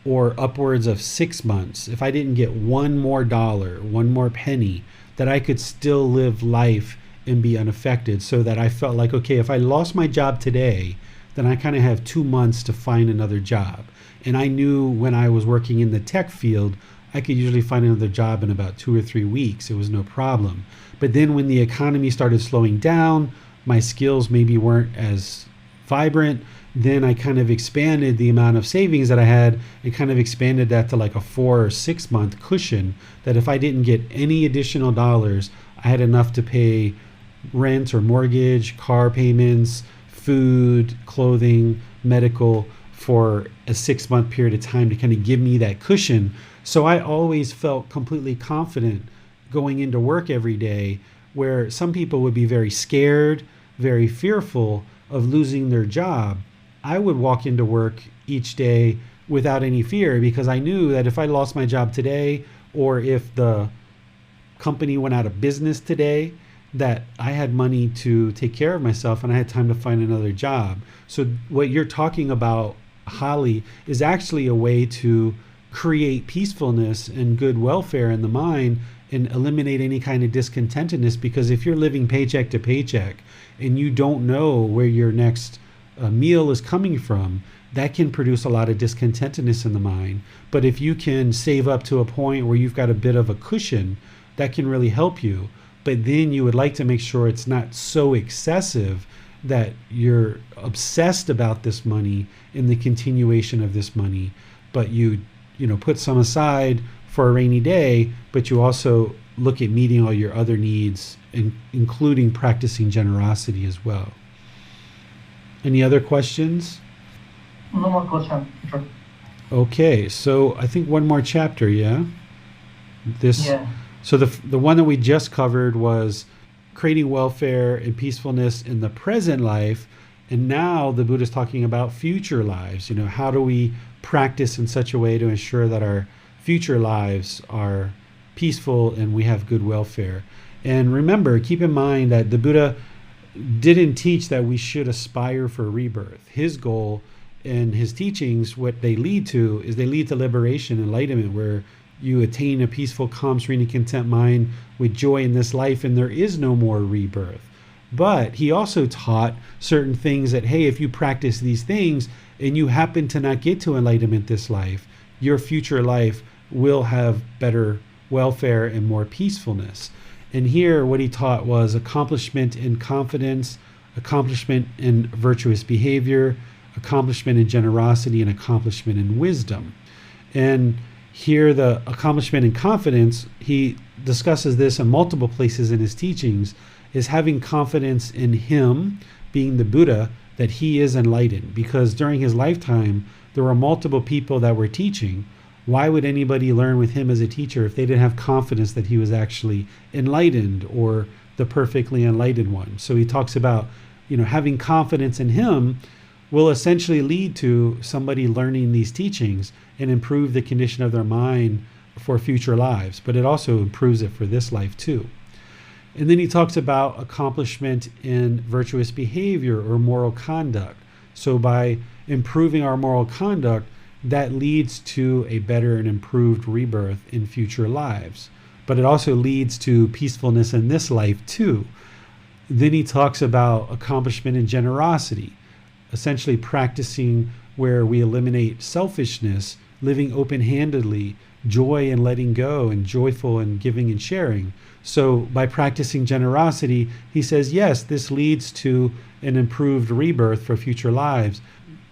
or upwards of 6 months, if I didn't get one more dollar, one more penny, that I could still live life and be unaffected, so that I felt like, okay, if I lost my job today, then I kind of have 2 months to find another job. And I knew when I was working in the tech field, I could usually find another job in about 2 or 3 weeks. It was no problem. But then when the economy started slowing down, my skills maybe weren't as vibrant, then I kind of expanded the amount of savings that I had and kind of expanded that to like a 4 or 6 month cushion, that if I didn't get any additional dollars, I had enough to pay rent or mortgage, car payments, food, clothing, medical, for a 6 month period of time to kind of give me that cushion. So I always felt completely confident going into work every day, where some people would be very scared, very fearful of losing their job. I would walk into work each day without any fear, because I knew that if I lost my job today, or if the company went out of business today, that I had money to take care of myself and I had time to find another job. So what you're talking about, Holly, is actually a way to create peacefulness and good welfare in the mind and eliminate any kind of discontentedness. Because if you're living paycheck to paycheck and you don't know where your next meal is coming from, that can produce a lot of discontentedness in the mind. But if you can save up to a point where you've got a bit of a cushion, that can really help you. But then you would like to make sure it's not so excessive that you're obsessed about this money and the continuation of this money, but you put some aside for a rainy day, but you also look at meeting all your other needs, including practicing generosity as well. Any other questions? No more questions. Okay, so I think one more chapter, yeah? Yeah. So the one that we just covered was creating welfare and peacefulness in the present life. And now the Buddha is talking about future lives. How do we practice in such a way to ensure that our future lives are peaceful and we have good welfare? And remember, keep in mind that the Buddha didn't teach that we should aspire for rebirth. His goal and his teachings, what they lead to, is they lead to liberation, enlightenment, where you attain a peaceful, calm, serene, and content mind with joy in this life, and there is no more rebirth. But he also taught certain things that, hey, if you practice these things and you happen to not get to enlightenment this life, your future life will have better welfare and more peacefulness. And here what he taught was accomplishment in confidence, accomplishment in virtuous behavior, accomplishment in generosity, and accomplishment in wisdom. And here, the accomplishment in confidence, he discusses this in multiple places in his teachings. is having confidence in him, being the Buddha, that he is enlightened. Because during his lifetime, there were multiple people that were teaching. Why would anybody learn with him as a teacher if they didn't have confidence that he was actually enlightened or the perfectly enlightened one? So he talks about, having confidence in him will essentially lead to somebody learning these teachings and improve the condition of their mind for future lives, but it also improves it for this life too. And then he talks about accomplishment in virtuous behavior or moral conduct. So by improving our moral conduct, that leads to a better and improved rebirth in future lives. But it also leads to peacefulness in this life too. Then he talks about accomplishment in generosity, essentially practicing where we eliminate selfishness, living open-handedly, joy in letting go, and joyful in giving and sharing. So by practicing generosity, he says, yes, this leads to an improved rebirth for future lives.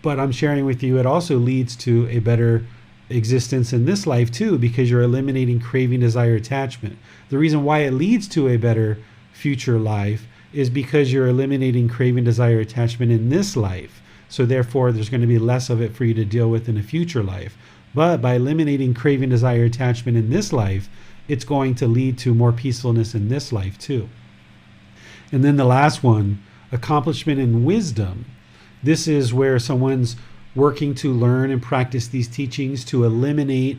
But I'm sharing with you, it also leads to a better existence in this life too, because you're eliminating craving, desire, attachment. The reason why it leads to a better future life is because you're eliminating craving, desire, attachment in this life. So therefore, there's going to be less of it for you to deal with in a future life. But by eliminating craving, desire, attachment in this life, it's going to lead to more peacefulness in this life too. And then the last one, accomplishment in wisdom. This is where someone's working to learn and practice these teachings to eliminate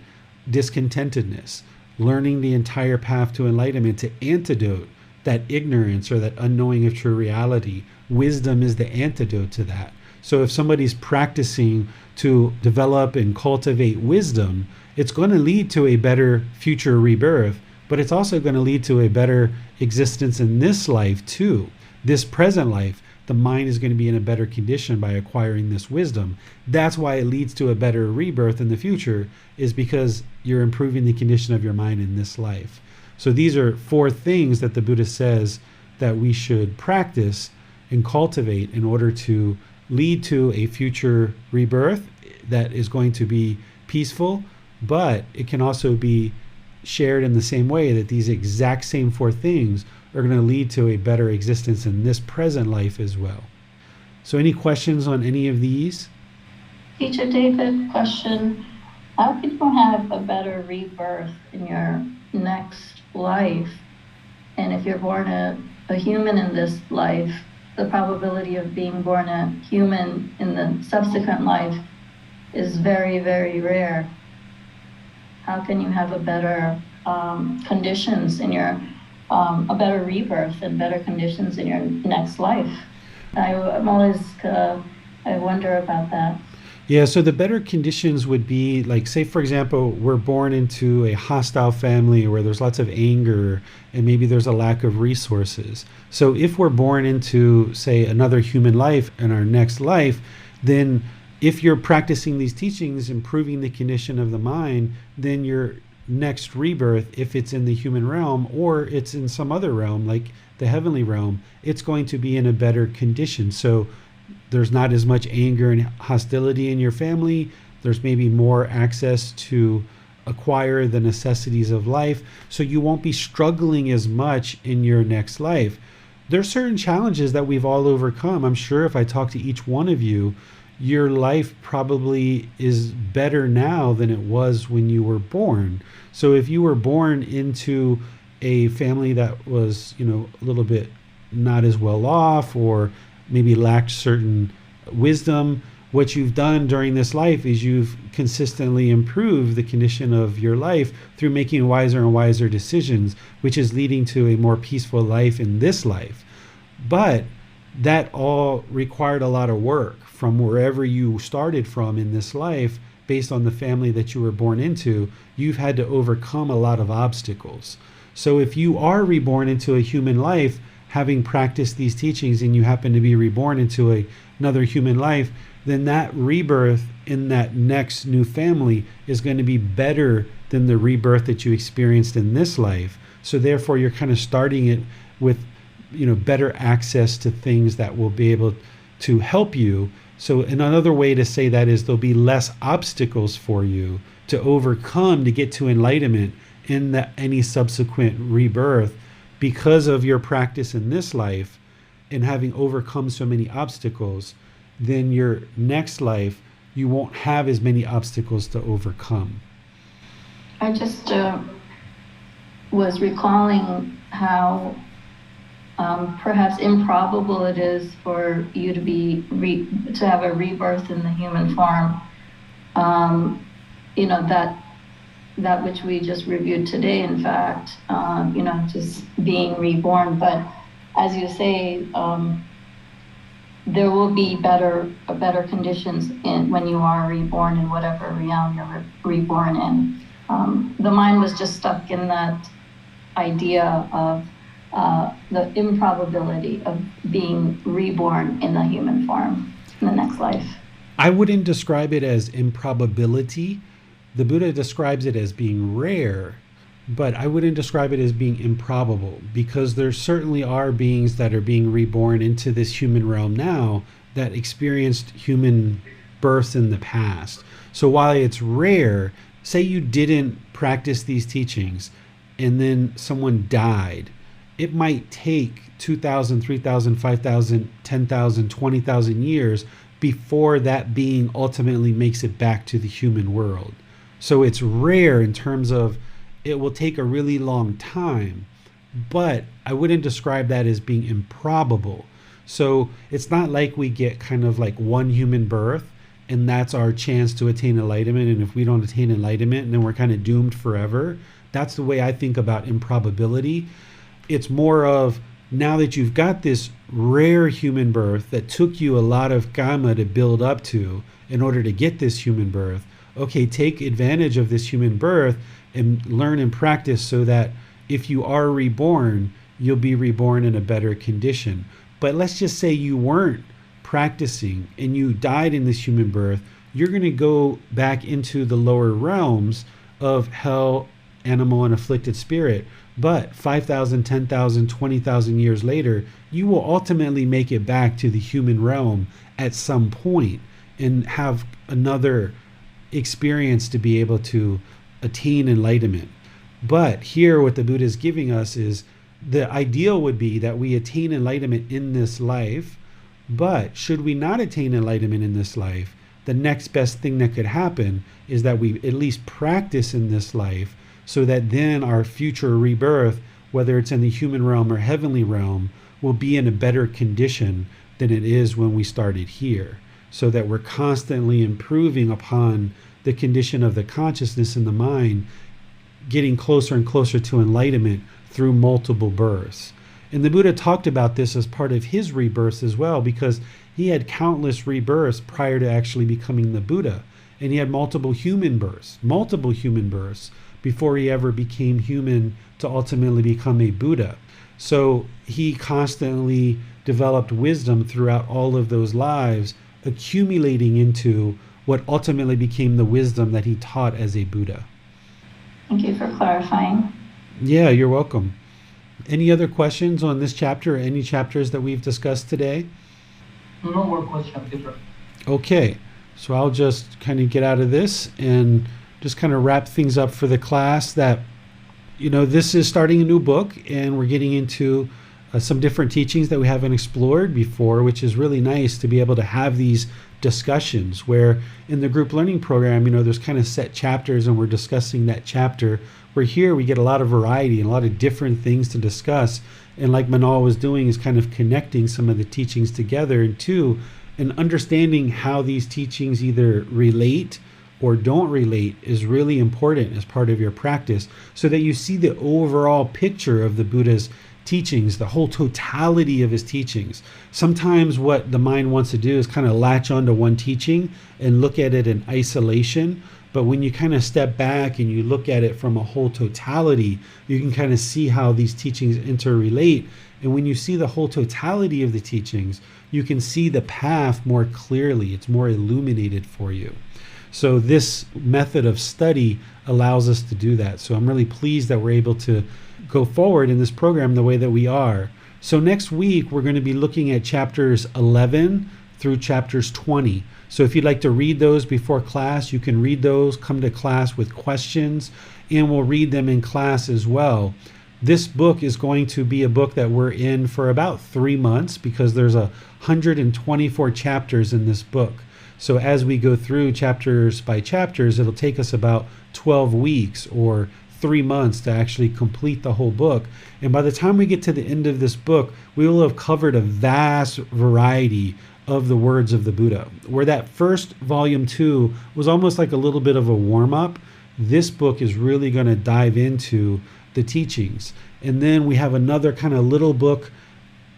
discontentedness, learning the entire path to enlightenment, to antidote that ignorance or that unknowing of true reality. Wisdom is the antidote to that. So if somebody's practicing to develop and cultivate wisdom, it's going to lead to a better future rebirth, but it's also going to lead to a better existence in this life too. This present life, the mind is going to be in a better condition by acquiring this wisdom. That's why it leads to a better rebirth in the future, is because you're improving the condition of your mind in this life. So these are 4 things that the Buddha says that we should practice and cultivate in order to lead to a future rebirth that is going to be peaceful, but it can also be shared in the same way that these exact same 4 things are going to lead to a better existence in this present life as well. So any questions on any of these? Teacher David, question. How can you have a better rebirth in your next life? And if you're born a human in this life, the probability of being born a human in the subsequent life is very, very rare. How can you have a better conditions in your a better rebirth and better conditions in your next life? I'm always I wonder about that. Yeah, so the better conditions would be like, say, for example, we're born into a hostile family where there's lots of anger and maybe there's a lack of resources. So if we're born into, say, another human life in our next life, then if you're practicing these teachings, improving the condition of the mind, then your next rebirth, if it's in the human realm or it's in some other realm, like the heavenly realm, it's going to be in a better condition. So there's not as much anger and hostility in your family. There's maybe more access to acquire the necessities of life. So you won't be struggling as much in your next life. There's certain challenges that we've all overcome. I'm sure if I talk to each one of you, your life probably is better now than it was when you were born. So if you were born into a family that was, a little bit not as well off, or maybe lacked certain wisdom, what you've done during this life is you've consistently improved the condition of your life through making wiser and wiser decisions, which is leading to a more peaceful life in this life. But that all required a lot of work from wherever you started from in this life. Based on the family that you were born into, you've had to overcome a lot of obstacles. So if you are reborn into a human life, having practiced these teachings, and you happen to be reborn into another human life, then that rebirth in that next new family is going to be better than the rebirth that you experienced in this life. So therefore, you're kind of starting it with, better access to things that will be able to help you. So another way to say that is there'll be less obstacles for you to overcome to get to enlightenment in any subsequent rebirth, because of your practice in this life and having overcome so many obstacles, then your next life, you won't have as many obstacles to overcome. I just was recalling how perhaps improbable it is for you to be to have a rebirth in the human form. That which we just reviewed today, in fact, just being reborn. But as you say, there will be better conditions when you are reborn in whatever realm you're reborn in. The mind was just stuck in that idea of the improbability of being reborn in the human form in the next life. I wouldn't describe it as improbability. The Buddha describes it as being rare, but I wouldn't describe it as being improbable, because there certainly are beings that are being reborn into this human realm now that experienced human births in the past. So while it's rare, say you didn't practice these teachings and then someone died, it might take 2,000, 3,000, 5,000, 10,000, 20,000 years before that being ultimately makes it back to the human world. So it's rare in terms of it will take a really long time, but I wouldn't describe that as being improbable. So it's not like we get kind of like one human birth and that's our chance to attain enlightenment. And if we don't attain enlightenment, then we're kind of doomed forever. That's the way I think about improbability. It's more of, now that you've got this rare human birth that took you a lot of karma to build up to in order to get this human birth, okay, take advantage of this human birth and learn and practice so that if you are reborn, you'll be reborn in a better condition. But let's just say you weren't practicing and you died in this human birth, you're going to go back into the lower realms of hell, animal, and afflicted spirit. But 5,000, 10,000, 20,000 years later, you will ultimately make it back to the human realm at some point and have another experience to be able to attain enlightenment. But here what the Buddha is giving us is the ideal would be that we attain enlightenment in this life, but should we not attain enlightenment in this life, the next best thing that could happen is that we at least practice in this life so that then our future rebirth, whether it's in the human realm or heavenly realm, will be in a better condition than it is when we started here, so that we're constantly improving upon the condition of the consciousness in the mind, getting closer and closer to enlightenment through multiple births. And the Buddha talked about this as part of his rebirths as well, because he had countless rebirths prior to actually becoming the Buddha. And he had multiple human births before he ever became human to ultimately become a Buddha. So he constantly developed wisdom throughout all of those lives, accumulating into what ultimately became the wisdom that he taught as a Buddha. Thank you for clarifying. Yeah, you're welcome. Any other questions on this chapter or any chapters that we've discussed today? No more questions, teacher. Okay, so I'll just kind of get out of this and just kind of wrap things up for the class. That, this is starting a new book and we're getting into some different teachings that we haven't explored before, which is really nice to be able to have these discussions where in the group learning program, there's kind of set chapters and we're discussing that chapter, where here we get a lot of variety and a lot of different things to discuss. And like Manal was doing, is kind of connecting some of the teachings together and understanding how these teachings either relate or don't relate is really important as part of your practice, so that you see the overall picture of the Buddha's teachings, the whole totality of his teachings. Sometimes what the mind wants to do is kind of latch onto one teaching and look at it in isolation. But when you kind of step back and you look at it from a whole totality, you can kind of see how these teachings interrelate. And when you see the whole totality of the teachings, you can see the path more clearly. It's more illuminated for you. So this method of study allows us to do that. So I'm really pleased that we're able to go forward in this program the way that we are. So next week, we're going to be looking at chapters 11 through chapters 20. So if you'd like to read those before class, you can read those, come to class with questions, and we'll read them in class as well. This book is going to be a book that we're in for about 3 months because there's 124 chapters in this book. So as we go through chapters by chapters, it'll take us about 12 weeks or 3 months to actually complete the whole book. And by the time we get to the end of this book, we will have covered a vast variety of the words of the Buddha. Where that first volume 2 was almost like a little bit of a warm-up, this book is really going to dive into the teachings. And then we have another kind of little book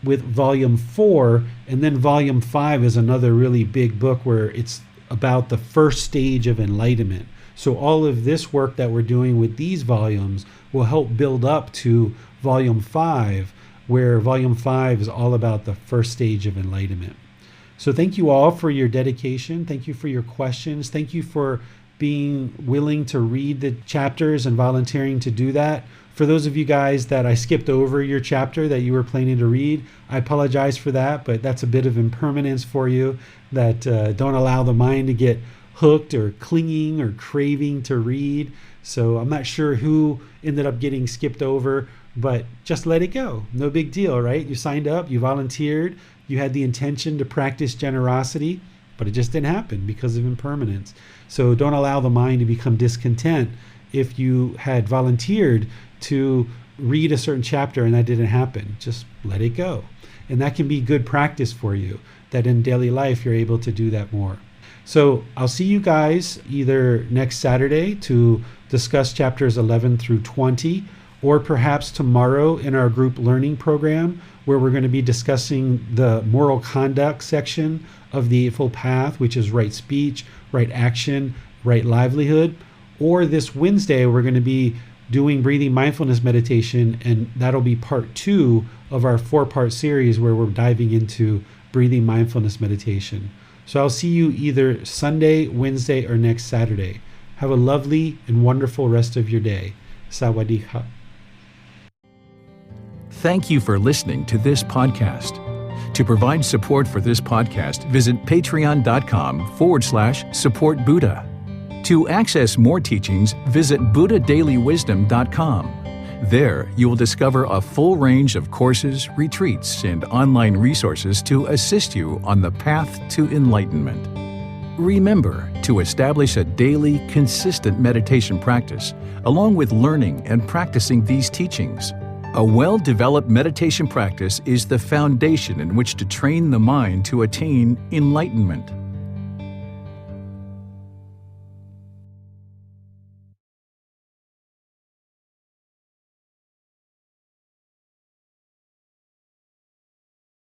with volume 4, and then volume 5 is another really big book where it's about the first stage of enlightenment. So all of this work that we're doing with these volumes will help build up to volume 5, where volume 5 is all about the first stage of enlightenment. So thank you all for your dedication. Thank you for your questions. Thank you for being willing to read the chapters and volunteering to do that. For those of you guys that I skipped over your chapter that you were planning to read, I apologize for that, but that's a bit of impermanence for you that don't allow the mind to get hooked or clinging or craving to read. So I'm not sure who ended up getting skipped over, but just let it go. No big deal, right? You signed up, you volunteered, you had the intention to practice generosity, but it just didn't happen because of impermanence. So don't allow the mind to become discontent if you had volunteered to read a certain chapter and that didn't happen. Just let it go. And that can be good practice for you, that in daily life you're able to do that more. So I'll see you guys either next Saturday to discuss chapters 11 through 20, or perhaps tomorrow in our group learning program, where we're going to be discussing the moral conduct section of the Eightfold Path, which is right speech, right action, right livelihood. Or this Wednesday, we're going to be doing breathing mindfulness meditation, and that'll be part 2 of our 4-part series where we're diving into breathing mindfulness meditation. So I'll see you either Sunday, Wednesday, or next Saturday. Have a lovely and wonderful rest of your day. Sawadee ka. Thank you for listening to this podcast. To provide support for this podcast, visit patreon.com/support Buddha. To access more teachings, visit buddhadailywisdom.com. There, you will discover a full range of courses, retreats, and online resources to assist you on the path to enlightenment. Remember to establish a daily, consistent meditation practice, along with learning and practicing these teachings. A well-developed meditation practice is the foundation in which to train the mind to attain enlightenment.